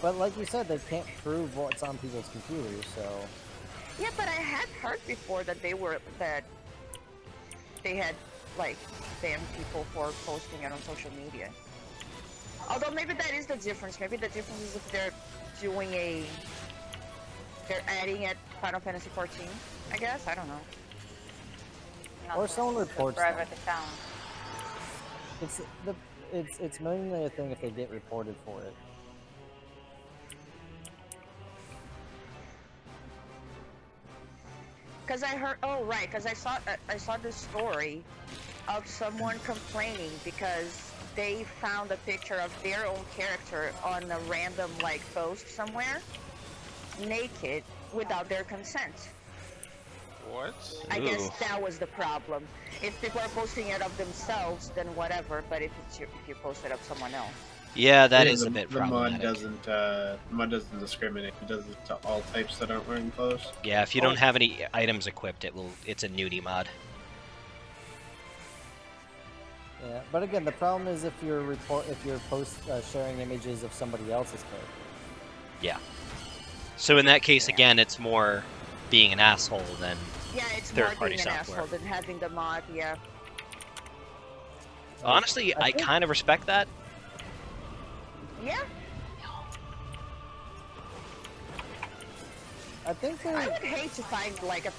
but like you said, they can't prove what's on people's computers, so Yeah, but I had heard before that they had like banned people for posting it on social media. Although maybe that is the difference. Maybe the difference is if they're adding it Final Fantasy 14. I guess I don't know. Not Or someone just a reports private account. it's mainly a thing if they get reported for it. Because I heard, oh right, because I saw this story of someone complaining because they found a picture of their own character on a random like post somewhere, naked without their consent. What? I guess Ooh. that was the problem. If people are posting it of themselves, then whatever. But if you post it of someone else, yeah, that Yeah, is the, a bit the mod problematic. doesn't discriminate. It does it to all types that aren't wearing clothes. Yeah, if you don't have any items equipped, it's a nudie mod. Yeah, but again, the problem is if you're sharing images of somebody else's character. Yeah. So in that case, again, it's more being an asshole than yeah, it's more third-party being an software. asshole than having the mod. Yeah. honestly, I think- kind of respect that. Yeah. I think I they would hate to find like a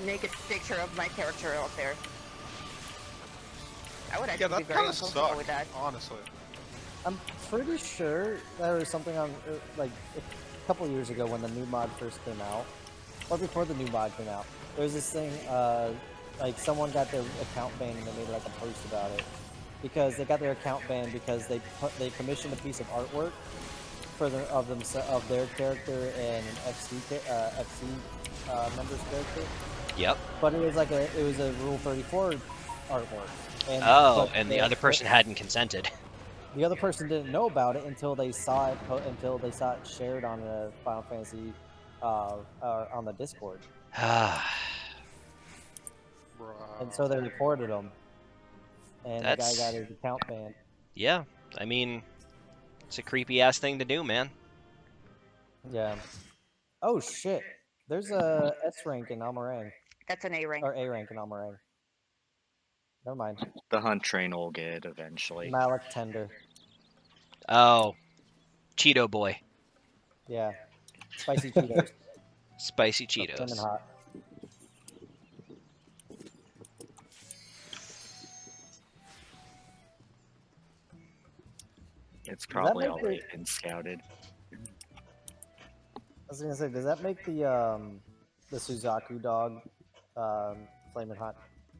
naked picture of my character out there. I would Yeah, actually be that very kind of uncomfortable sucks, with that. honestly. I'm pretty sure there was something on like a couple years ago when the new mod first came out, or before the new mod came out. There was this thing, like someone got their account banned and they made like a post about it because they got their account banned because they commissioned a piece of artwork for of their character and an FC member's character, Yep. But it was like a Rule 34 artwork. And, Oh, but and the other person hadn't consented. The other person didn't know about it until they saw it shared on the Final Fantasy on the Discord. And so they reported him. And the guy got his account banned. Yeah, I mean, it's a creepy ass thing to do, man. Yeah. Oh shit. There's a S rank in Almarang. That's an A rank. Or A rank in Almarang. Never mind. The hunt train will get eventually. Malik Tender. Oh, Cheeto boy. Yeah. Spicy Cheetos. Spicy Cheetos. Flamin' hot. It's probably make already been scouted. I was gonna say, does that make the Suzaku dog Flamin' Hot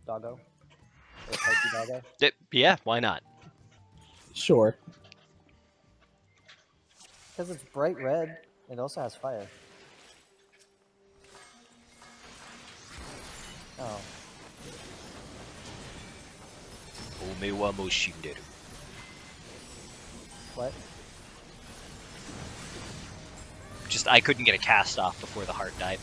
Doggo? Or Spicy Doggo? Yeah, why not? Sure. Because it's bright red. It also has fire. Oh. Omewa mo shinderu. What? Just, I couldn't get a cast off before the heart died.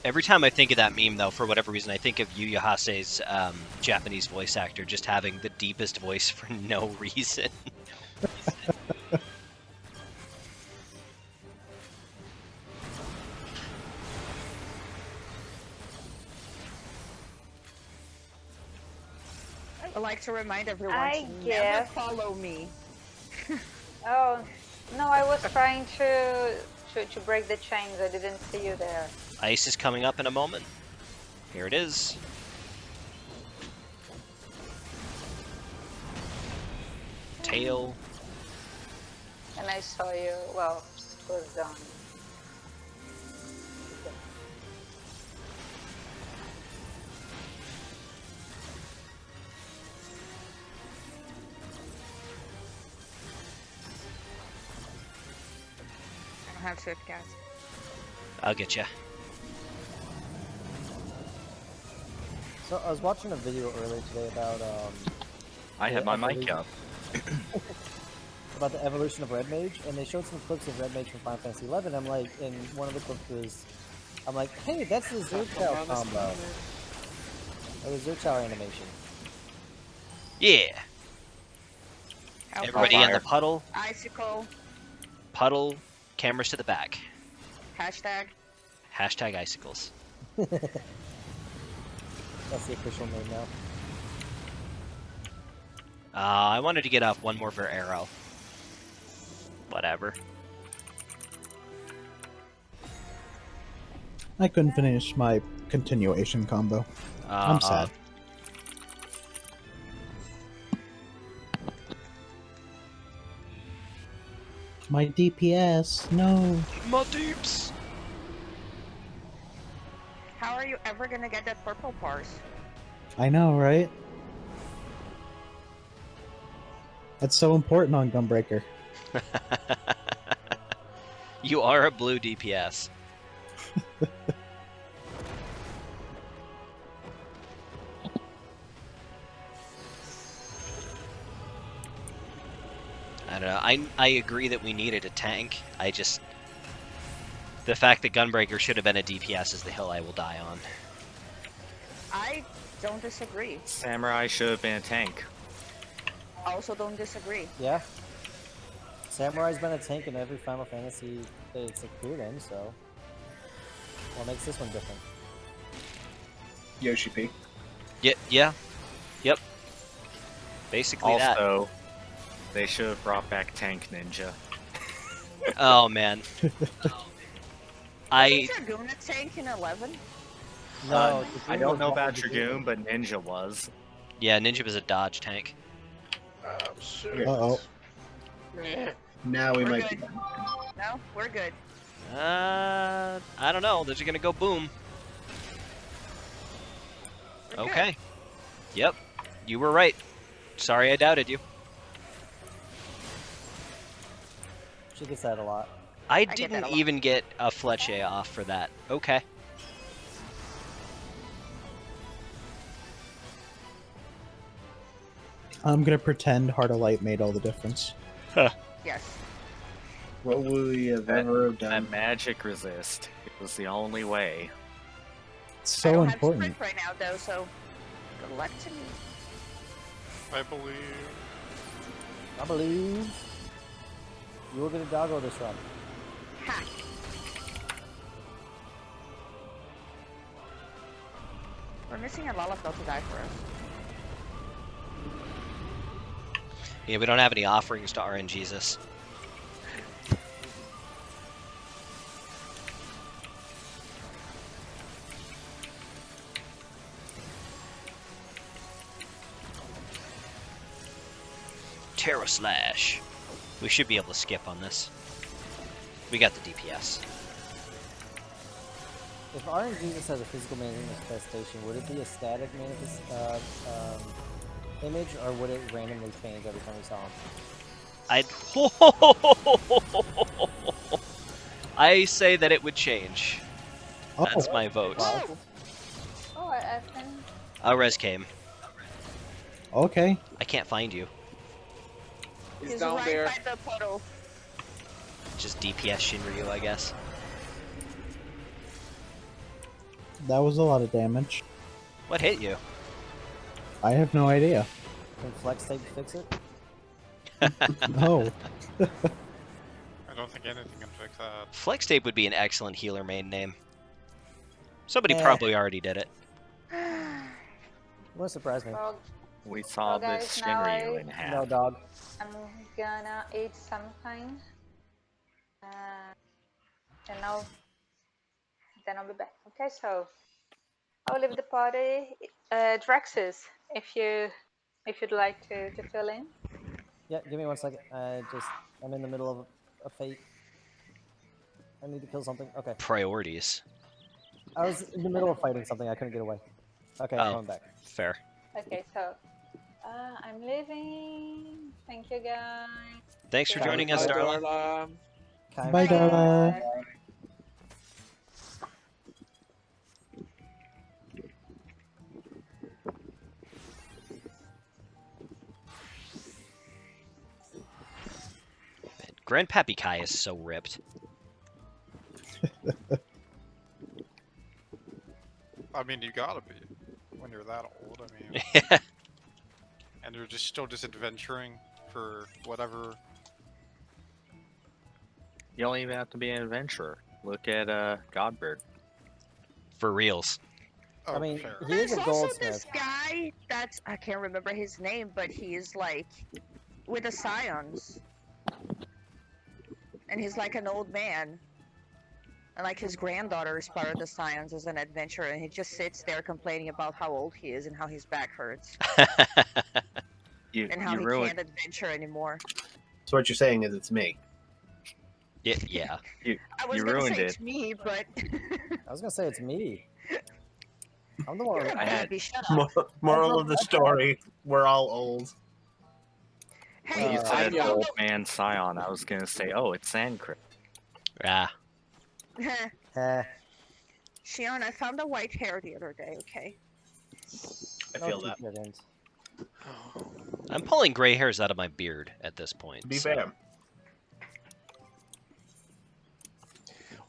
Every time I think of that meme, though, for whatever reason, I think of Yu Yahase's Japanese voice actor just having the deepest voice for no reason. I like to remind everyone I to never guess. follow me. Oh, no, I was trying to break the chains. I didn't see you there. Ice is coming up in a moment. Here it is. Tail. And I saw you, well, it was done. I don't have Swift cast. I'll get you. So I was watching a video earlier today about I had my mic up. about the evolution of Red Mage, and they showed some clips of Red Mage from Final Fantasy 11. I'm like, and one of the clips was, I'm like, hey, that's the Zerchow combo. Or the Zerchow animation. Yeah. Everybody in the puddle. Icicle. Puddle. Cameras to the back. Hashtag. Hashtag icicles. That's the official name now. I wanted to get off one more for arrow. Whatever. I couldn't finish my continuation combo. I'm sad. My DPS, no. My deeps. How are you ever gonna get that purple parse? I know, right? That's so important on Gunbreaker. You are a blue DPS. I don't know. I agree that we needed a tank. I just... The fact that Gunbreaker should have been a DPS is the hill I will die on. I don't disagree. Samurai should have been a tank. Also don't disagree. Yeah. Samurai's been a tank in every Final Fantasy that it's appeared in, so what makes this one different? Yoshi P. Yeah. Yep. Basically that. Also, they should have brought back Tank Ninja. Oh, man. Is Dragoon a tank in 11? No, I don't know about Dragoon, but Ninja was. Yeah, Ninja was a dodge tank. Shoot. Uh-oh. Now we We're might good. be. No, we're good. I don't know. They're just gonna go boom. Okay. Yep. You were right. Sorry I doubted you. She gets that a lot. I get that didn't a lot. even get a Fletche off for that. Okay. I'm gonna pretend Heart of Light made all the difference. Yes. What would we have ever done? That magic resist. It was the only way. It's I so don't important. have sprint right now though, so good luck to me. I believe. I believe you will get a doggo this run. Ha! We're missing a Lalafell to die for us. Yeah, we don't have any offerings to RNGesus. Terra Slash. We should be able to skip on this. We got the DPS. If RNGesus has a physical manifestation, would it be a static image, or would it randomly change every time we saw him? I say that it would change. Oh, That's my vote. Oh! Oh, I've been. Res came. okay. I can't find you. He's down right there. by the portal. Just DPS Shinryu, I guess. That was a lot of damage. What hit you? I have no idea. Can Flex Tape fix it? No. I don't think anything can fix that. Flex Tape would be an excellent healer main name. Somebody Eh. probably already did it. Won't surprise me. Well, We saw Well, this guys, now Shinryu I- in half. No dog. I'm gonna eat something. And then I'll be back. Okay, so I'll leave the party. Draxus, if you'd like to fill in. Yeah, give me 1 second. I'm in the middle of a fate. I need to kill something. Okay. Priorities. I was in the middle of fighting something. I couldn't get away. Okay, I'm Oh. coming back. Fair. Okay, so I'm leaving. Thank you guys. Thanks for Bye. joining us, Bye. Darla. Darla. Bye, Darla. Grandpappy Kai is so ripped. I mean, you gotta be when you're that old. I mean, Yeah. and you're just still just adventuring for whatever. You don't even have to be an adventurer. Look at Godbird. For reals. Oh, I mean, fair. he is There's a also goldsmith. this guy that's I can't remember his name, but he is like with the scions, and he's like an old man, and like his granddaughter is part of the scions as an adventurer, and he just sits there complaining about how old he is and how his back hurts You, and how you he ruined. can't adventure anymore. So what you're saying is it's me. Yeah. I was You gonna ruined say it. it's me, but I was gonna say it's me. I'm the one. I had- Abby, shut up. Moral of the story: we're all old. Hey, You Uh, said I found old man Scion. I was gonna say, oh, it's Sandcrypt. Ah. Eh, Shion, I found a white hair the other day. Okay. I no feel that. didn't. I'm pulling gray hairs out of my beard at this point. To be so- fair,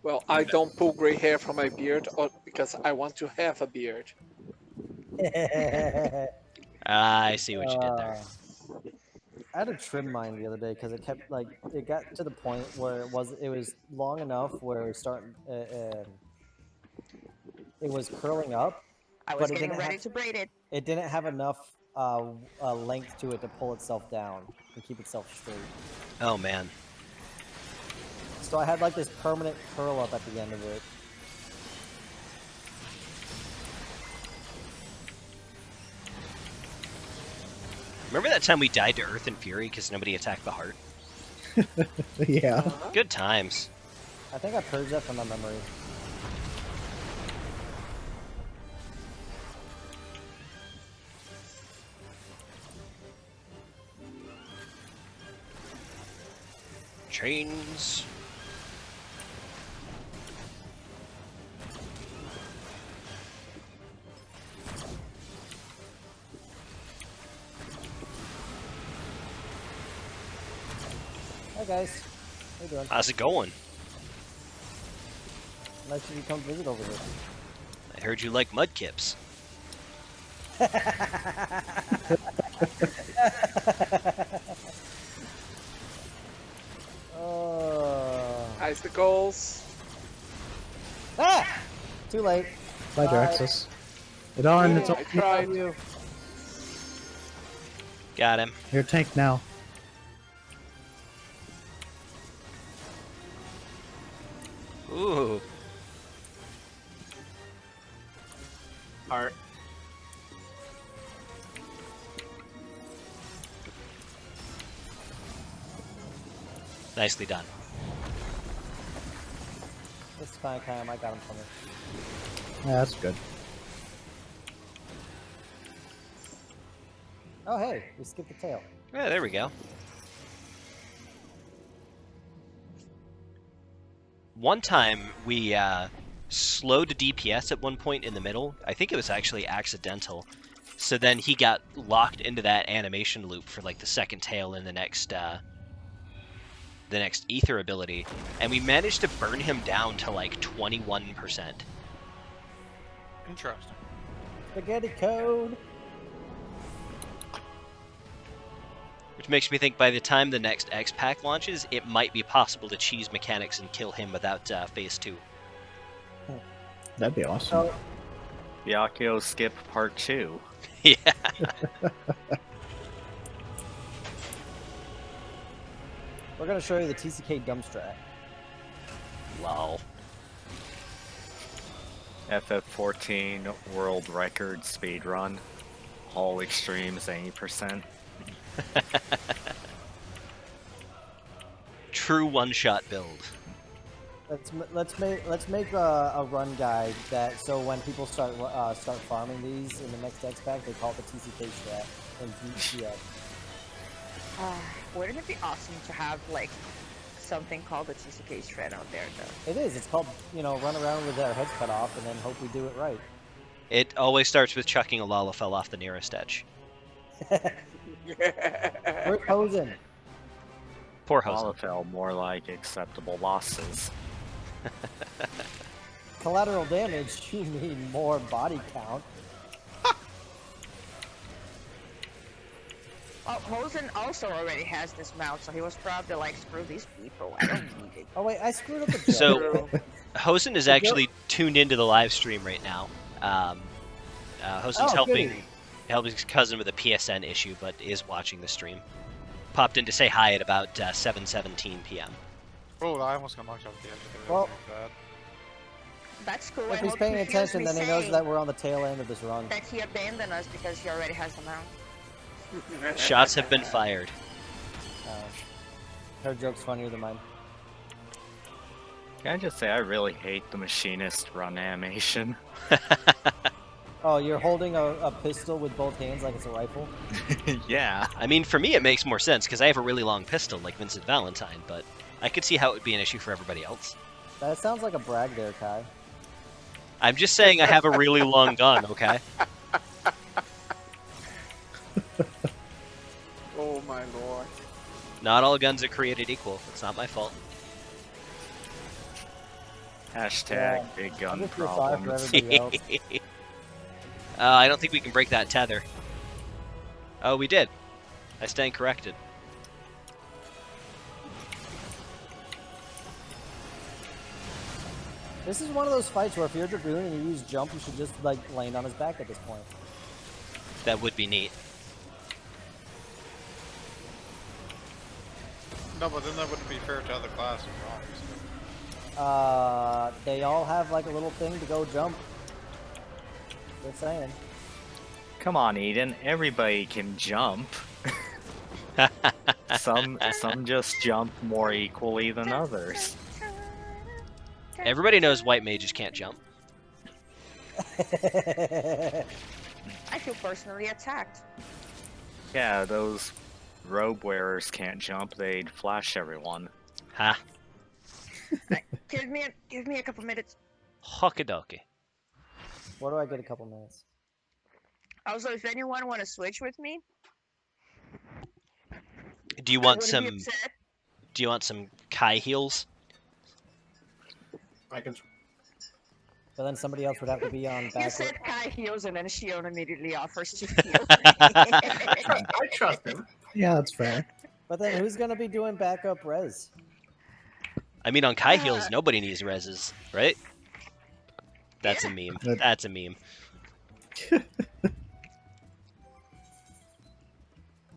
Well, I don't pull gray hair from my beard because I want to have a beard. I see what you did there. I had to trim mine the other day because it kept like it got to the point where it was long enough where it was starting it was curling up. I But was it getting didn't ready have- to braid it. It didn't have enough length to it to pull itself down and keep itself straight. Oh man. So I had like this permanent curl up at the end of it. Remember that time we died to Earth and Fury because nobody attacked the heart? Yeah. Good times. I think I purged that from my memory. Chains. Hi guys. How you doing? How's it going? Nice of you come visit over here. I heard you like mudkips. Oh. Icicles. Ah! Too late. Bye, Draxus. It's on. It's I on. tried. You. Got him. Your tank now. Ooh. Art. Nicely done. This is fine, Cam. I got him from it. Yeah, that's good. Oh, hey. We skipped the tail. Yeah, there we go. One time we slowed DPS at one point in the middle. I think it was actually accidental. So then he got locked into that animation loop for like the second tail in the next ether ability, and we managed to burn him down to like 21%. Interesting. Spaghetti code. Which makes me think by the time the next X pack launches, it might be possible to cheese mechanics and kill him without phase 2. That'd be awesome. So, Yakio skip part 2. Yeah. we're going to show you the TCK dump strat. Lol. FF14 world record speedrun. All extremes 80%. True one-shot build. Let's make a run guide that so when people start farming these in the next X pack, they call it the TCK strat and GTX. Wouldn't it be awesome to have like something called the TCK strat out there though? It is. It's called, run around with our heads cut off and then hope we do it right. It always starts with chucking a Lalafell off the nearest edge. We're posing. Poor Hosen. Lalafell more like acceptable losses. Collateral damage, you mean more body count. Oh, Hosen also already has this mount, so he was probably like, screw these people, I don't need it. Oh wait, I screwed up the joke. So, Hosen is actually tuned into the live stream right now. Hosen's helping his cousin with a PSN issue, but is watching the stream. Popped in to say hi at about 7:17 p.m. Oh, I almost got knocked off the edge of it. Well, Bad. That's cool. if I he's hope paying he feels attention, me then he knows saying that we're on the tail end of this run. that he abandoned us because he already has the mount. Shots have been fired. Her joke's funnier than mine. Can I just say I really hate the machinist run animation? Oh, you're holding a pistol with both hands like it's a rifle? Yeah. I mean, for me it makes more sense because I have a really long pistol like Vincent Valentine, but I could see how it would be an issue for everybody else. That sounds like a brag there, Kai. I'm just saying I have a really long gun, okay? Oh my lord. Not all guns are created equal. It's not my fault. Hashtag big I gun just feel sorry for problems. everybody else. I don't think we can break that tether. Oh, we did. I stand corrected. This is one of those fights where if you're a Dragoon and you use jump, you should just like land on his back at this point. That would be neat. No, but then that wouldn't be fair to other classes, They all have like a little thing to go jump. Just saying. Come on, Eden. Everybody can jump. Some just jump more equally than others. Everybody knows white mages can't jump. I feel personally attacked. Yeah, those robe wearers can't jump. They'd flash everyone. Ha. Give me a couple minutes. Hokidoki. Where do I get a couple minutes? Also, if anyone want to switch with me, Do you I want wouldn't be some? upset. Do you want some Kai heals? I can. But then somebody else would have to be on You back. said Kai heals, and then Shion immediately offers to heal. I trust him. Yeah, that's fair. But then who's gonna be doing backup res? I mean, on Kai heals, nobody needs reses, right? That's a meme. That- That's a meme.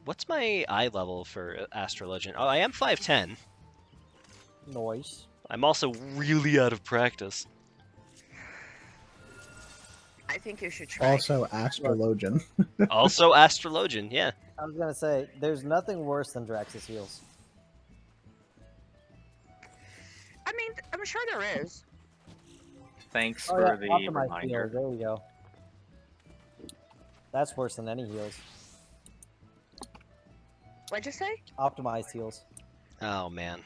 What's my eye level for Astro Legend? Oh, I am 5'10". Noise. I'm also really out of practice. I think you should try. Also, Astrologian. Also Astrologian, yeah. I was gonna say, there's nothing worse than Drax's heals. I mean, I'm sure there is. Thanks Oh, for yeah, the optimized reminder. heals. There we go. That's worse than any heals. What'd you say? Optimized heals. Oh man.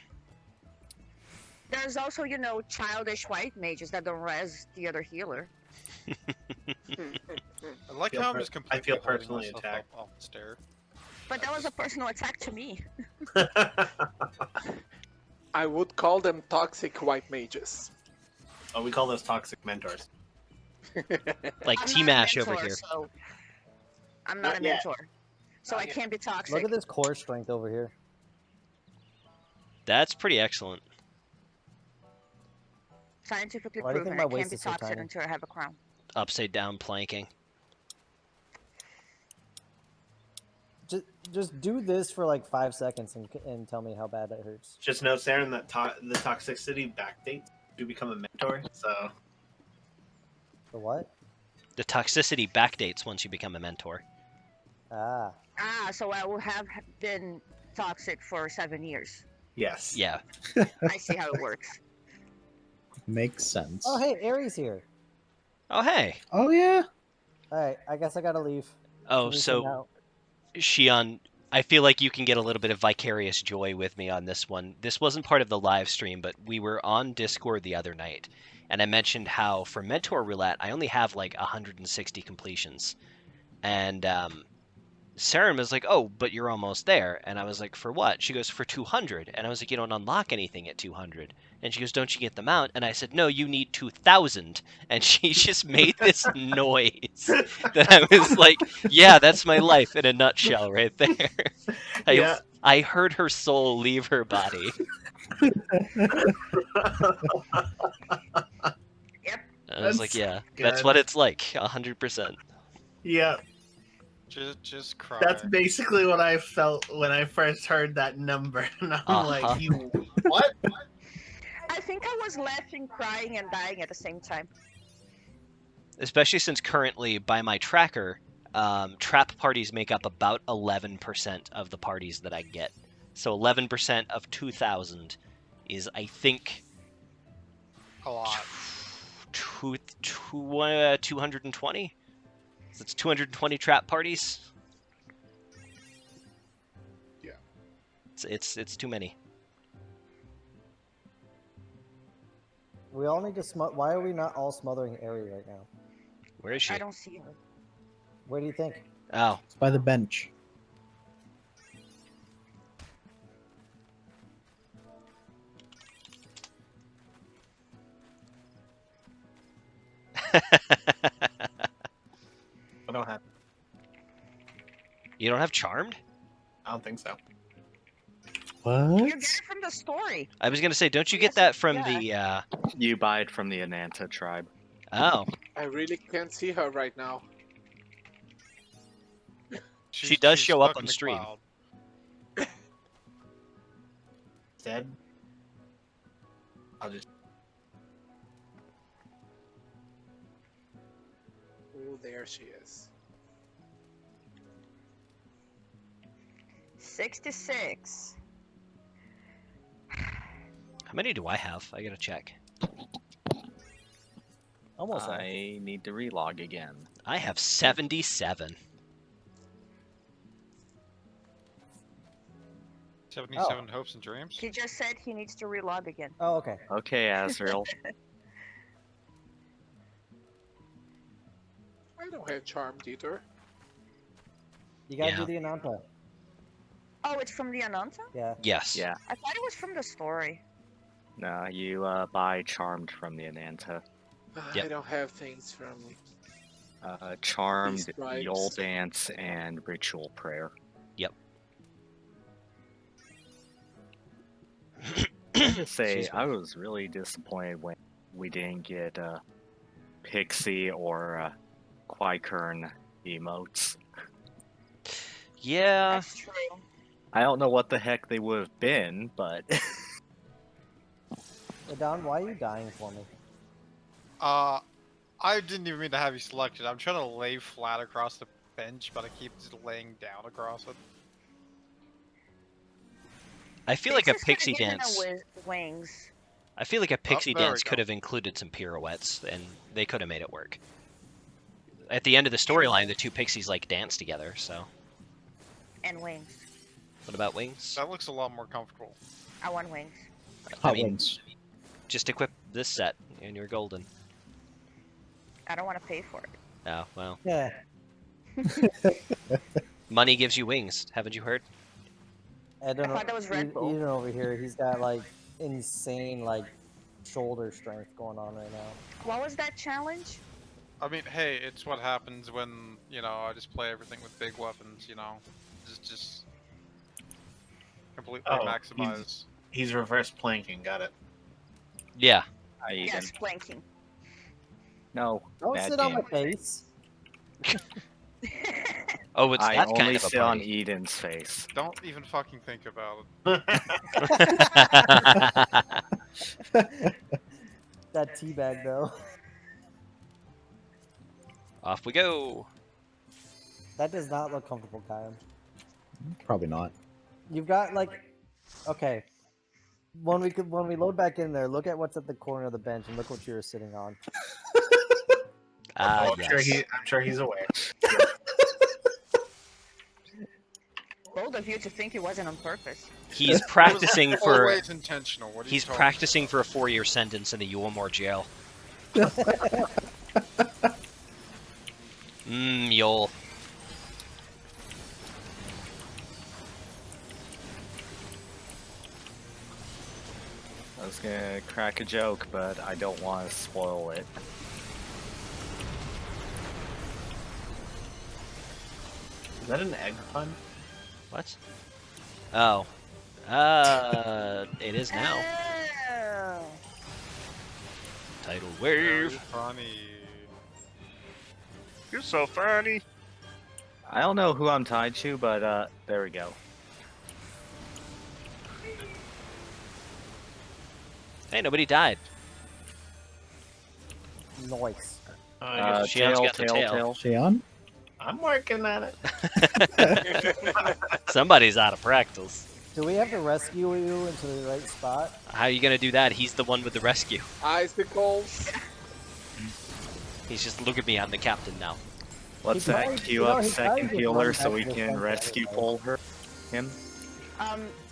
There's also, you know, childish white mages that don't res the other healer. I like feel how I'm per- just I completely feel holding personally myself attacked. up off the stair. But that was a personal attack to me. I would call them toxic white mages. Oh, we call those toxic mentors. Like I'm not a T-Mash over mentor, here. So I'm not Not a yet. mentor. So I can't be toxic. Look at this core strength over here. That's pretty excellent. Scientifically Why do you proven. think I my can't waist be is so toxic tiny? until I have a crown. Upside down planking. Just do this for like 5 seconds and tell me how bad that hurts. Just know, Saren, that the toxicity backdates to become a mentor. So The what? The toxicity backdates once you become a mentor. Ah. So I will have been toxic for 7 years. yes. Yeah. I see how it works. Makes sense. Oh, hey, Aries here. Oh hey. Oh, yeah. All right, I guess I gotta leave. Oh, Can you so send out- Shion, I feel like you can get a little bit of vicarious joy with me on this one. This wasn't part of the live stream, but we were on Discord the other night, and I mentioned how for Mentor Roulette, I only have like 160 completions. And Saren was like, oh, but you're almost there. And I was like, for what? She goes, for 200. And I was like, you don't unlock anything at 200. And she goes, don't you get them out? And I said, no, you need 2,000. And she just made this noise that I was like, yeah, that's my life in a nutshell right there. Yeah. I heard her soul leave her body. Yep. I was like, That's yeah, that's good. what it's like, 100%. Yeah, Just cry. that's basically what I felt when I first heard that number, and I'm like, "You what?" I think I was laughing, crying, and dying at the same time. Especially since currently, by my tracker, trap parties make up about 11% of the parties that I get. So 11% of 2,000 is, I think, A lot. 220? So it's 220 trap parties. Yeah. It's too many. We all need to Why are we not all smothering Aerie right now? Where is she? I don't see her. Where do you think? Oh, It's by the bench. I don't have. you don't have charmed? I don't think so. What? You get it from the story. I was gonna say, don't you Yes, get that from yeah. the? You buy it from the Ananta tribe. Oh, I really can't see her right now. She does she's show up stuck on in the stream. cloud. Dead. I'll just. Oh, there she is. 66. how many do I have? I gotta check. Almost all. I need to relog again. I have 77. 77 hopes and dreams. He just said he needs to relog again. Oh, okay. Okay, Azrael. I don't have charmed either. You gotta Yeah. do the Ananta. Oh, it's from the Ananta? Yeah. Yes. Yeah. I thought it was from the story. No, you buy Charmed from the Ananta. Yep. I don't have things from. Charmed, Stripes. Yule Dance, and Ritual Prayer. Yep. I have to say, Excuse me. I was really disappointed when we didn't get Pixie or Quikern emotes. Yeah. That's true. I don't know what the heck they would have been, but Don, why are you dying for me? I didn't even mean to have you selected. I'm trying to lay flat across the bench, but I keep just laying down across it. I feel like a Pixie's pixie could've given dance. Wings. I feel like a pixie there we dance go. could have included some pirouettes, and they could have made it work. At the end of the storyline, the two pixies like dance together. So, And wings. what about wings? That looks a lot more comfortable. I want wings. I Hot mean, wings. just equip this set, and you're golden. I don't want to pay for it. Oh well, Yeah. money gives you wings. Haven't you heard? I don't know. thought that was Red Bull. Even over here, he's got like insane like shoulder strength going on right now. What was that challenge? I mean, hey, it's what happens when, you know, I just play everything with big weapons, you know? Just completely Oh, maximize. He's reverse planking. Got it. Yeah. I even Yes, planking. no. Don't bad sit on my game. face. Oh, it's I that only kind of a sit on party. Eden's face. Don't even fucking think about it. That teabag though. Off we go. That does not look comfortable, Kyle. Probably not. You've got like, okay. When we load back in there, look at what's at the corner of the bench and look what you're sitting on. Ah, I'm, sure yes. I'm sure he's aware. Bold of you to think it wasn't on purpose. He's practicing for. Always intentional. What are you He's talking practicing for a 4-year sentence in the Yulmore jail. Yule. I was gonna crack a joke, but I don't want to spoil it. Is that an egg pun? What? Oh. It is now. Oh. Tidal Very wave. funny. You're so funny. I don't know who I'm tied to, but there we go. Hey, nobody died. Noise. Shion's Tail, got the tail, tail. tail. Shion? I'm working on it. Somebody's out of practice. Do we have to rescue you into the right spot? How are you gonna do that? He's the one with the rescue. Icicles. He's just look at me. I'm the captain now. Let's He probably- queue you know, up he second probably healer just so runs we back to the can front rescue anyway. pull him.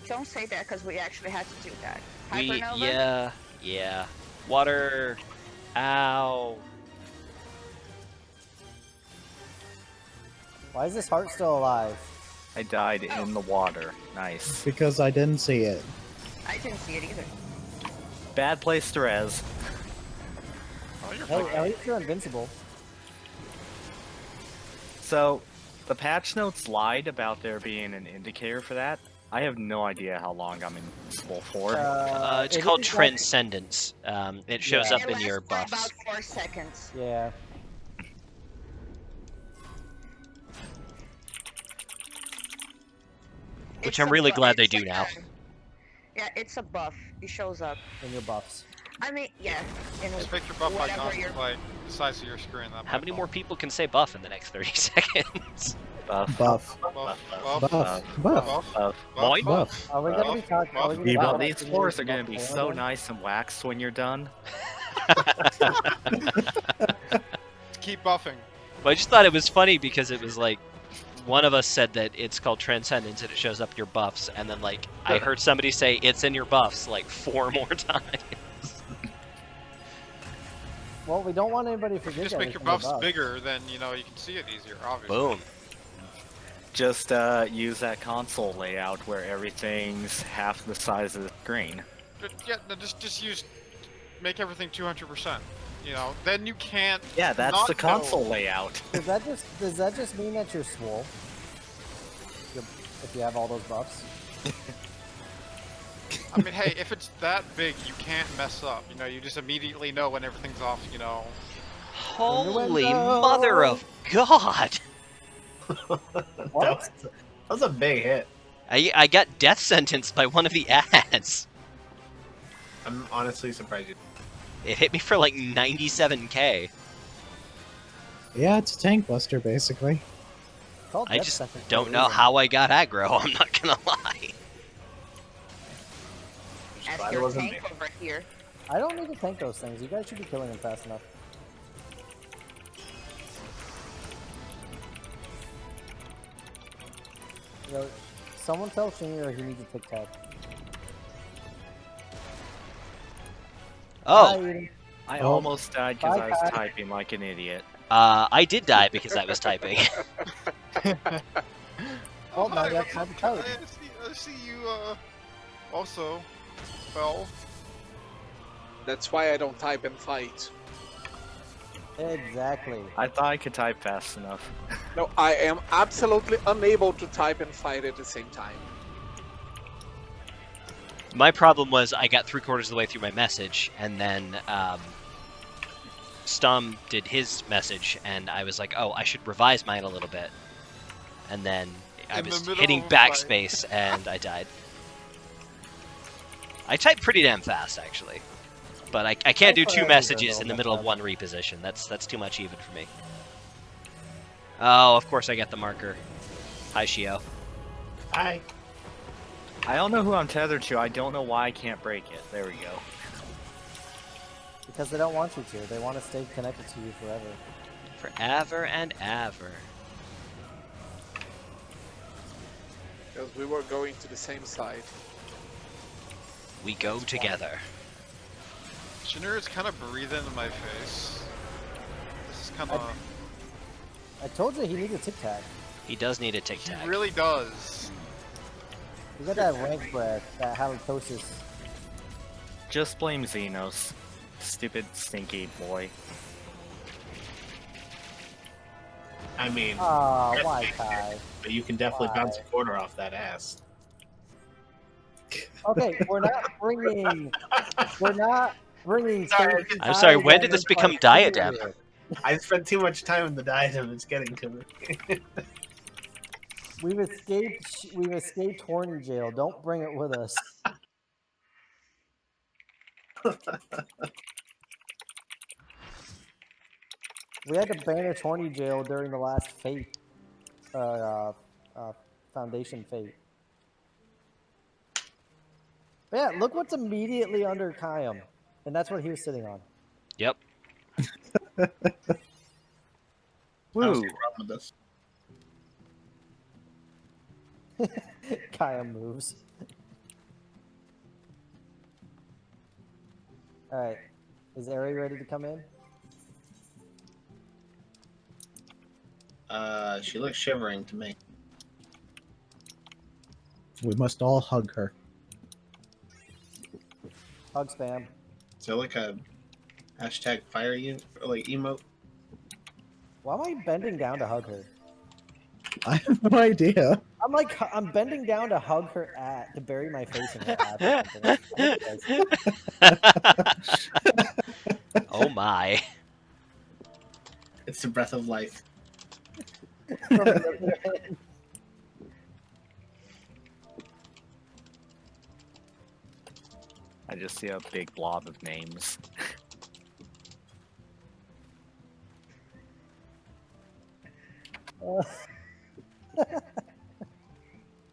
Don't say that because we actually had to do that. We Hypernova? yeah. Water. Ow. Why is this heart still alive? I died in the water. Nice. Because I didn't see it. I didn't see it either. Bad place to res. Oh, you're Hey, fine. at least you're invincible. So, the patch notes lied about there being an indicator for that. I have no idea how long I'm invincible for. It's it called is like- Transcendence. It shows Yeah. up It in your lasts for buffs. about 4 seconds. Yeah. Which It's I'm a really bu- glad they it's do like now. Yeah, it's a buff. It shows up. In your buffs. I mean, yeah. In Just make your buff whatever icon you're- like the size of your screen. That How might many help. more people can say buff in the next 30 seconds? Buff. Buff. Buff, buff, Buff. buff, Buff. buff, Buff. Boing. Buff. Are we gonna be talking? Are we gonna be Well, talking these about floors are Shinryu gonna be buff so again? nice and waxed when you're done. Keep buffing. But I just thought it was funny because it was like one of us said that it's called Transcendence and it shows up your buffs, and then like I heard somebody say it's in your buffs like 4 more times. Well, we don't want anybody to forget Just that make it's your in the buffs buff. bigger, then you know you can see it easier. Obviously. Boom. Just use that console layout where everything's half the size of the screen. Yeah, no, just make everything 200%. You know, then you can't. Yeah, that's not the console know. layout. Does that just mean that you're swole? If you have all those buffs? I mean, hey, if it's that big, you can't mess up. You know, you just immediately know when everything's off. You know. Holy mother of God! That was a big hit. I got death sentenced by one of the ads. I'm honestly surprised you. It hit me for like 97k. Yeah, it's a tank buster, basically. I just don't know how I got aggro, I'm not gonna lie. Ask your tank over here. I don't need to tank those things. You guys should be killing them fast enough. You know, someone tell Shinryu he needs a tic tac. Oh! I almost died because I was typing like an idiot. I did die because I was typing. Oh, now you have time to type. I see you, also fell. That's why I don't type and fight. Exactly. I thought I could type fast enough. No, I am absolutely unable to type and fight at the same time. My problem was I got 3/4 of the way through my message, and then Stum did his message, and I was like, oh, I should revise mine a little bit. And then I was hitting backspace, and I died. I type pretty damn fast, actually. But I can't do 2 messages in the middle of 1 reposition. That's too much even for me. Oh, of course I got the marker. Hi, Shio. Hi. I don't know who I'm tethered to. I don't know why I can't break it. There we go. Because they don't want you to. They want to stay connected to you forever. Forever and ever. Because we were going to the same side. We go together. Shinryu is kind of breathing in my face. This is kind of. I told you he needs a tic tac. He does need a tic tac. He really does. You got that rank breath, that halitosis. Just blame Xenos. Stupid, stinky boy. I mean, why, Kai? but you can definitely bounce a quarter off that ass. Okay, we're not bringing. Sorry, I'm sorry, when did this become Diadem? I spent too much time in the diadem. It's getting to me. We've escaped horny jail. Don't bring it with us. We had to banish horny jail during the last fate, Foundation fate. But yeah, look what's immediately under Kayam, and that's what he was sitting on. Yep. Woo. Kayam moves. All right, is Ari ready to come in? She looks shivering to me. We must all hug her. Hug spam. Is there like a hashtag fire you like emote? Why am I bending down to hug her? I have no idea. I'm bending down to hug her to bury my face in her ass. Oh my. It's the breath of life. I just see a big blob of names.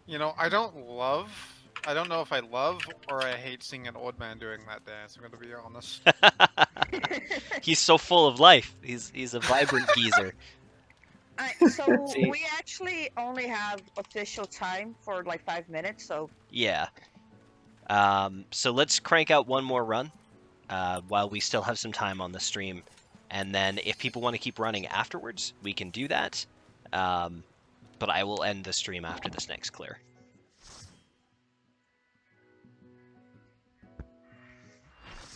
You know, I don't know if I love or I hate seeing an old man doing that dance, I'm gonna be honest. He's so full of life. He's a vibrant geezer. So See- we actually only have official time for like 5 minutes, so Yeah. So let's crank out one more run while we still have some time on the stream. And then if people want to keep running afterwards, we can do that. But I will end the stream after this next clear.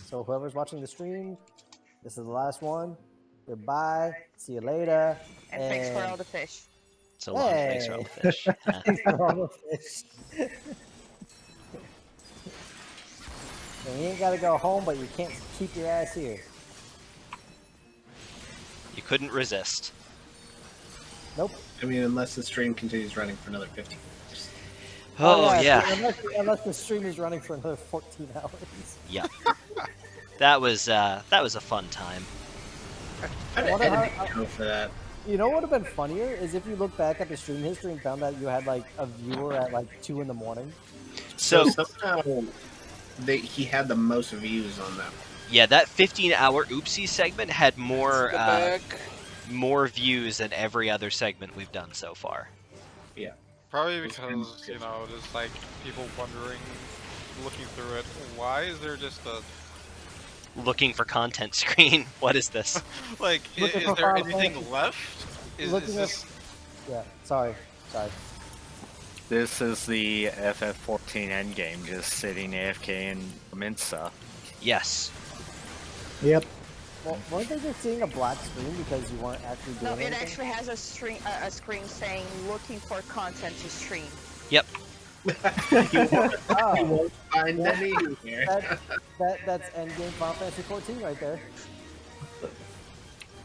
So whoever's watching the stream, this is the last one. Goodbye. See you later. and thanks for all the fish. So long. Thanks for all the fish. Thanks for all the fish. And you ain't gotta go home, but you can't keep your ass here. You couldn't resist. Nope. I mean, unless the stream continues running for another 15 hours. Oh, yeah. Unless the stream is running for another 14 hours. Yeah. That was a fun time. I'd wonder edit how- go for that. You know what would have been funnier is if you look back at the stream history and found that you had like a viewer at like 2 in the morning. So somehow he had the most views on that. yeah, that 15-hour oopsie segment had more Back. more views than every other segment we've done so far. Yeah. Probably because, you know, just like people wondering, looking through it, why is there just a Looking for content screen. What is this? like? Looking Is for there Final anything Fantasy. left? Is Looking at- this? Yeah, sorry. This is the FF14 endgame, just sitting AFK in Mensa. Yes. Yep. Well, weren't they just seeing a black screen because you weren't actually doing No, it anything? actually has a screen saying looking for content to stream. Yep. You Oh, won't find any here. that's endgame Final Fantasy 14 right there.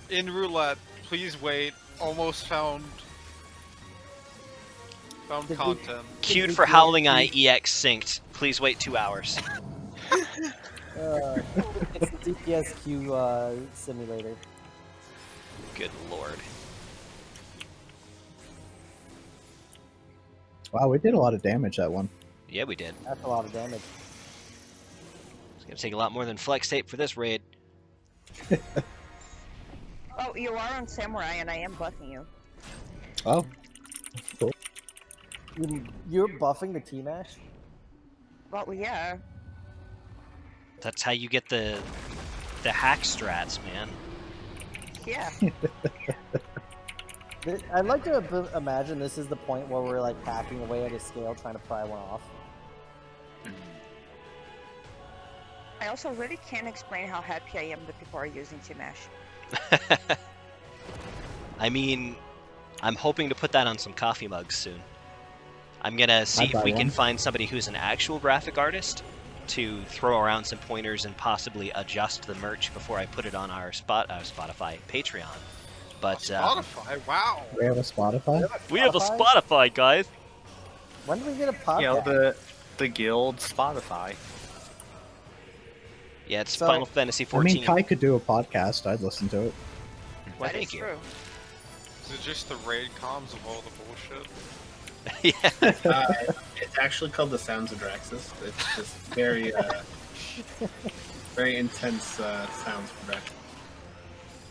In roulette, please wait. Almost found Did we- content. Queued for Howling Eye EX synced. Please wait 2 hours. It's the DPSQ simulator. Good lord. Wow, we did a lot of damage that one. Yeah, we did. That's a lot of damage. It's gonna take a lot more than flex tape for this raid. Oh, you are on Samurai, and I am buffing you. Oh, You're buffing the T-Mash? Well, yeah. That's how you get the hack strats, man. Yeah. I'd like to imagine this is the point where we're like hacking away at a scale trying to pry one off. I also really can't explain how happy I am that people are using T-Mash. I mean, I'm hoping to put that on some coffee mugs soon. I'm gonna see I'd if buy we can one. find somebody who's an actual graphic artist to throw around some pointers and possibly adjust the merch before I put it on our Spotify Patreon. But Spotify, wow. we have a Spotify? we have a Spotify, guys. When do we get a podcast? You know, the guild Spotify. Yeah, it's So- Final Fantasy I 14. mean, Kai could do a podcast. I'd listen to it. Why, That thank is you. true. Is it just the raid comms of all the bullshit? Yeah. It's actually called the Sounds of Draxus. It's just very, very intense sounds for Draxus.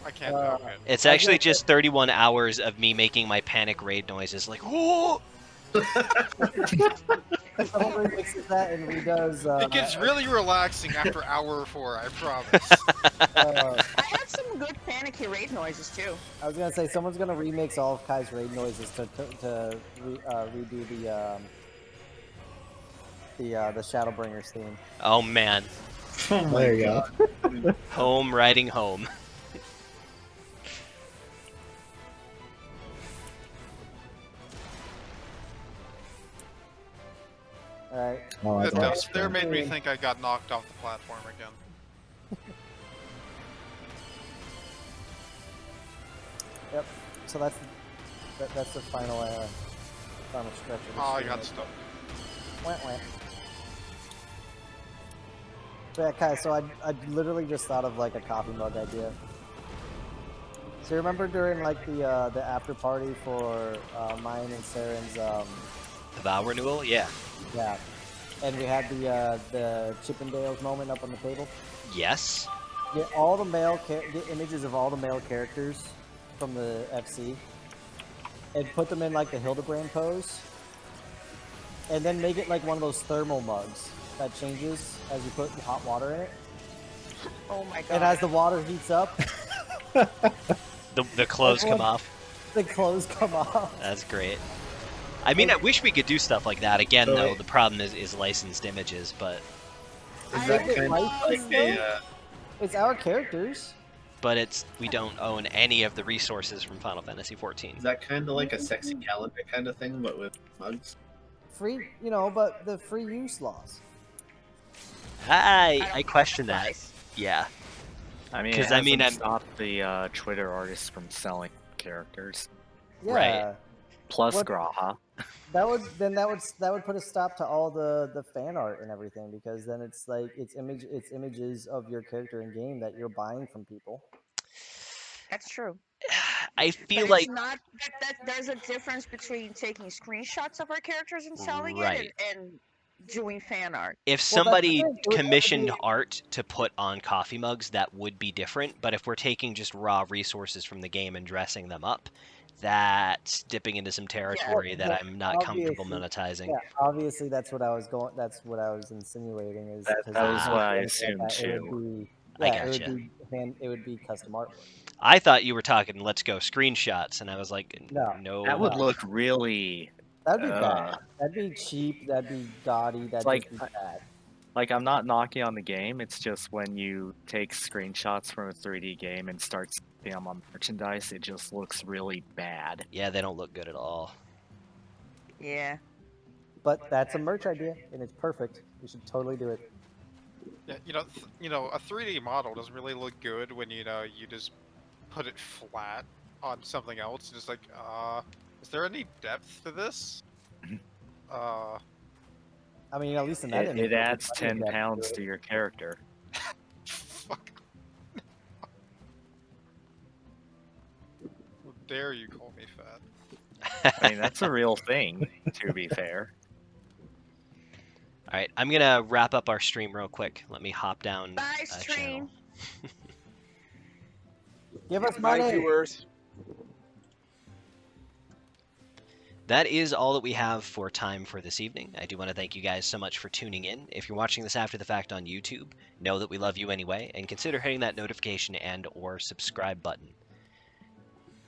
I can't know it. It's actually just 31 hours of me making my panic raid noises like, oh! Someone remixes that and redoes. It gets really relaxing after hour 4, I promise. I have some good panicky raid noises too. I was gonna say someone's gonna remix all of Kai's raid noises to redo the Shadowbringers theme. Oh man. Oh my There you go. God. Home riding home. All right. Oh, The I'd love dust there to. made me think I got knocked off the platform again. Yep. So that's the final final stretch. Of the Oh, I stream got right stuck. there. Wah, wah. So yeah, Kai. So I literally just thought of like a coffee mug idea. So you remember during like the after party for mine and Saren's The vow renewal? Yeah. yeah, and we had the Chippendales moment up on the table. Yes. Get all the get images of all the male characters from the FC, and put them in like the Hildebrand pose, and then make it like one of those thermal mugs that changes as you put hot water in it. Oh my god. And as the water heats up, the clothes come off. The clothes come off. That's great. I mean, I wish we could do stuff like that. Again, So though, it- the problem is licensed images, but Is that kind of like a? It's our characters. we don't own any of the resources from Final Fantasy XIV. Is that kind of like a sexy calendar kind of thing, but with mugs? Free, you know, but the free use laws. I question that. Yeah. I mean, 'Cause it I mean, hasn't stopped the Twitter artists from selling characters. Yeah. Right. Plus What- Graha. That would put a stop to all the fan art and everything, because then it's like it's images of your character in game that you're buying from people. That's true. I But feel it's like not that there's a difference between taking screenshots of our characters and selling Right. it and doing fan art. if Well, that's the somebody thing, it would have to commissioned be- art to put on coffee mugs, that would be different. But if we're taking just raw resources from the game and dressing them up, that's dipping into some territory that but I'm not comfortable obviously- monetizing. Yeah, obviously that's what I was going. That's what I was insinuating. Is That 'cause was if what I it's like assumed that, it would too. be- I Yeah, gotcha. it would be custom artwork. I thought you were talking let's go screenshots, and I was like, no. That would look really. That'd be uh, bad. That'd be cheap. That'd be gaudy. That'd like- just be bad. Like, I'm not knocking on the game. It's just when you take screenshots from a 3D game and start seeing them on merchandise, it just looks really bad. Yeah, they don't look good at all. Yeah. But that's a merch idea, and it's perfect. We should totally do it. Yeah, a 3D model doesn't really look good when you just put it flat on something else. Just like, is there any depth to this? I mean, at least in that image, It there's adds plenty of 10 depth pounds it. to your character. Fuck. How dare you call me fat? I mean, that's a real thing, to be fair. All right, I'm gonna wrap up our stream real quick. Let me hop down Bye, a channel. stream. Give us My money. viewers. That is all that we have for time for this evening. I do want to thank you guys so much for tuning in. If you're watching this after the fact on YouTube, know that we love you anyway, and consider hitting that notification and or subscribe button.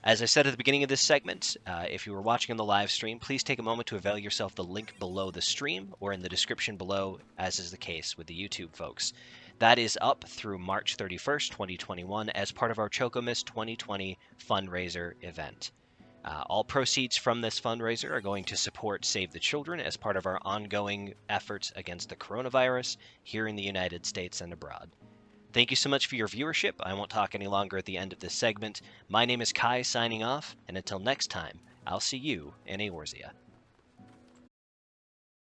As I said at the beginning of this segment, if you were watching on the live stream, please take a moment to avail yourself the link below the stream or in the description below, as is the case with the YouTube folks. That is up through March 31st, 2021 as part of our Chonkiest 2020 fundraiser event. All proceeds from this fundraiser are going to support Save the Children as part of our ongoing efforts against the coronavirus here in the United States and abroad. Thank you so much for your viewership. I won't talk any longer at the end of this segment. My name is Kai signing off, and until next time, I'll see you in Eorzea.